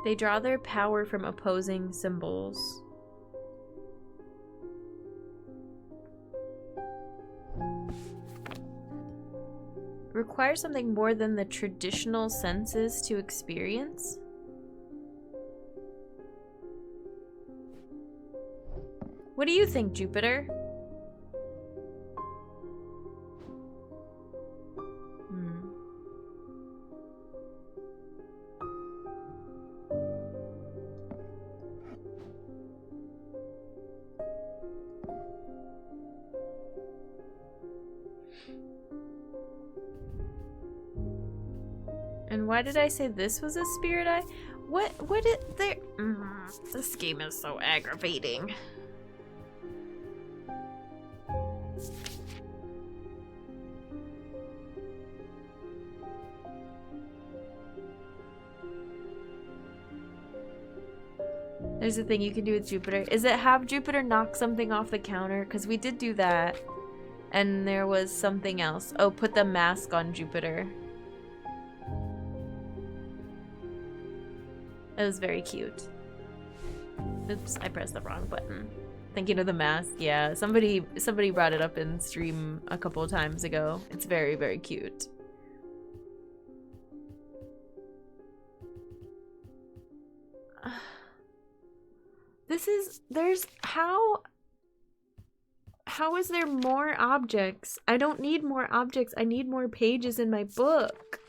They draw their power from opposing symbols. Require something more than the traditional senses to experience? What do you think, Jupiter? And why did I say this was a spirit eye? What is there? This game is so aggravating. There's a thing you can do with Jupiter. Is it have Jupiter knock something off the counter? Because we did do that. And there was something else. Oh, put the mask on Jupiter. It was very cute. Oops, I pressed the wrong button. Thinking of the mask, yeah. Somebody brought it up in stream a couple of times ago. It's very, very cute. How is there more objects? I don't need more objects. I need more pages in my book.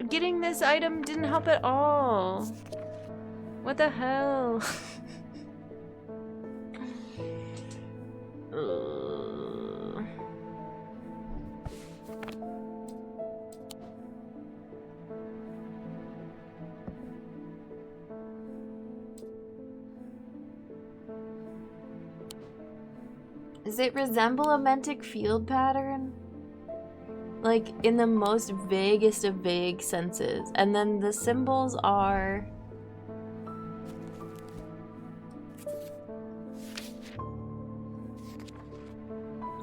Getting this item didn't help at all. What the hell? Does it resemble a Mentic field pattern? Like, in the most vaguest of vague senses. And then the symbols are...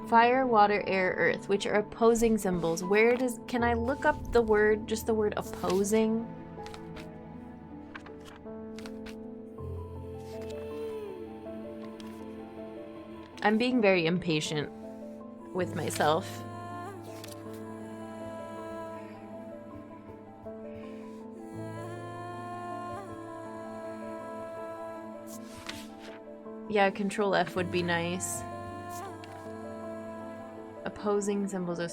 fire, water, air, earth, which are opposing symbols. Where does... Can I look up the word, just the word opposing? I'm being very impatient with myself. Yeah, Control F would be nice. Opposing symbols are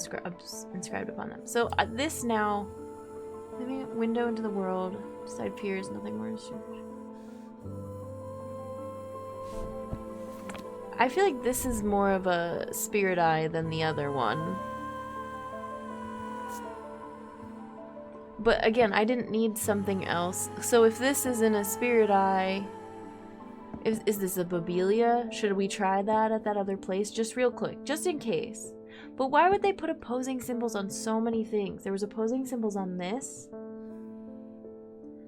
inscribed upon them. So this now, maybe window into the world. Beside fears, nothing more is strange. I feel like this is more of a spirit eye than the other one. But again, I didn't need something else. So if this isn't a spirit eye... Is this a Bobelia? Should we try that at that other place? Just real quick, just in case. But why would they put opposing symbols on so many things? There was opposing symbols on this.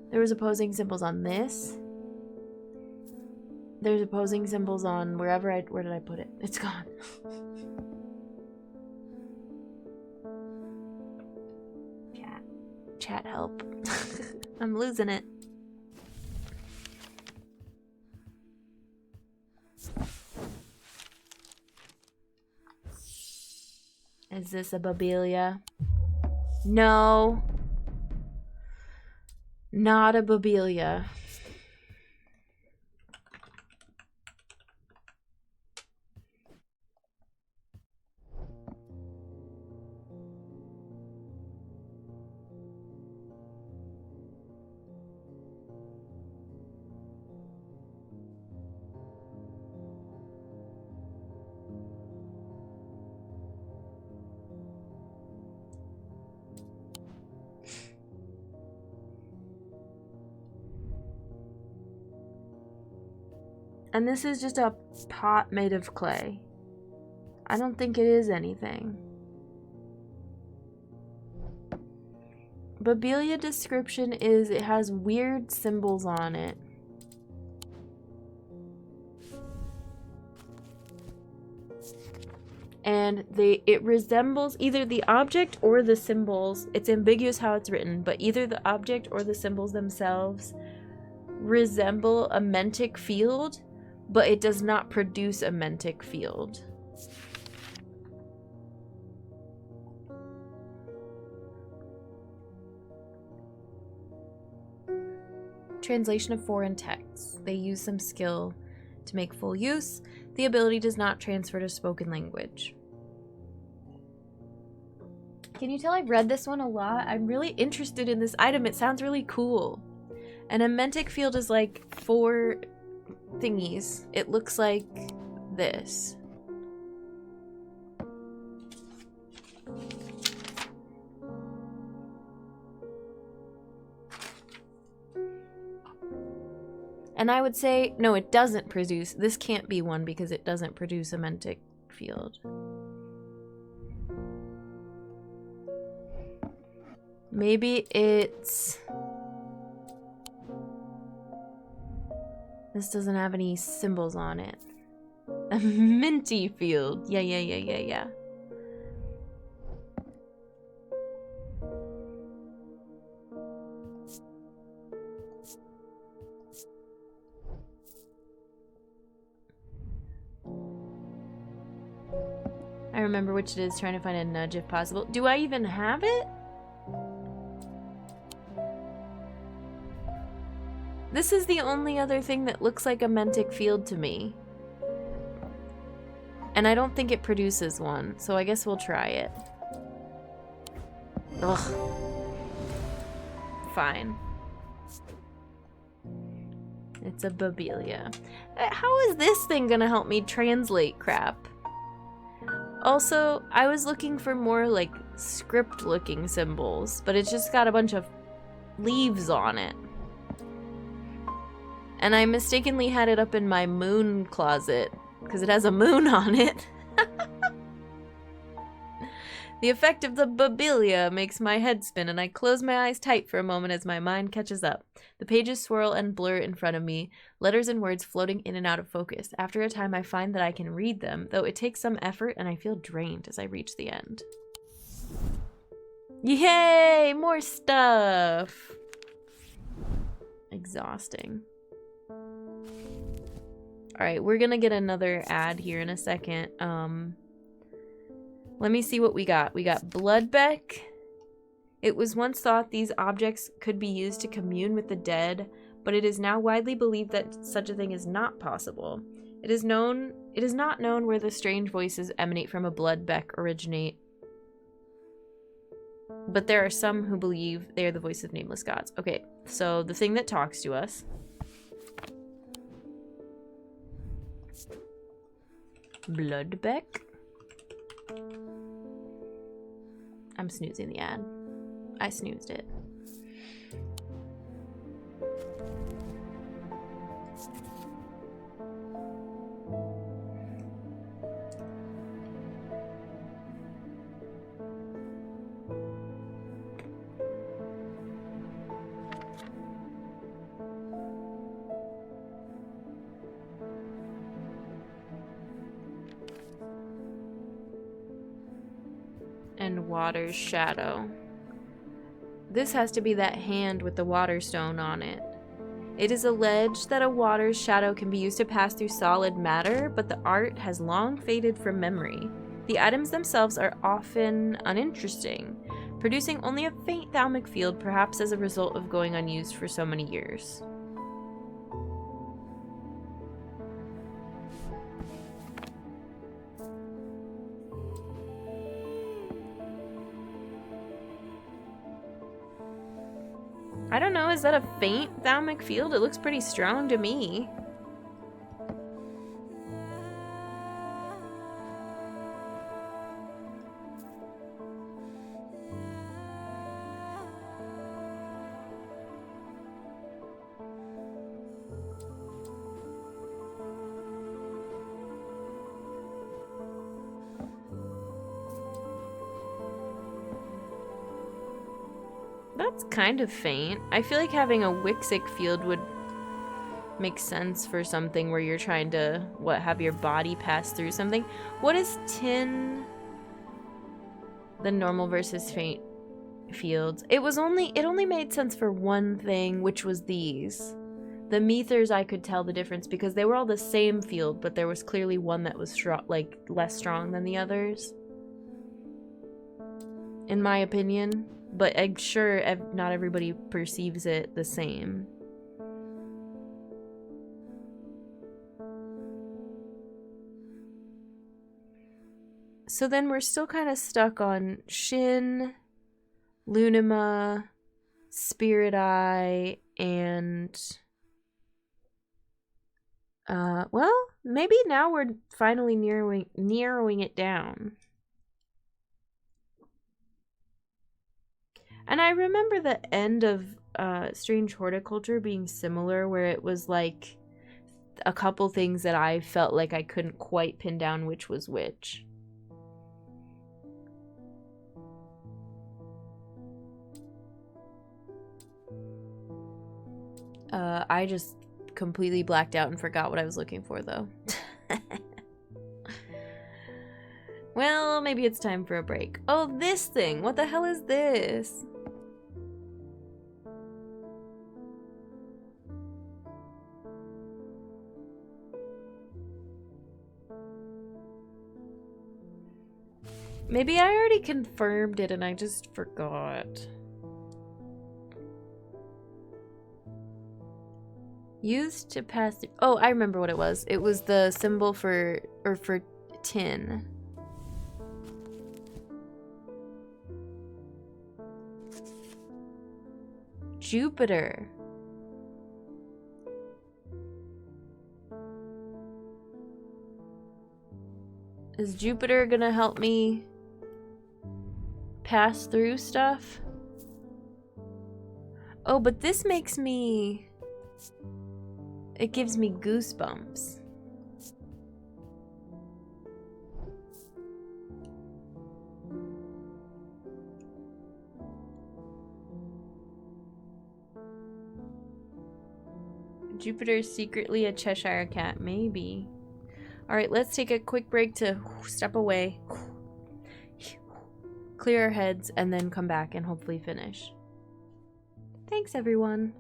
There was opposing symbols on this. There's opposing symbols on wherever where did I put it? It's gone. Chat help. I'm losing it. Is this a Bobelia? No. Not a Bobelia. And this is just a pot made of clay. I don't think it is anything. Babilia description is it has weird symbols on it. And it resembles either the object or the symbols. It's ambiguous how it's written, but either the object or the symbols themselves resemble a mentic field, but it does not produce a mentic field. Translation of foreign texts. They use some skill to make full use. The ability does not transfer to spoken language. Can you tell I've read this one a lot? I'm really interested in this item. It sounds really cool. And a mentic field is like 4 thingies. It looks like this. And I would say, no, it doesn't produce. This can't be one because it doesn't produce a mentic field. Maybe it's... This doesn't have any symbols on it. A minty field. Yeah. I remember which it is, trying to find a nudge if possible. Do I even have it? This is the only other thing that looks like a mentic field to me. And I don't think it produces one, so I guess we'll try it. Ugh. Fine. It's a Babilia. How is this thing gonna help me translate crap? Also, I was looking for more like script-looking symbols, but it's just got a bunch of leaves on it. And I mistakenly had it up in my moon closet because it has a moon on it. The effect of the Babilia makes my head spin, and I close my eyes tight for a moment as my mind catches up. The pages swirl and blur in front of me, letters and words floating in and out of focus. After a time, I find that I can read them, though it takes some effort, and I feel drained as I reach the end. Yay! More stuff! Exhausting. Alright, we're gonna get another ad here in a second. Let me see what we got. We got Bloodbeck. It was once thought these objects could be used to commune with the dead, but it is now widely believed that such a thing is not possible. It is not known where the strange voices emanate from a Bloodbeck originate, but there are some who believe they are the voice of nameless gods. Okay, so the thing that talks to us. Bloodbeck. I'm snoozing the ad. I snoozed it. And Water's Shadow. This has to be that hand with the water stone on it. It is alleged that a water's shadow can be used to pass through solid matter, but the art has long faded from memory. The items themselves are often uninteresting, producing only a faint thalamic field, perhaps as a result of going unused for so many years. I don't know, is that a faint thalamic field? It looks pretty strong to me. It's kind of faint. I feel like having a Wixic field would make sense for something where you're trying to, what, have your body pass through something. What is tin? The normal versus faint fields. It only made sense for one thing, which was these. The Methers, I could tell the difference because they were all the same field, but there was clearly one that was like less strong than the others. In my opinion. But I'm sure not everybody perceives it the same. So then we're still kind of stuck on Shin, Lunima, Spirit Eye, and... well, maybe now we're finally narrowing it down. And I remember the end of Strange Horticulture being similar, where it was like a couple things that I felt like I couldn't quite pin down which was which. I just completely blacked out and forgot what I was looking for, though. Well, maybe it's time for a break. Oh, this thing! What the hell is this? Maybe I already confirmed it and I just forgot. Used to pass through. Oh, I remember what it was. It was the symbol for tin. Jupiter. Is Jupiter gonna help me pass through stuff? Oh, but this makes me... It gives me goosebumps. Jupiter's secretly a Cheshire cat, maybe. Alright, let's take a quick break to step away, clear our heads, and then come back and hopefully finish. Thanks, everyone.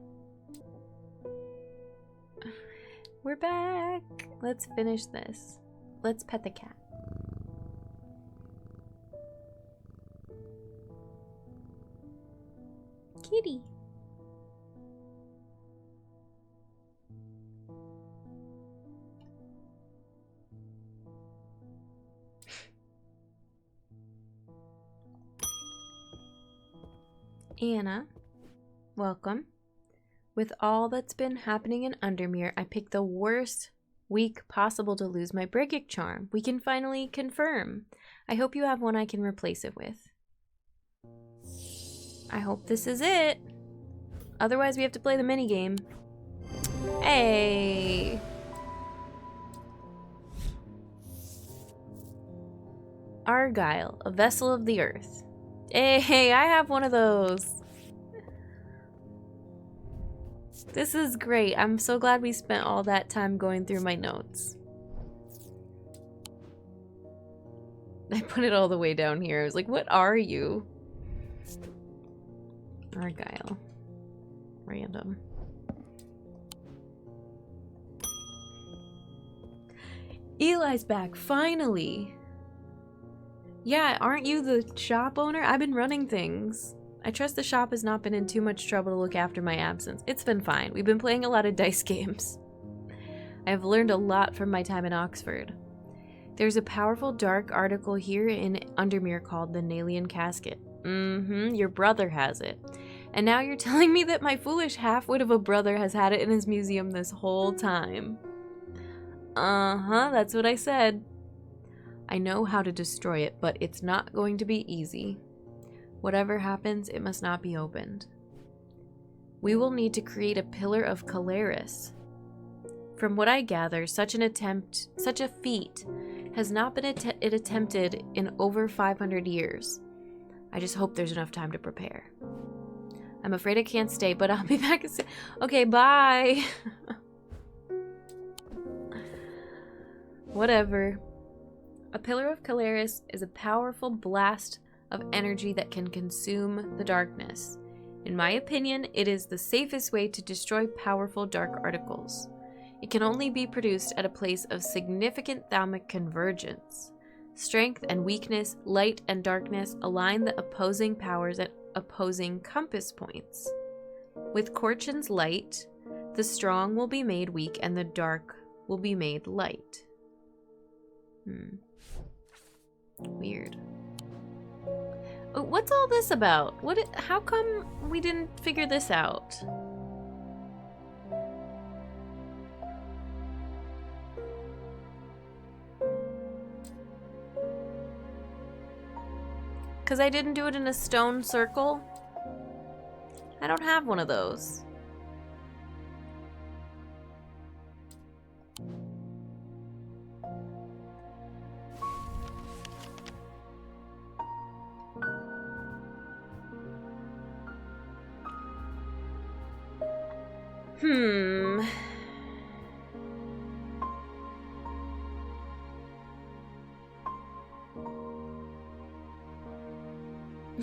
We're back. Let's finish this. Let's pet the cat. Kitty. Anna, welcome. With all that's been happening in Undermere, I picked the worst week possible to lose my Briggic charm. We can finally confirm. I hope you have one I can replace it with. I hope this is it. Otherwise, we have to play the minigame. Hey! Argyle, a vessel of the earth. Hey, I have one of those. This is great. I'm so glad we spent all that time going through my notes. I put it all the way down here. I was like, what are you? Argyle. Random. Eli's back, finally! Yeah, aren't you the shop owner? I've been running things. I trust the shop has not been in too much trouble to look after my absence. It's been fine. We've been playing a lot of dice games. I have learned a lot from my time in Oxford. There's a powerful dark article here in Undermere called the Nalian Casket. Your brother has it. And now you're telling me that my foolish half-wit of a brother has had it in his museum this whole time. That's what I said. I know how to destroy it, but it's not going to be easy. Whatever happens, it must not be opened. We will need to create a pillar of Calaris. From what I gather, such a feat has not been attempted in over 500 years. I just hope there's enough time to prepare. I'm afraid I can't stay, but I'll be back soon. Okay, bye. Whatever. A Pillar of Caleris is a powerful blast of energy that can consume the darkness. In my opinion, it is the safest way to destroy powerful dark articles. It can only be produced at a place of significant thalamic convergence. Strength and weakness, light and darkness align the opposing powers at opposing compass points. With Korchin's light, the strong will be made weak and the dark will be made light. Weird. Oh, what's all this about? How come we didn't figure this out? Because I didn't do it in a stone circle? I don't have one of those.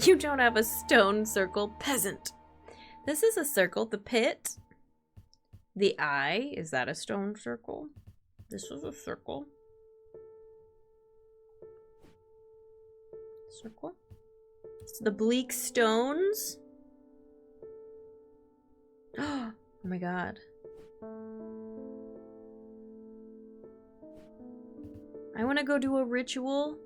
You don't have a stone circle, peasant. This is a circle. The pit. The eye. Is that a stone circle? This was a circle. Circle. It's the bleak stones. Oh my god. I want to go do a ritual.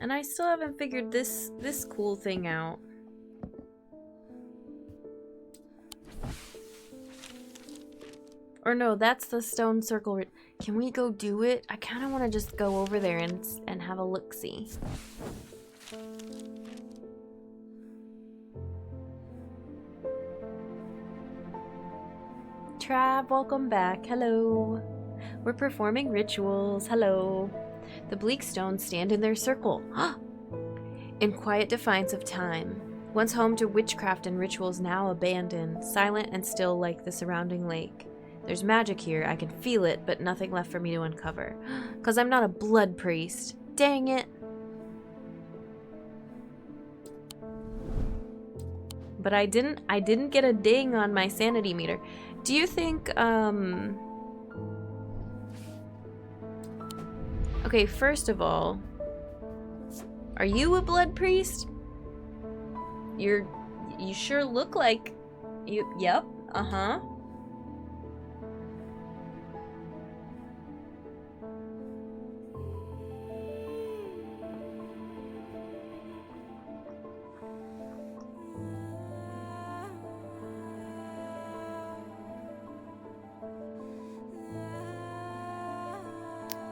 And I still haven't figured this cool thing out. Or no, that's the stone circle. Can we go do it? I kind of want to just go over there and have a look-see. Trav, welcome back. Hello. We're performing rituals. Hello. The bleak stones stand in their circle. In quiet defiance of time. Once home to witchcraft and rituals now abandoned, silent and still like the surrounding lake. There's magic here, I can feel it, but nothing left for me to uncover. 'Cause I'm not a blood priest. Dang it. But I didn't get a ding on my sanity meter. Do you think, okay, first of all, are you a blood priest? You sure look like you. Yep. Uh-huh.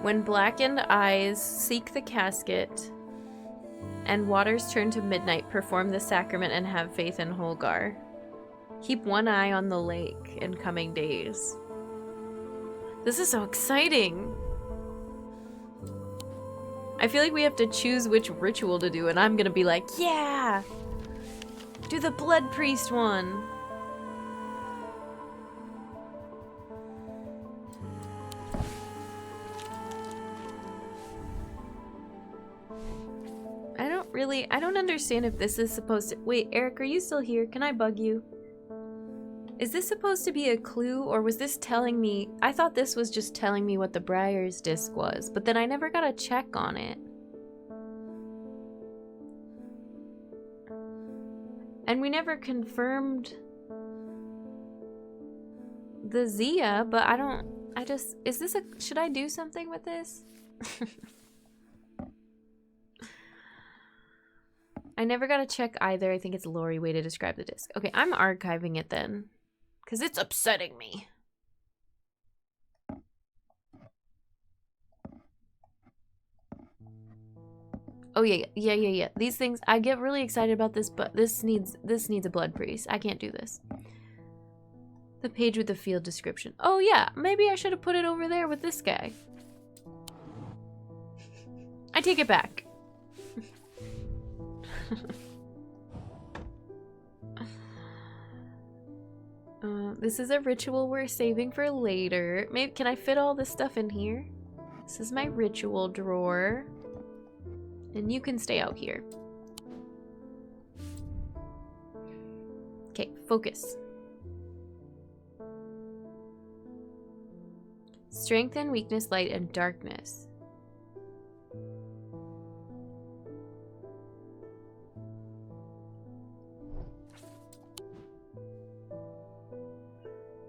When blackened eyes seek the casket, and waters turn to midnight, perform the sacrament and have faith in Holgar. Keep one eye on the lake in coming days. This is so exciting. I feel like we have to choose which ritual to do, and I'm gonna be like, yeah! Do the blood priest one! I don't understand if this is supposed to... Wait, Eric, are you still here? Can I bug you? Is this supposed to be a clue, or was this telling me... I thought this was just telling me what the Briar's disc was, but then I never got a check on it. And we never confirmed the Zia, but I just... Is this a... Should I do something with this? I never got a check either. I think it's a Lori way to describe the disc. Okay, I'm archiving it then. Because it's upsetting me. Oh yeah. These things, I get really excited about this, but this needs a blood priest. I can't do this. The page with the field description. Oh yeah, maybe I should have put it over there with this guy. I take it back. This is a ritual we're saving for later. Maybe can I fit all this stuff in here? This is my ritual drawer. And you can stay out here. Okay, focus. Strength and weakness, light and darkness.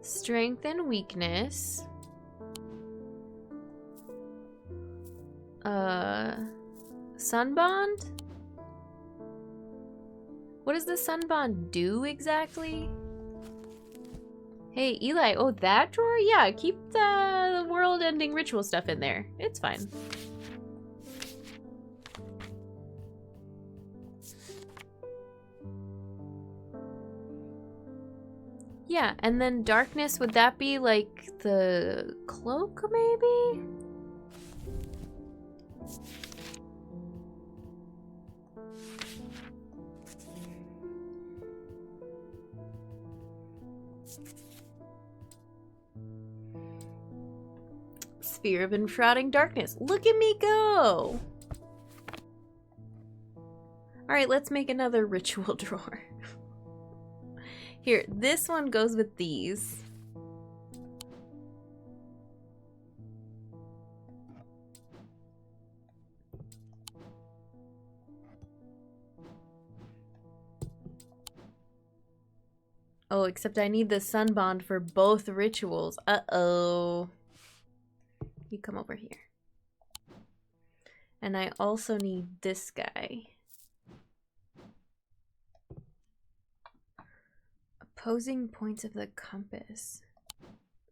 Strength and weakness. Sunbond? What does the sunbond do exactly? Hey, Eli. Oh, that drawer? Yeah, keep the world-ending ritual stuff in there. It's fine. Yeah, and then darkness, would that be like the cloak, maybe? Sphere of enshrouding darkness. Look at me go! Alright, let's make another ritual drawer. Here, this one goes with these. Oh, except I need the sunbond for both rituals. Uh-oh. You come over here. And I also need this guy. Opposing points of the compass.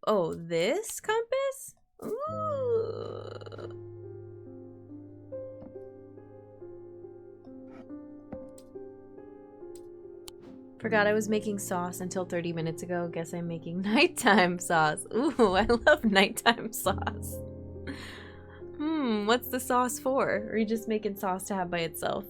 Oh, this compass? Ooh. Forgot I was making sauce until 30 minutes ago. Guess I'm making nighttime sauce. Ooh, I love nighttime sauce. What's the sauce for? Or are you just making sauce to have by itself?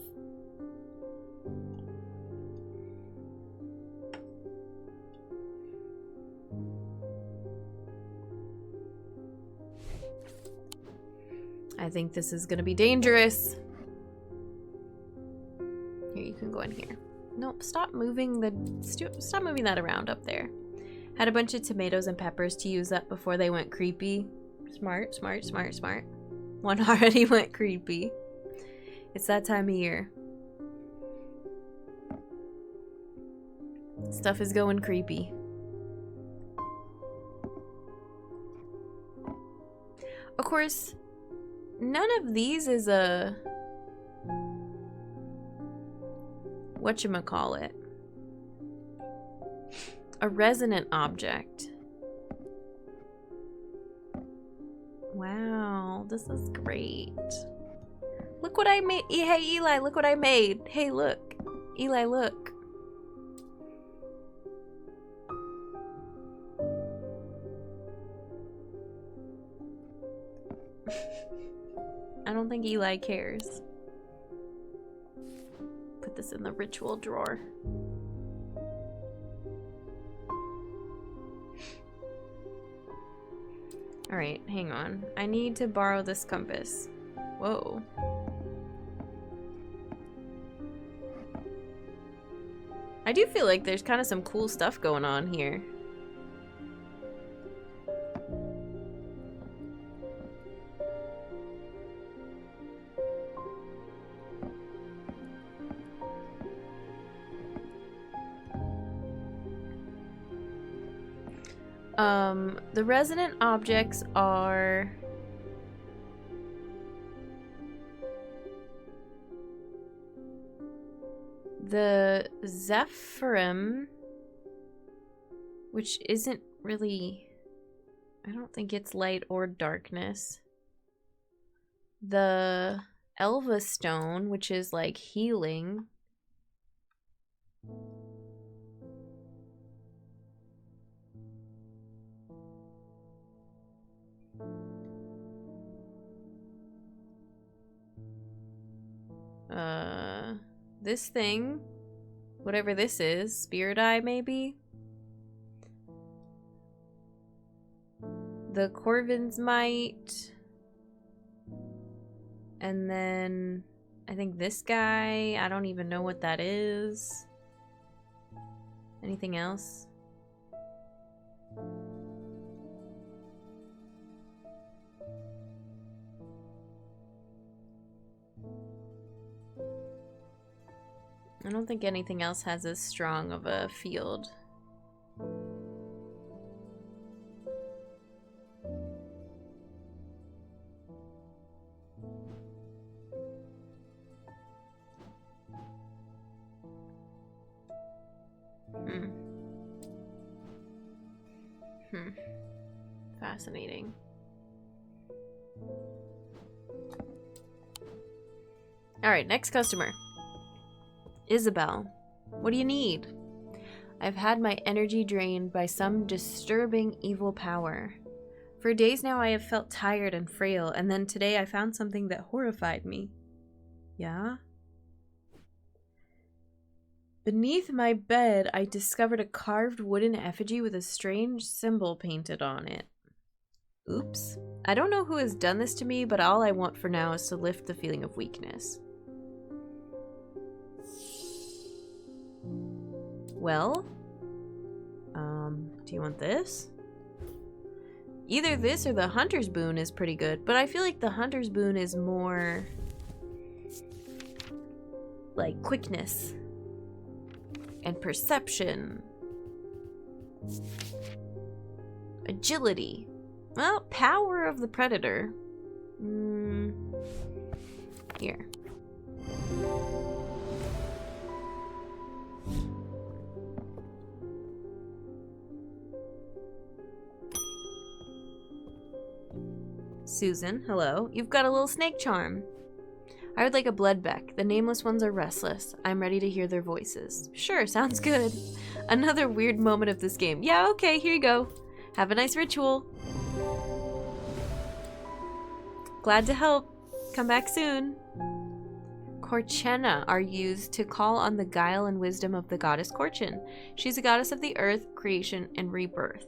I think this is gonna be dangerous. Here, you can go in here. Nope, stop moving that around up there. Had a bunch of tomatoes and peppers to use up before they went creepy. Smart, smart, smart, smart. One already went creepy. It's that time of year. Stuff is going creepy. Of course, none of these is a... whatchamacallit? A resonant object. Wow, this is great. Look what I made. Hey, Eli, look what I made. Hey, look. Eli, look. I don't think Eli cares. Put this in the ritual drawer. Alright, hang on. I need to borrow this compass. Whoa. I do feel like there's kind of some cool stuff going on here. The resonant objects are the Zephyrim, which isn't really, I don't think it's light or darkness. The Elva Stone, which is like healing. This thing, whatever this is, Spirit Eye maybe? The Corvin's Might. And then I think this guy, I don't even know what that is. Anything else? I don't think anything else has as strong of a field. Fascinating. Alright, next customer. Isabel, what do you need? I've had my energy drained by some disturbing evil power. For days now I have felt tired and frail, and then today I found something that horrified me. Yeah? Beneath my bed, I discovered a carved wooden effigy with a strange symbol painted on it. Oops. I don't know who has done this to me, but all I want for now is to lift the feeling of weakness. Well, do you want this? Either this or the Hunter's Boon is pretty good, but I feel like the Hunter's Boon is more like quickness and perception, agility. Well, power of the predator. Here. Susan, hello. You've got a little snake charm. I would like a bloodbeck. The nameless ones are restless. I'm ready to hear their voices. Sure, sounds good. Another weird moment of this game. Yeah, okay, here you go. Have a nice ritual. Glad to help. Come back soon. Korchena are used to call on the guile and wisdom of the goddess Korchen. She's a goddess of the earth, creation, and rebirth.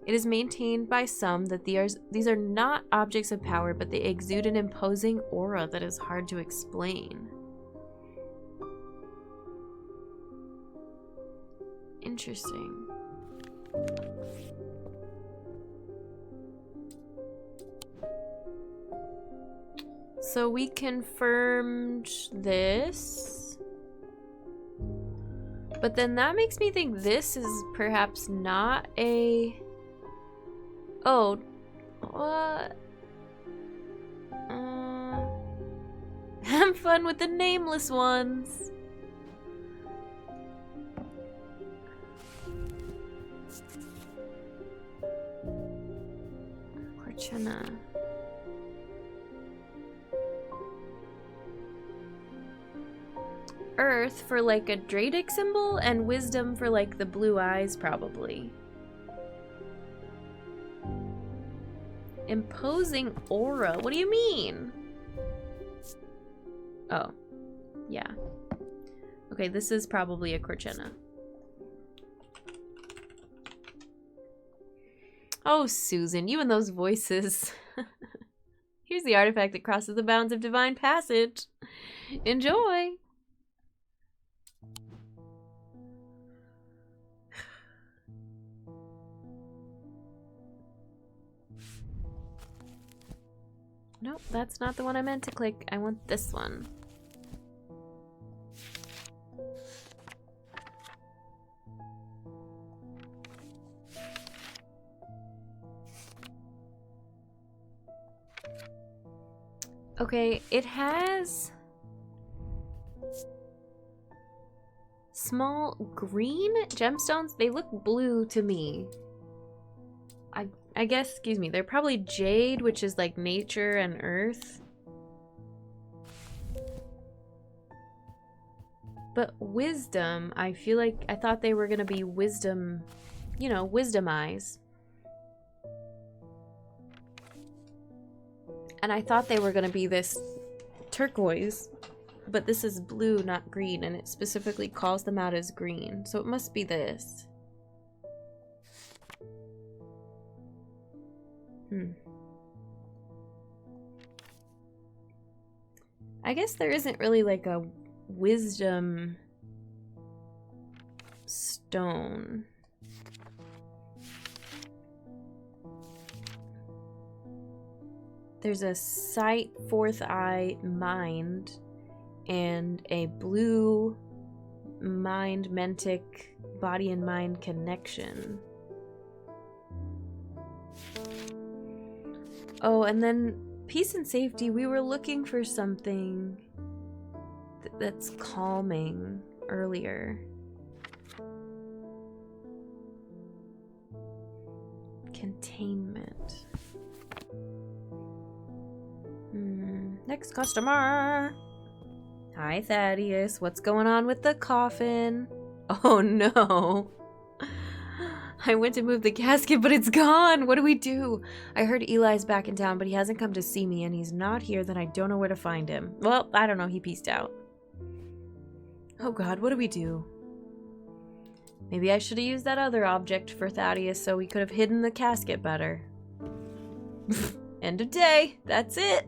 It is maintained by some that these are not objects of power, but they exude an imposing aura that is hard to explain. Interesting. So we confirmed this. But then that makes me think this is perhaps not a... Oh, what? Have fun with the nameless ones. Korchena. Earth for like a Dradic symbol, and wisdom for like the blue eyes, probably. Imposing aura. What do you mean? Oh. Yeah. Okay, this is probably a Korchena. Oh, Susan, you and those voices. Here's the artifact that crosses the bounds of divine passage. Enjoy! Nope, that's not the one I meant to click. I want this one. Okay, it has small green gemstones. They look blue to me. I guess, excuse me, they're probably jade, which is like nature and earth. But wisdom, I feel like I thought they were gonna be wisdom, you know, wisdom eyes. And I thought they were gonna be this turquoise, but this is blue, not green, and it specifically calls them out as green. So it must be this. I guess there isn't really like a wisdom stone. There's a sight, fourth eye, mind, and a blue mind, mentic, body and mind connection. Oh, and then peace and safety, we were looking for something that's calming earlier. Containment. Next customer. Hi, Thaddeus. What's going on with the coffin? Oh, no. I went to move the casket, but it's gone. What do we do? I heard Eli's back in town, but he hasn't come to see me, and he's not here, then I don't know where to find him. Well, I don't know. He peaced out. Oh, God. What do we do? Maybe I should have used that other object for Thaddeus so we could have hidden the casket better. End of day. That's it.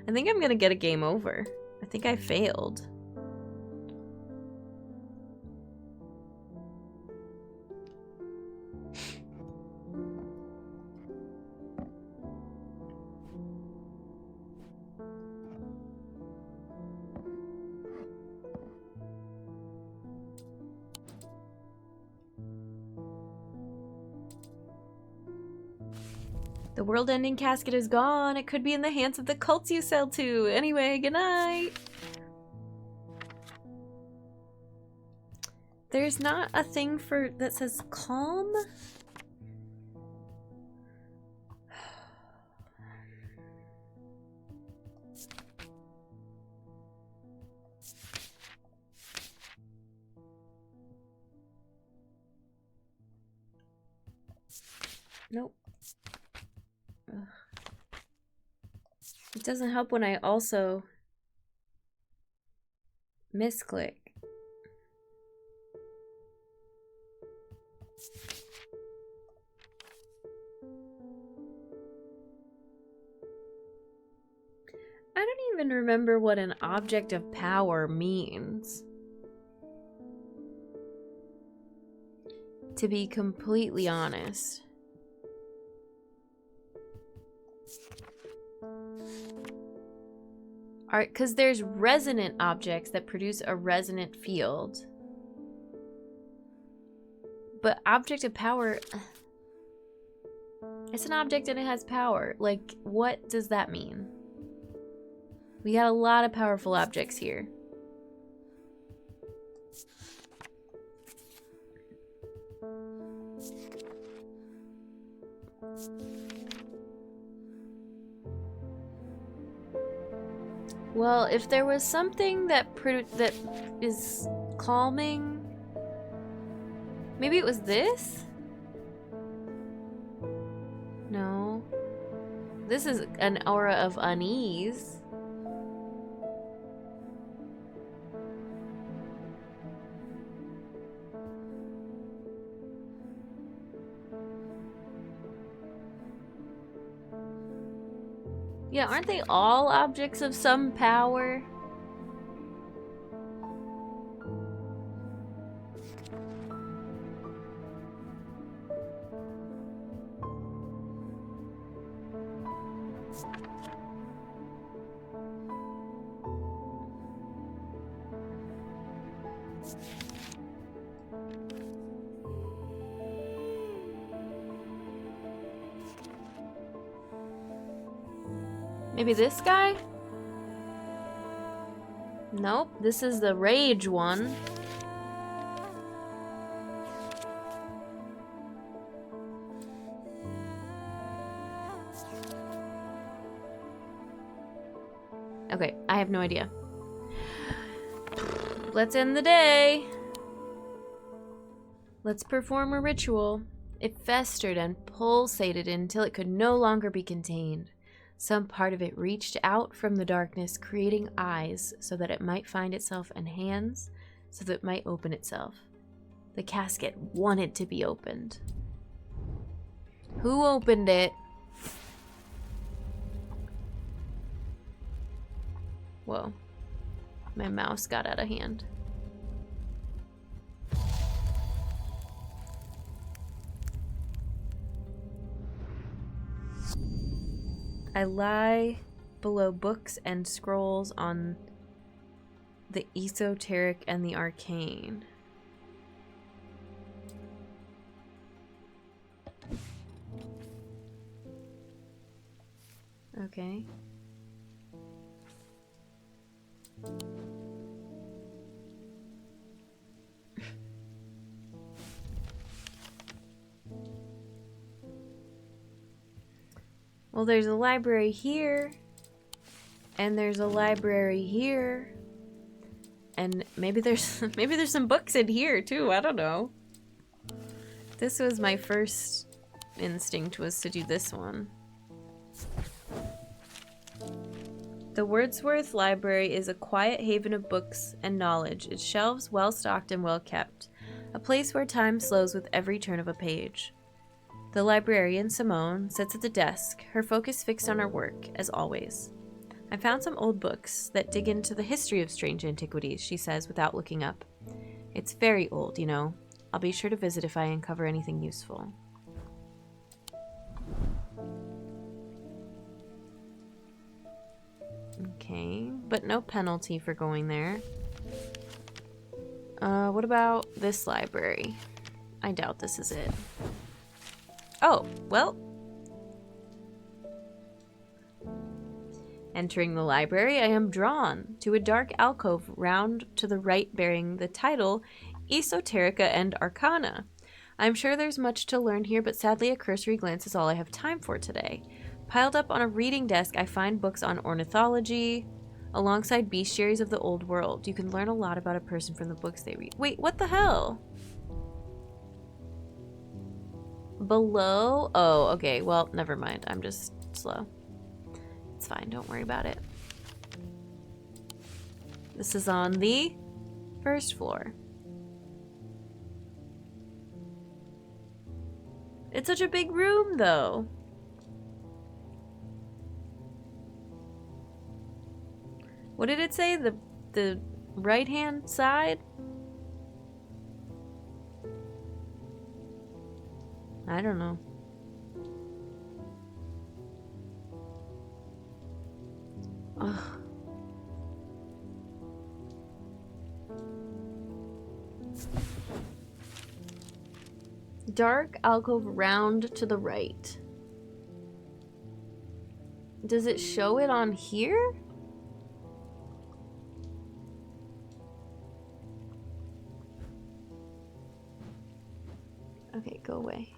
I think I'm gonna get a game over. I think I failed. The world-ending casket is gone. It could be in the hands of the cults you sell to. Anyway, good night. There's not a thing for that says calm? Nope. Ugh. It doesn't help when I also misclick. I don't even remember what an object of power means. To be completely honest. Alright, because there's resonant objects that produce a resonant field. But object of power... It's an object and it has power. Like, what does that mean? We got a lot of powerful objects here. Well, if there was something that is calming, maybe it was this? No. This is an aura of unease. Yeah, aren't they all objects of some power? Maybe this guy? Nope, this is the rage one. Okay, I have no idea. Let's end the day. Let's perform a ritual. It festered and pulsated until it could no longer be contained. Some part of it reached out from the darkness, creating eyes so that it might find itself, and hands so that it might open itself. The casket wanted to be opened. Who opened it? Whoa. My mouse got out of hand. I lie below books and scrolls on the esoteric and the arcane. Okay. Well, there's a library here, and there's a library here, and maybe there's some books in here too. I don't know. This was my first instinct, was to do this one. The Wordsworth Library is a quiet haven of books and knowledge, its shelves well stocked and well kept, a place where time slows with every turn of a page. The librarian, Simone, sits at the desk, her focus fixed on her work, as always. I found some old books that dig into the history of Strange Antiquities, she says without looking up. It's very old, you know. I'll be sure to visit if I uncover anything useful. Okay, but no penalty for going there. What about this library? I doubt this is it. Oh, well. Entering the library, I am drawn to a dark alcove round to the right bearing the title Esoterica and Arcana. I'm sure there's much to learn here, but sadly a cursory glance is all I have time for today. Piled up on a reading desk, I find books on ornithology, alongside bestiaries of the old world. You can learn a lot about a person from the books they read. Wait, what the hell? Below? Oh, okay. Well, never mind. I'm just slow. It's fine. Don't worry about it. This is on the first floor. It's such a big room, though. What did it say? The right-hand side? I don't know. Ugh. Dark alcove round to the right. Does it show it on here? Okay, go away.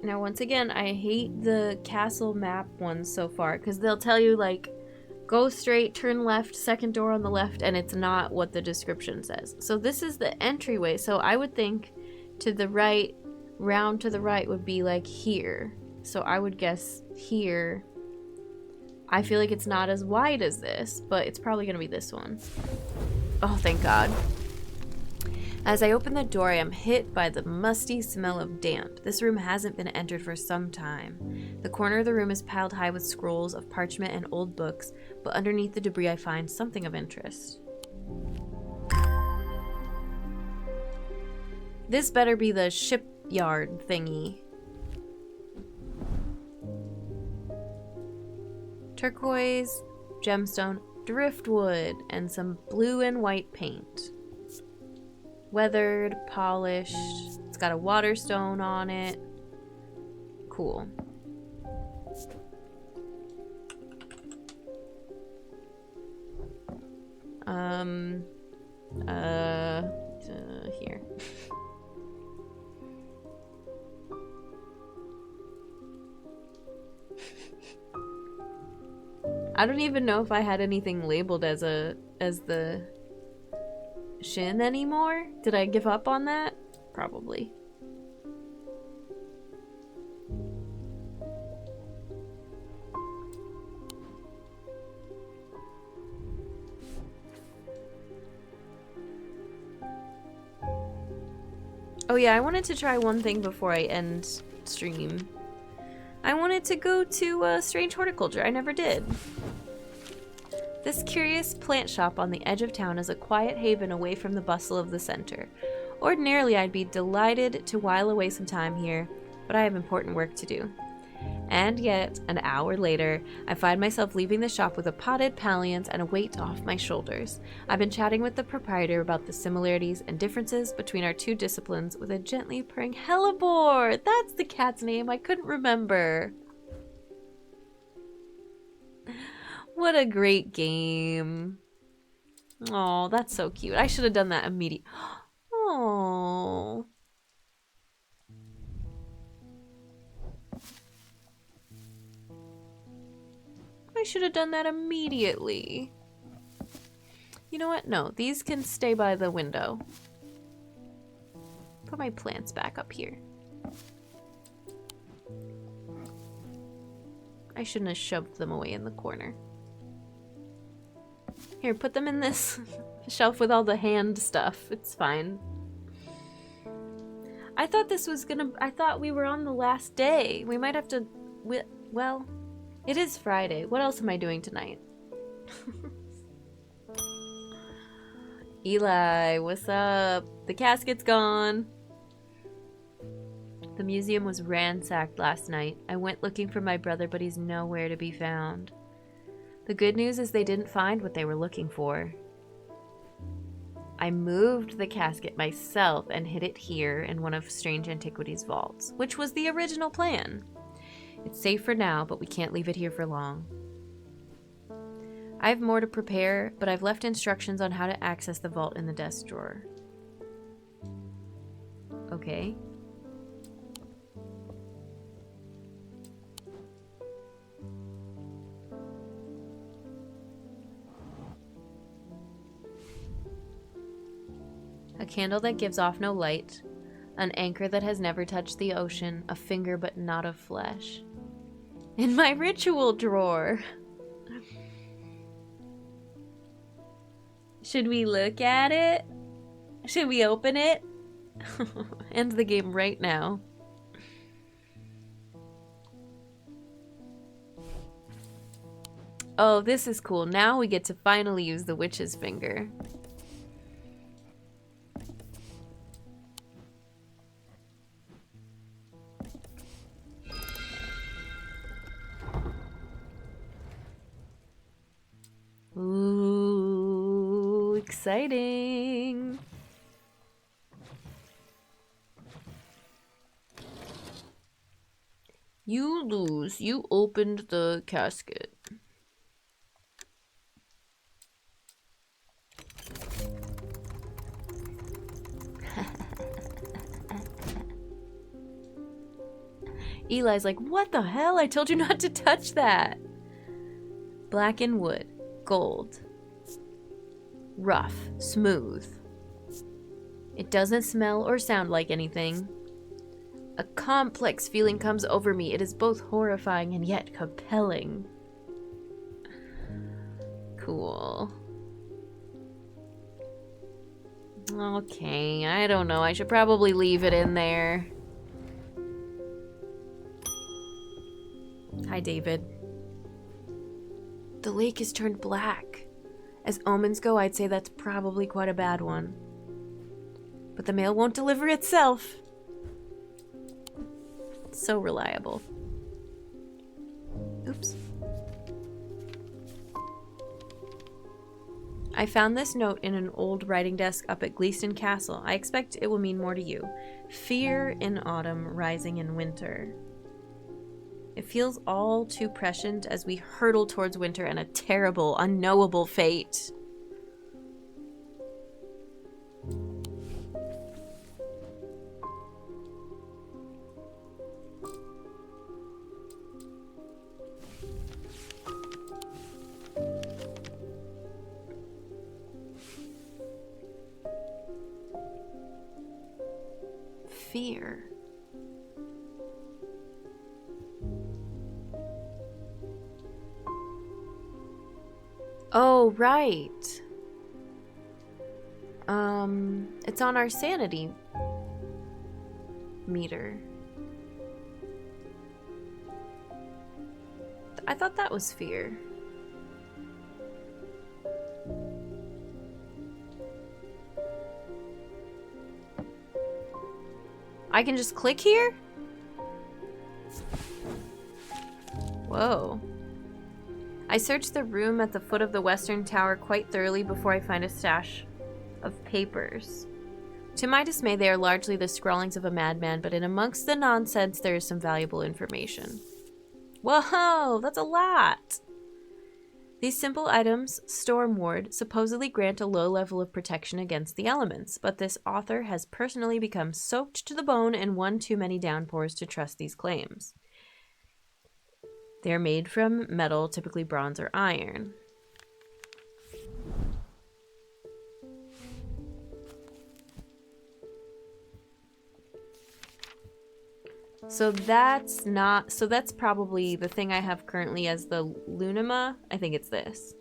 Now, once again, I hate the castle map ones so far, because they'll tell you, like, go straight, turn left, second door on the left, and it's not what the description says. So this is the entryway, so I would think to the right, round to the right would be, like, here. So I would guess here. I feel like it's not as wide as this, but it's probably going to be this one. Oh, thank God. As I open the door, I am hit by the musty smell of damp. This room hasn't been entered for some time. The corner of the room is piled high with scrolls of parchment and old books, but underneath the debris I find something of interest. This better be the shipyard thingy. Turquoise, gemstone, driftwood, and some blue and white paint. Weathered, polished. It's got a water stone on it. Cool. Here. I don't even know if I had anything labeled as the shin anymore. Did I give up on that? Probably. Oh yeah, I wanted to try one thing before I end stream. I wanted to go to Strange Horticulture. I never did. This curious plant shop on the edge of town is a quiet haven away from the bustle of the center. Ordinarily, I'd be delighted to while away some time here, but I have important work to do. And yet, an hour later, I find myself leaving the shop with a potted palliance and a weight off my shoulders. I've been chatting with the proprietor about the similarities and differences between our two disciplines with a gently purring hellebore. That's the cat's name. I couldn't remember. What a great game. Oh, that's so cute. I should have done that immediately. Oh. I should have done that immediately. You know what? No, these can stay by the window. Put my plants back up here. I shouldn't have shoved them away in the corner. Here, put them in this shelf with all the hand stuff. It's fine. I thought this was gonna... I thought we were on the last day. We might have to... Well... It is Friday. What else am I doing tonight? Eli, what's up? The casket's gone. The museum was ransacked last night. I went looking for my brother, but he's nowhere to be found. The good news is they didn't find what they were looking for. I moved the casket myself and hid it here in one of Strange Antiquities' vaults, which was the original plan. It's safe for now, but we can't leave it here for long. I have more to prepare, but I've left instructions on how to access the vault in the desk drawer. Okay. A candle that gives off no light, an anchor that has never touched the ocean, a finger but not of flesh. In my ritual drawer. Should we look at it? Should we open it? End the game right now. Oh, this is cool. Now we get to finally use the witch's finger. Ooh, exciting. You lose. You opened the casket. Eli's like, what the hell? I told you not to touch that. Blackened wood. Gold. Rough. Smooth. It doesn't smell or sound like anything. A complex feeling comes over me. It is both horrifying and yet compelling. Cool. Okay, I don't know. I should probably leave it in there. Hi, David. The lake has turned black. As omens go, I'd say that's probably quite a bad one. But the mail won't deliver itself. It's so reliable. Oops. I found this note in an old writing desk up at Gleeston Castle. I expect it will mean more to you. Fear in autumn, rising in winter. It feels all too prescient as we hurtle towards winter and a terrible, unknowable fate. sphere. Oh, right. It's on our sanity meter. I thought that was fear. I can just click here? Whoa. I searched the room at the foot of the western tower quite thoroughly before I find a stash of papers. To my dismay, they are largely the scrawlings of a madman, but in amongst the nonsense, there is some valuable information. Whoa, that's a lot! These simple items, Storm Ward, supposedly grant a low level of protection against the elements, but this author has personally become soaked to the bone in one too many downpours to trust these claims. They are made from metal, typically bronze or iron. So that's probably the thing I have currently as the Lunima. I think it's this.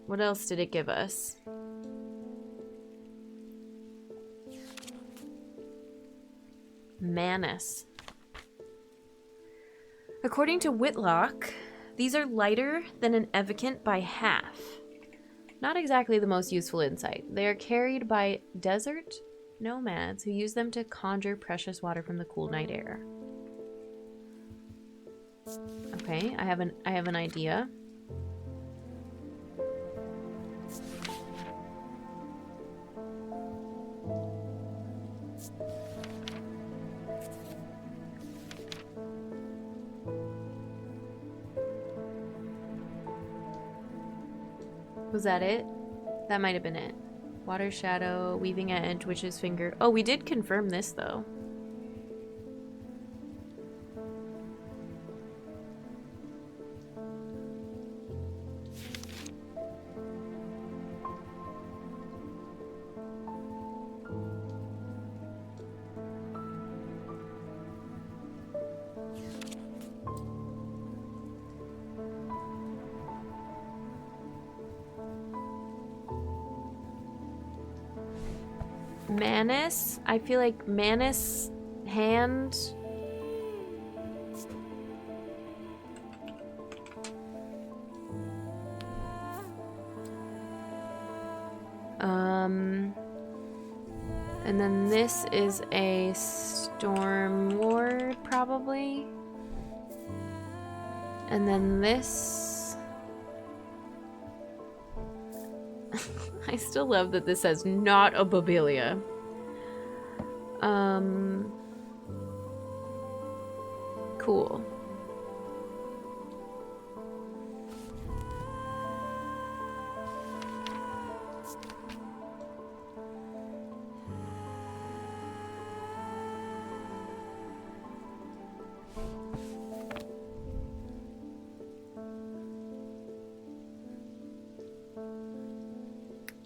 What else did it give us? Manus. According to Whitlock, these are lighter than an evocant by half. Not exactly the most useful insight. They are carried by desert nomads who use them to conjure precious water from the cool night air. Okay, I have an idea. Was that it? That might have been it. Water shadow, weaving edge, witch's finger. Oh, we did confirm this though. Manus? I feel like Manus hand. And then this is a Storm Ward, probably. And then this. I still love that this says not a Bobelia. Cool.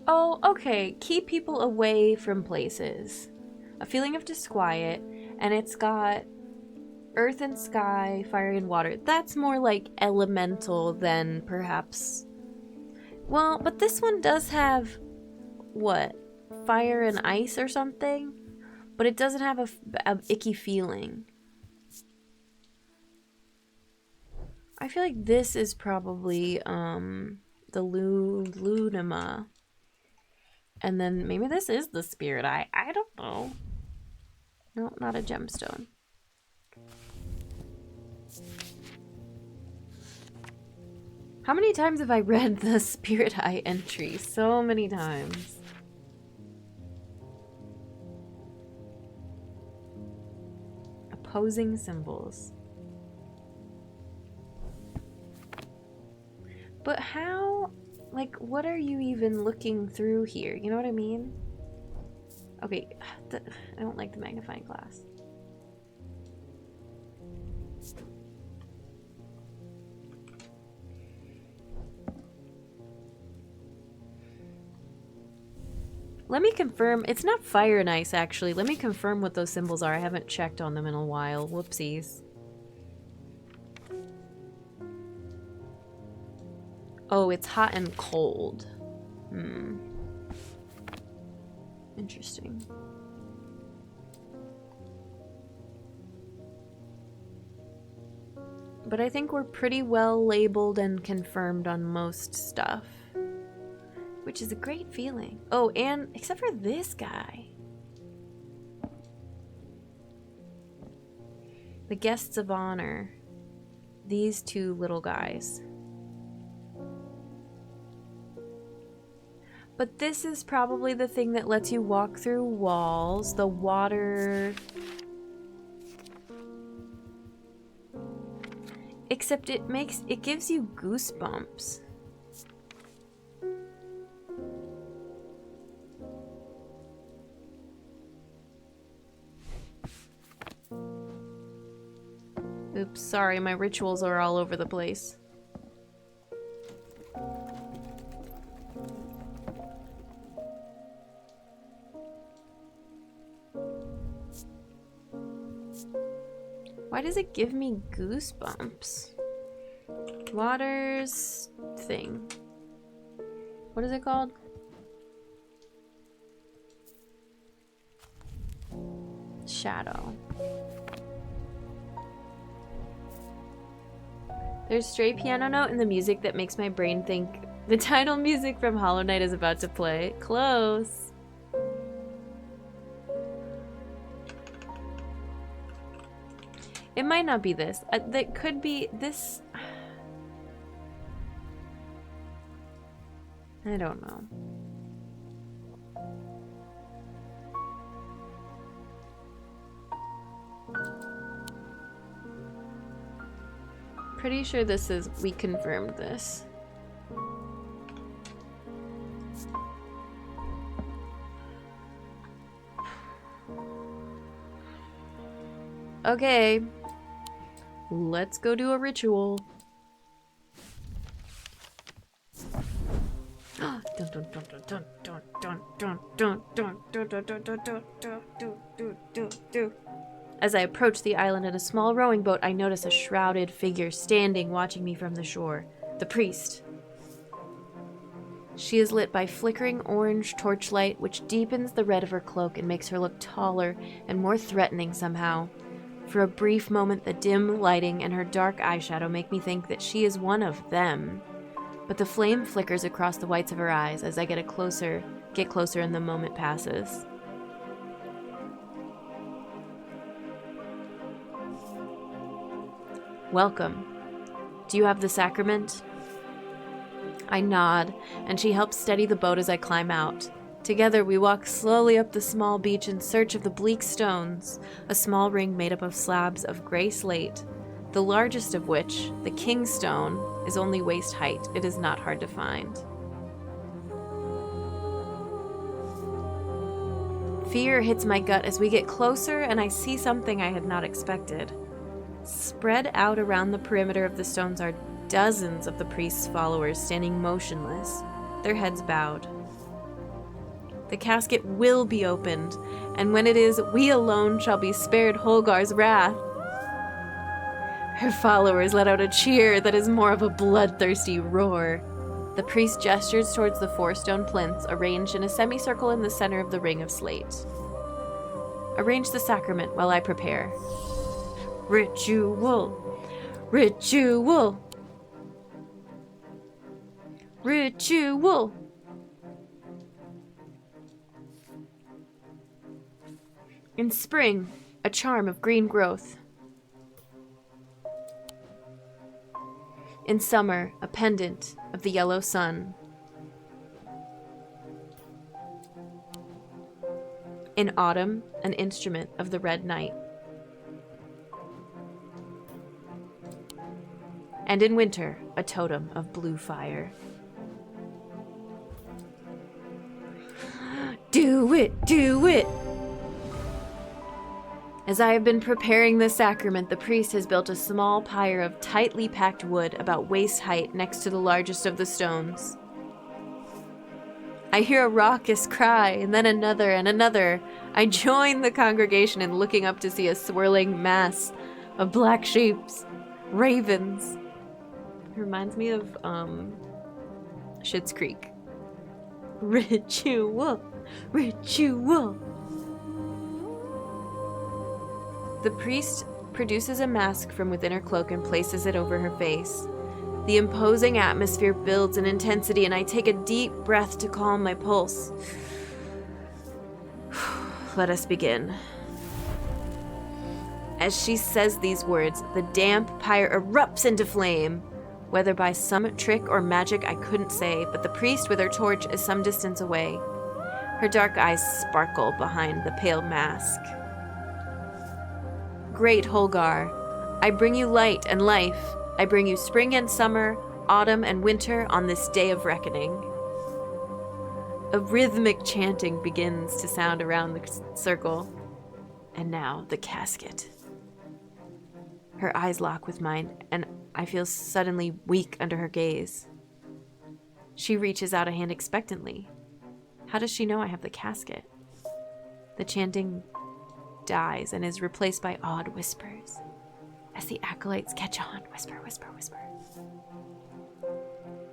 Oh, okay. Keep people away from places. A feeling of disquiet, and it's got earth and sky, fire and water. That's more like elemental than perhaps... Well, but this one does have, what? Fire and ice or something? But it doesn't have a icky feeling. I feel like this is probably the Lunima. And then maybe this is the Spirit Eye. I don't know. No, not a gemstone. How many times have I read the Spirit Eye entry? So many times. Opposing symbols. But how... Like, what are you even looking through here? You know what I mean? Okay, I don't like the magnifying glass. Let me confirm. It's not fire and ice, actually. Let me confirm what those symbols are. I haven't checked on them in a while. Whoopsies. Oh, it's hot and cold. Hmm. Interesting. But I think we're pretty well labeled and confirmed on most stuff. Which is a great feeling. Oh, and except for this guy. The guests of honor. These two little guys. But this is probably the thing that lets you walk through walls. The water... Except it gives you goosebumps. Oops, sorry, my rituals are all over the place. Why does it give me goosebumps? Water's thing. What is it called? Shadow. There's stray piano note in the music that makes my brain think the title music from Hollow Knight is about to play. Close. It might not be this. That could be this. I don't know. Pretty sure this is, we confirmed this. Okay. Let's go do a ritual. As I approach the island in a small rowing boat, I notice a shrouded figure standing, watching me from the shore. The priest. She is lit by flickering orange torchlight, which deepens the red of her cloak and makes her look taller and more threatening somehow. For a brief moment, the dim lighting and her dark eyeshadow make me think that she is one of them. But the flame flickers across the whites of her eyes as I get closer and the moment passes. Welcome. Do you have the sacrament? I nod, and she helps steady the boat as I climb out. Together, we walk slowly up the small beach in search of the bleak stones, a small ring made up of slabs of gray slate, the largest of which, the King Stone, is only waist height. It is not hard to find. Fear hits my gut as we get closer, and I see something I had not expected. Spread out around the perimeter of the stones are dozens of the priest's followers standing motionless, their heads bowed. The casket will be opened, and when it is, we alone shall be spared Holgar's wrath. Her followers let out a cheer that is more of a bloodthirsty roar. The priest gestures towards the 4 stone plinths arranged in a semicircle in the center of the ring of slate. Arrange the sacrament while I prepare. Ritual! Ritual! Ritual! In spring, a charm of green growth. In summer, a pendant of the yellow sun. In autumn, an instrument of the red night. And in winter, a totem of blue fire. Do it! Do it! As I have been preparing the sacrament, the priest has built a small pyre of tightly packed wood about waist height next to the largest of the stones. I hear a raucous cry, and then another and another. I join the congregation in looking up to see a swirling mass of black shapes, ravens. It reminds me of, Schitt's Creek. Ritual, ritual. The priest produces a mask from within her cloak and places it over her face. The imposing atmosphere builds in intensity, and I take a deep breath to calm my pulse. Let us begin. As she says these words, the damp pyre erupts into flame. Whether by some trick or magic, I couldn't say, but the priest with her torch is some distance away. Her dark eyes sparkle behind the pale mask. Great Holgar, I bring you light and life. I bring you spring and summer, autumn and winter on this day of reckoning. A rhythmic chanting begins to sound around the circle. And now the casket. Her eyes lock with mine, and I feel suddenly weak under her gaze. She reaches out a hand expectantly. How does she know I have the casket? The chanting dies and is replaced by odd whispers. As the acolytes catch on, whisper, whisper, whisper.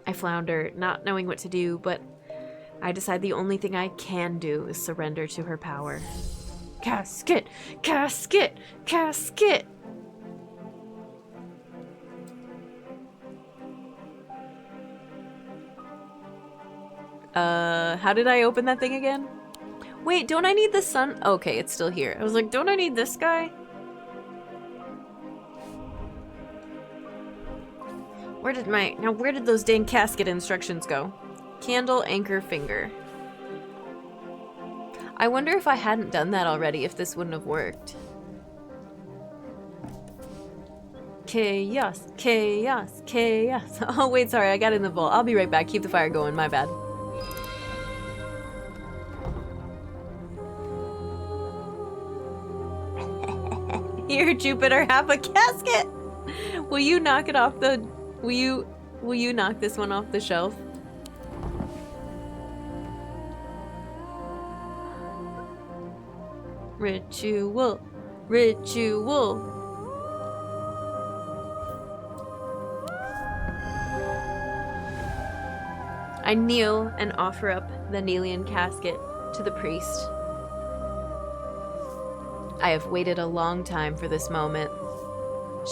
I flounder, not knowing what to do, but I decide the only thing I can do is surrender to her power. Casket! Casket! Casket! How did I open that thing again? Wait, don't I need the sun? Okay, it's still here. I was like, don't I need this guy? Where did those dang casket instructions go? Candle, anchor, finger. I wonder if I hadn't done that already, if this wouldn't have worked. Chaos, chaos, chaos. Oh, wait, sorry, I got in the vault. I'll be right back. Keep the fire going, my bad. Here, Jupiter, have a casket! Will you knock it off the... Will you knock this one off the shelf? Ritual. Ritual. I kneel and offer up the Nelian casket to the priest. I have waited a long time for this moment.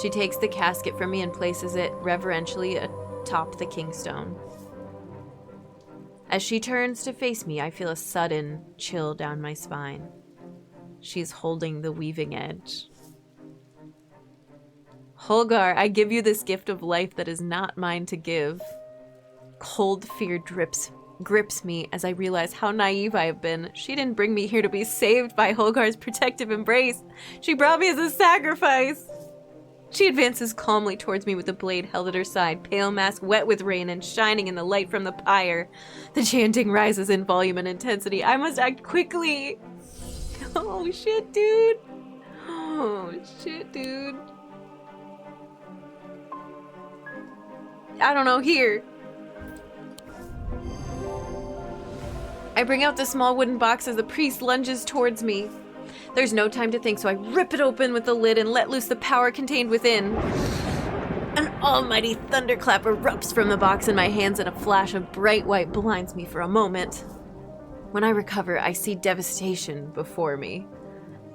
She takes the casket from me and places it reverentially atop the kingstone. As she turns to face me, I feel a sudden chill down my spine. She's holding the weaving edge. Holgar, I give you this gift of life that is not mine to give. Cold fear grips me as I realize how naive I have been. She didn't bring me here to be saved by Holgar's protective embrace. She brought me as a sacrifice. She advances calmly towards me with the blade held at her side, pale mask wet with rain and shining in the light from the pyre. The chanting rises in volume and intensity. I must act quickly. Oh shit, dude. Oh shit, dude. I don't know, here. I bring out the small wooden box as the priest lunges towards me. There's no time to think, so I rip it open with the lid and let loose the power contained within. An almighty thunderclap erupts from the box in my hands, and a flash of bright white blinds me for a moment. When I recover, I see devastation before me.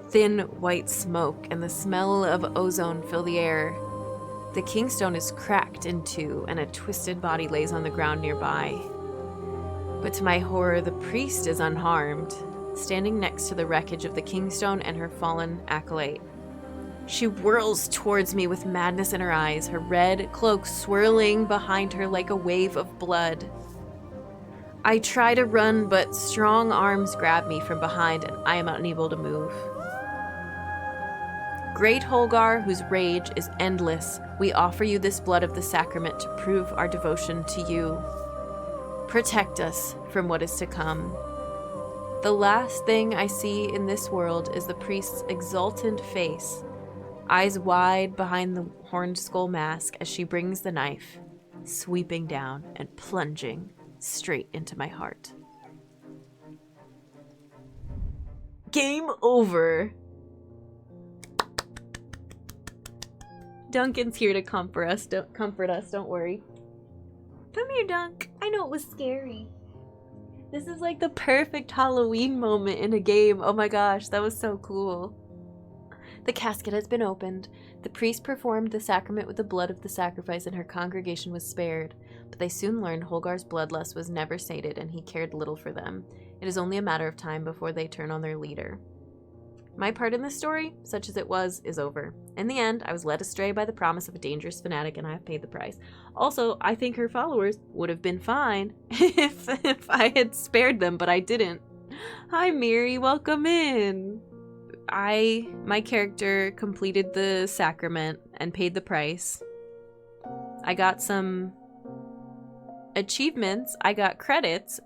Thin white smoke and the smell of ozone fill the air. The kingstone is cracked in two, and a twisted body lays on the ground nearby. But to my horror, the priest is unharmed, standing next to the wreckage of the kingstone and her fallen acolyte. She whirls towards me with madness in her eyes, her red cloak swirling behind her like a wave of blood. I try to run, but strong arms grab me from behind and I am unable to move. Great Holgar, whose rage is endless, we offer you this blood of the sacrament to prove our devotion to you. Protect us from what is to come. The last thing I see in this world is the priest's exultant face, eyes wide behind the horned skull mask as she brings the knife, sweeping down and plunging straight into my heart. Game over. Duncan's here to comfort us. Don't worry. Come here, Dunk. I know it was scary. This is like the perfect Halloween moment in a game. Oh my gosh, that was so cool. The casket has been opened. The priest performed the sacrament with the blood of the sacrifice and her congregation was spared. But they soon learned Holgar's bloodlust was never sated and he cared little for them. It is only a matter of time before they turn on their leader. My part in this story, such as it was, is over. In the end, I was led astray by the promise of a dangerous fanatic and I have paid the price. Also, I think her followers would have been fine if I had spared them, but I didn't. Hi, Miri, welcome in. My character completed the sacrament and paid the price. I got some achievements. I got credits.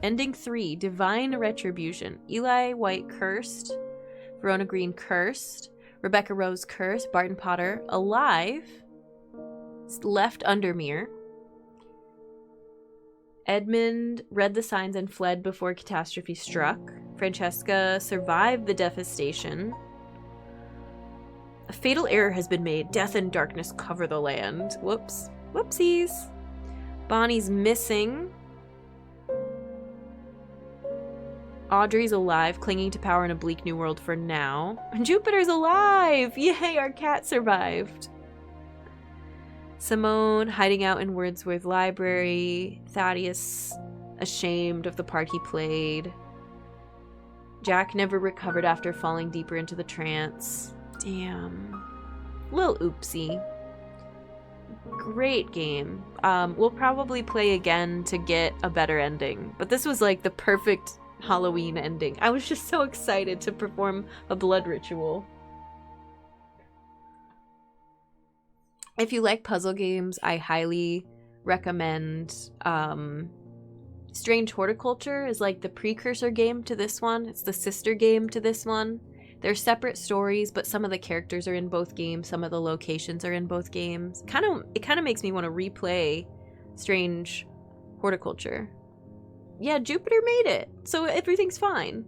Ending 3, Divine Retribution. Eli White cursed. Verona Green cursed. Rebecca Rose cursed. Barton Potter alive. Left Undermere. Edmund read the signs and fled before catastrophe struck. Francesca survived the devastation. A fatal error has been made. Death and darkness cover the land. Whoops. Whoopsies. Bonnie's missing. Audrey's alive, clinging to power in a bleak new world for now. Jupiter's alive! Yay, our cat survived. Simone hiding out in Wordsworth Library. Thaddeus ashamed of the part he played. Jack never recovered after falling deeper into the trance. Damn. Little oopsie. Great game. We'll probably play again to get a better ending. But this was like the perfect Halloween ending. I was just so excited to perform a blood ritual. If you like puzzle games, I highly recommend Strange Horticulture is like the precursor game to this one. It's the sister game to this one. They're separate stories, but some of the characters are in both games. Some of the locations are in both games. It kind of makes me want to replay Strange Horticulture. Yeah, Jupiter made it, so everything's fine.